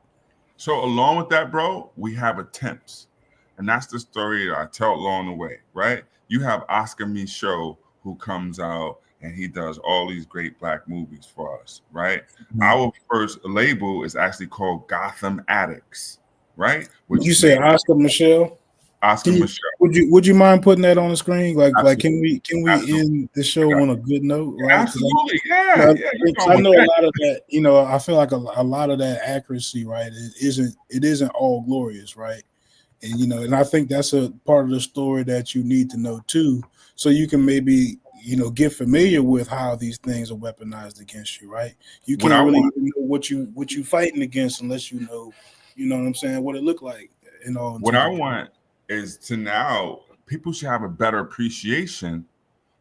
So along with that, bro, we have attempts. And that's the story that I tell along the way, right? You have Oscar Michaud who comes out and he does all these great black movies for us, right? Mm-hmm. Our first label is actually called Gotham Addicts, right? Which you say Oscar Michaud? Oscar Michaud. Would you mind putting that on the screen? Like can we end the show on a good note? Right? Absolutely, yeah. I know a lot of that. You know, I feel like a lot of that accuracy, right? It isn't all glorious, right? And you know, and I think that's a part of the story that you need to know too, so you can maybe get familiar with how these things are weaponized against you, right? You can't really even know what you fighting against unless you know what I'm saying, what it looked like. What I want is to now people should have a better appreciation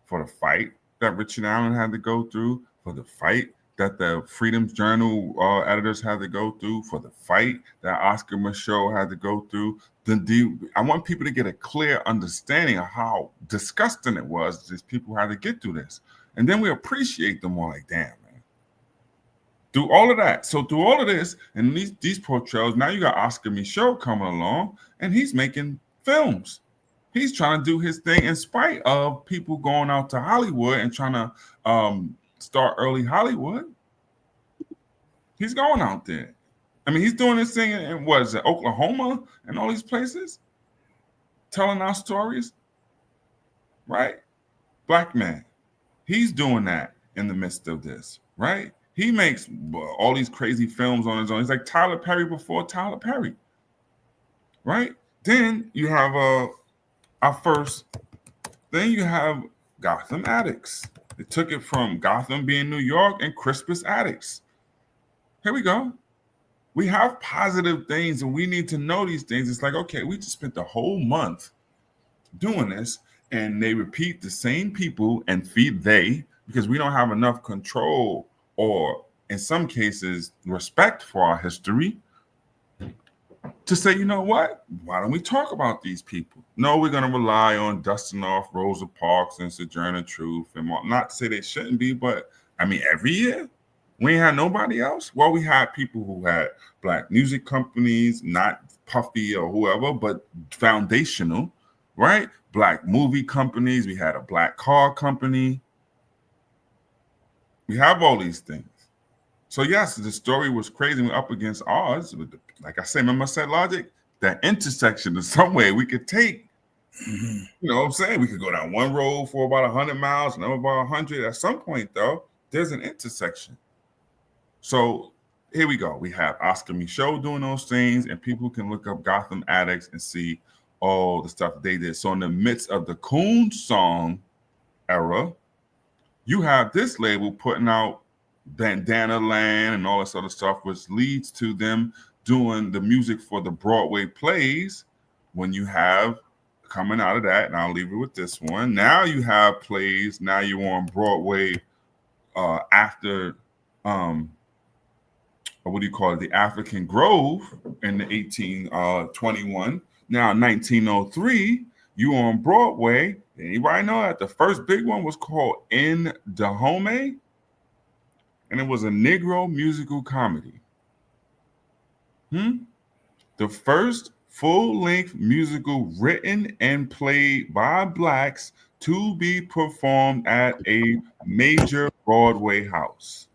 for the fight that Richard Allen had to go through, for the fight that the Freedom's Journal editors had to go through, for the fight that Oscar Michaud had to go through. I want people to get a clear understanding of how disgusting it was these people had to get through this. And then we appreciate them more, like, damn, man. Through all of that. So through all of this and these portrayals, now you got Oscar Michaud coming along and he's making films. He's trying to do his thing in spite of people going out to Hollywood and trying to start early Hollywood. He's going out there. I mean, he's doing this thing in what is it, Oklahoma and all these places, telling our stories, right? Black man, he's doing that in the midst of this, right? He makes all these crazy films on his own. He's like Tyler Perry before Tyler Perry, right? Then you have then you have Gotham Addicts. They took it from Gotham being New York and Crispus Addicts. Here we go. We have positive things and we need to know these things. It's like, okay, we just spent the whole month doing this and they repeat the same people and feed because we don't have enough control or in some cases respect for our history to say, you know what? Why don't we talk about these people? No, we're going to rely on dusting off Rosa Parks and Sojourner Truth and not to say they shouldn't be, but I mean, every year. We ain't had nobody else. Well, we had people who had black music companies, not Puffy or whoever, but foundational, right? Black movie companies. We had a black car company. We have all these things. So yes, the story was crazy. We're up against odds. Like I said, remember I said logic? That intersection is some way we could take. Mm-hmm. You know what I'm saying? We could go down one road for about 100 miles, another about 100. At some point, though, there's an intersection. So here we go. We have Oscar Michaud doing those things, and people can look up Gotham Addicts and see all the stuff they did. So in the midst of the Coon song era, you have this label putting out Bandana Land and all this other stuff, which leads to them doing the music for the Broadway plays. When you have coming out of that, and I'll leave it with this one. Now you have plays. Now you're on Broadway after what do you call it? The African Grove in the 1821. Now 1903, you on Broadway. Anybody know that the first big one was called In Dahomey? And it was a Negro musical comedy. The first full-length musical written and played by blacks to be performed at a major Broadway house.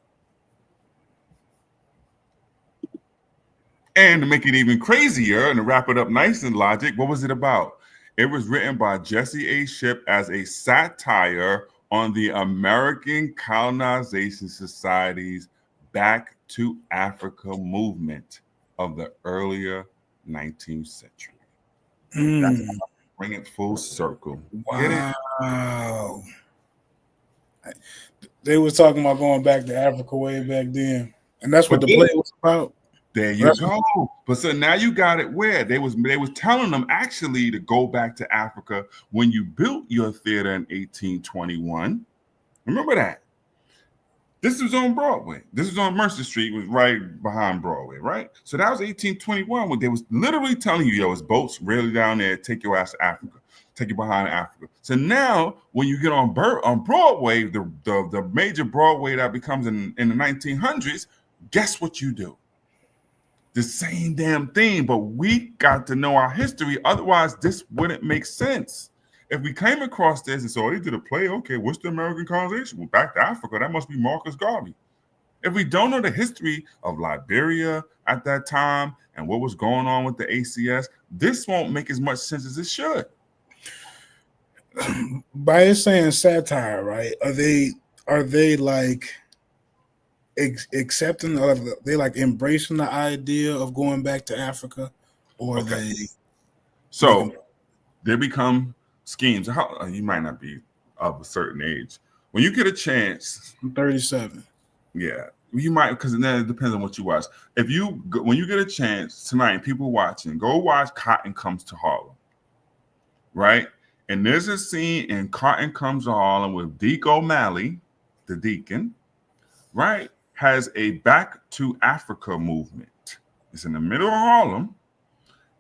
And to make it even crazier and to wrap it up nice and logic, what was it about? It was written by Jesse A. Shipp as a satire on the American Colonization Society's Back to Africa movement of the earlier 19th century. Bring it full circle. Wow. They was talking about going back to Africa way back then. And that's what the play was about. There you go. But so now you got it where they was telling them actually to go back to Africa when you built your theater in 1821. Remember that. This was on Broadway. This was on Mercer Street, was right behind Broadway, right? So that was 1821 when they was literally telling you, yo, it's boats really down there, take your ass to Africa, take you behind Africa. So now when you get on Broadway, the major Broadway that becomes in the 1900s, guess what you do? The same damn thing, but we got to know our history. Otherwise, this wouldn't make sense. If we came across this and saw they did a play, okay, what's the American colonization? Well, back to Africa, that must be Marcus Garvey. If we don't know the history of Liberia at that time and what was going on with the ACS, this won't make as much sense as it should. By it saying satire, right? Are they like accepting, or they like embracing the idea of going back to Africa, or okay. They become schemes. How you might not be of a certain age. When you get a chance, I'm 37. Yeah, you might, because then it depends on what you watch. When you get a chance tonight, people watching, go watch Cotton Comes to Harlem, right? And there's a scene in Cotton Comes to Harlem with Deke O'Malley, the deacon, right? Has a Back to Africa movement. It's in the middle of Harlem,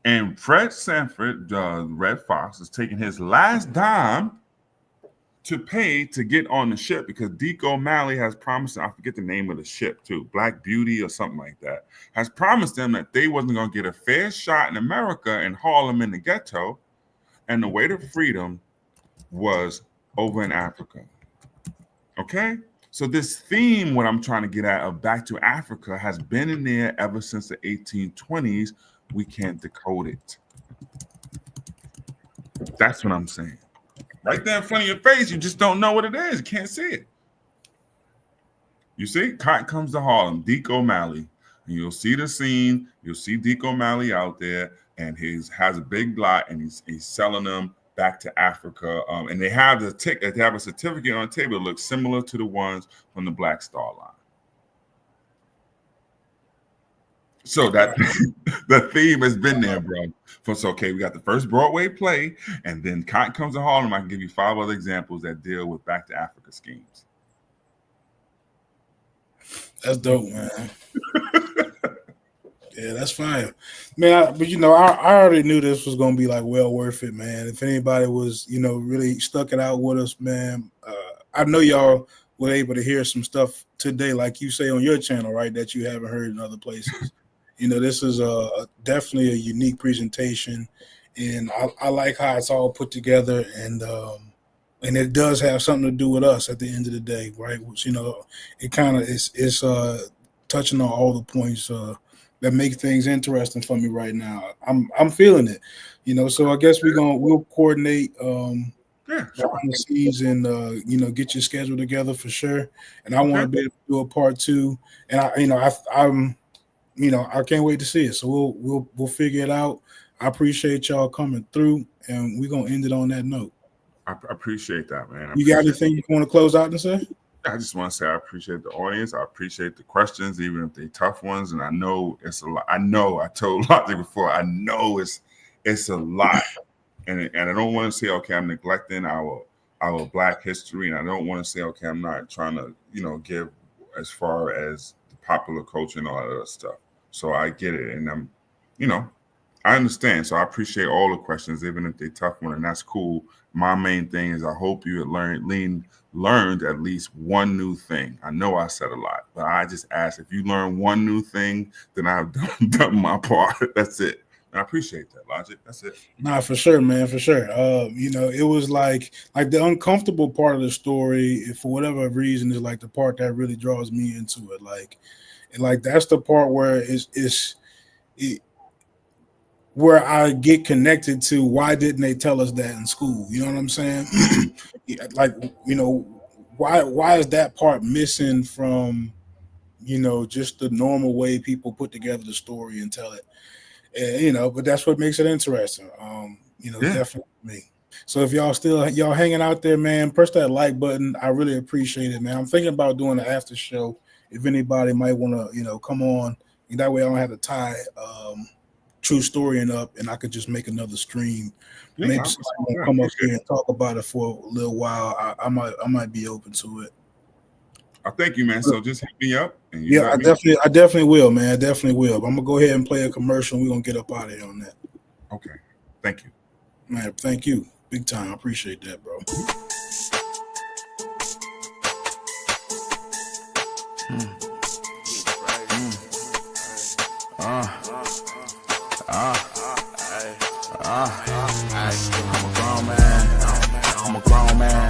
and Fred Sanford, Red Fox, is taking his last dime to pay to get on the ship because Deke O'Malley has promised, I forget the name of the ship too, Black Beauty or something like that, has promised them that they wasn't going to get a fair shot in America in Harlem in the ghetto, and the way to freedom was over in Africa. Okay? So this theme, what I'm trying to get at of Back to Africa, has been in there ever since the 1820s. We can't decode it. That's what I'm saying. Right there in front of your face, you just don't know what it is. You can't see it. You see, Cotton Comes to Harlem, Deke O'Malley. And you'll see the scene. You'll see Deke O'Malley out there, and he has a big lot, and he's selling them back to Africa. And they have a certificate on the table that looks similar to the ones from the Black Star Line. So that the theme has been there, bro. So okay, we got the first Broadway play, and then Cotton Comes to Harlem. I can give you 5 other examples that deal with Back to Africa schemes. That's dope, man. Yeah, that's fine, man. But I already knew this was gonna be like well worth it, man. If anybody was, really stuck it out with us, man, I know y'all were able to hear some stuff today, like you say on your channel, right? That you haven't heard in other places. This is definitely a unique presentation, and I like how it's all put together, and it does have something to do with us at the end of the day, right? Which, it kind of is touching on all the points that make things interesting for me right now. I'm feeling it, So I guess we'll coordinate behind the scenes and get your schedule together for sure. And I want to be able to do a part 2, and I can't wait to see it. So we'll figure it out. I appreciate y'all coming through, and we're gonna end it on that note. I appreciate that, man. You got anything you want to close out and say? I just want to say I appreciate the audience. I appreciate the questions, even if they're tough ones. And I know it's a lot. I know I told Logic before. I know it's a lot, and I don't want to say, okay, I'm neglecting our Black history, and I don't want to say, okay, I'm not trying to give as far as the popular culture and all that other stuff. So I get it, and I'm I understand. So I appreciate all the questions, even if they're tough ones, and that's cool. My main thing is I hope you had learned at least one new thing. I know I said a lot, but I just ask if you learn one new thing, then I've done my part. That's it. And I appreciate that, Logic. That's it. Nah, for sure, man, for sure. It was like the uncomfortable part of the story, for whatever reason, is like the part that really draws me into it. Like that's the part where where I get connected to why didn't they tell us that in school? You know what I'm saying? Why is that part missing from, just the normal way people put together the story and tell it? And, but that's what makes it interesting. Definitely me. So if y'all hanging out there, man, press that like button. I really appreciate it, man. I'm thinking about doing an after show. If anybody might want to, come on That way I don't have to tie Truthstorian up, and I could just make another stream. Maybe someone will come up here and talk about it for a little while. I might be open to it. Thank you, man. So just hit me up. And I definitely will, man. I definitely will. But I'm gonna go ahead and play a commercial. We're gonna get up out of here on that. Okay. Thank you. Man, thank you. Big time. I appreciate that, bro. I'm a grown man.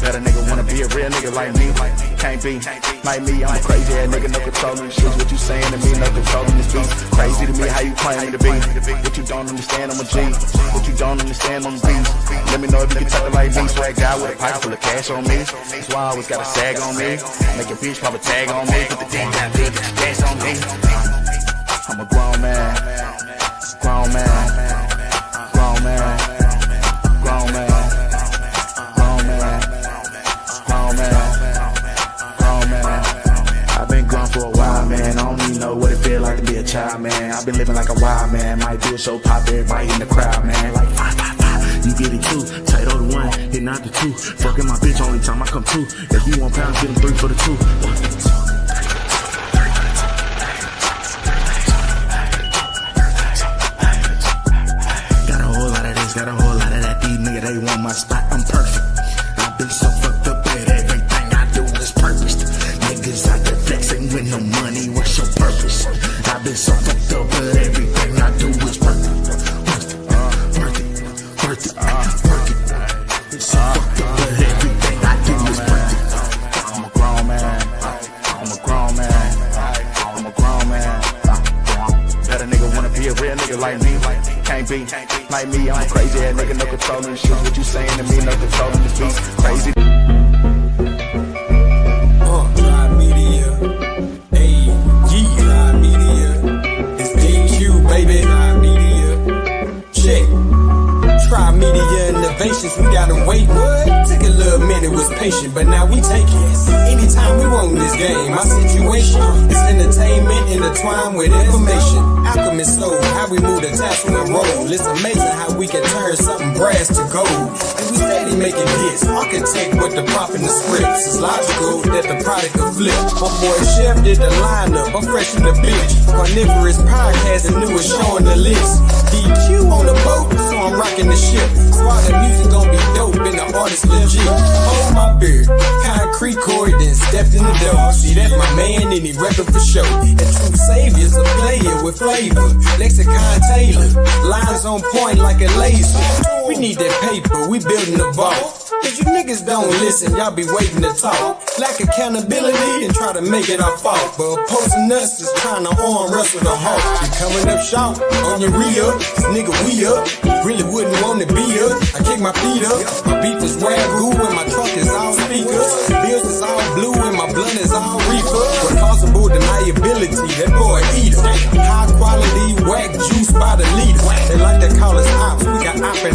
Better nigga wanna be a real nigga like me. Can't be like me. I'm a crazy ass nigga, no controlling shit. What you saying to me, no controlling this beat. Crazy to me how you claim to be. What you don't understand, I'm a G. What you don't understand, I'm a beast. Let me know if you can talk like me. Swag guy with a pipe full of cash on me. That's why I always got a sag on me. Make a bitch pop a tag on me. Put the dick down good, get the gas on me. I'm a grown man. Grown man. Grown man. Grown man. I've been grown for a while, man. I don't even know what it feel like to be a child, man. I've been living like a wild man. Might do a show, pop everybody in the crowd, man. Like 5, 5, 5. You get it too. Tight on the 1, hit not the 2. Fucking my bitch only time I come 2. If you want pounds, get him 3 for the 2. Got a whole lot of this, got a whole lot of that. These niggas, they want my spot. I'm perfect. I've been so fucked up at everything I do is purpose. Niggas out there flexing with no money, what's your purpose? I've been so fucked up at everything I do is worth it. Been so fucked up at everything I do is worth it. I'm a grown man. Better nigga wanna be a real nigga like me. Can't be like me, I'm a crazy ass nigga, no controlling shit. What you saying to me, no controlling this beat. Crazy. Try media. Hey, try media. It's DQ, baby. Try media. Check. Try media innovations, we got them wait. What? Took a little minute, was patient, but now we take it. Anytime we want this game, my situation is entertainment intertwined with information. Alchemist soul, how we move the tassel and roll. It's amazing how we can turn something brass to gold. And we steady making hits. Architect with the prop in the scripts. It's logical that the product will flip. My boy Chef did the lineup, I'm fresh in the bitch. Carnivorous podcast, the newest show on the list. DQ on the boat, so I'm rocking the ship. So all the music gon' be dope and the artist legit. Hold my beard, concrete cord, then stepped in the door. See, that's my man and he reppin' for show. And true saviors, a player with flavor. Lexicon Taylor, lines on point like a laser. We need that paper, we building the vault. Cause you niggas don't listen, y'all be waiting to talk. Lack accountability and try to make it our fault. But opposing us is trying to arm wrestle the hawk. You coming up short on your re-up, nigga we up. Really wouldn't want to be up. I kick my feet up. My beef is ragu and my truck is all speakers. Bills is all blue and my blunt is all reefer. Responsible deniability, that boy eater. High quality whack juice by the liter. They like to call us ops, we got op in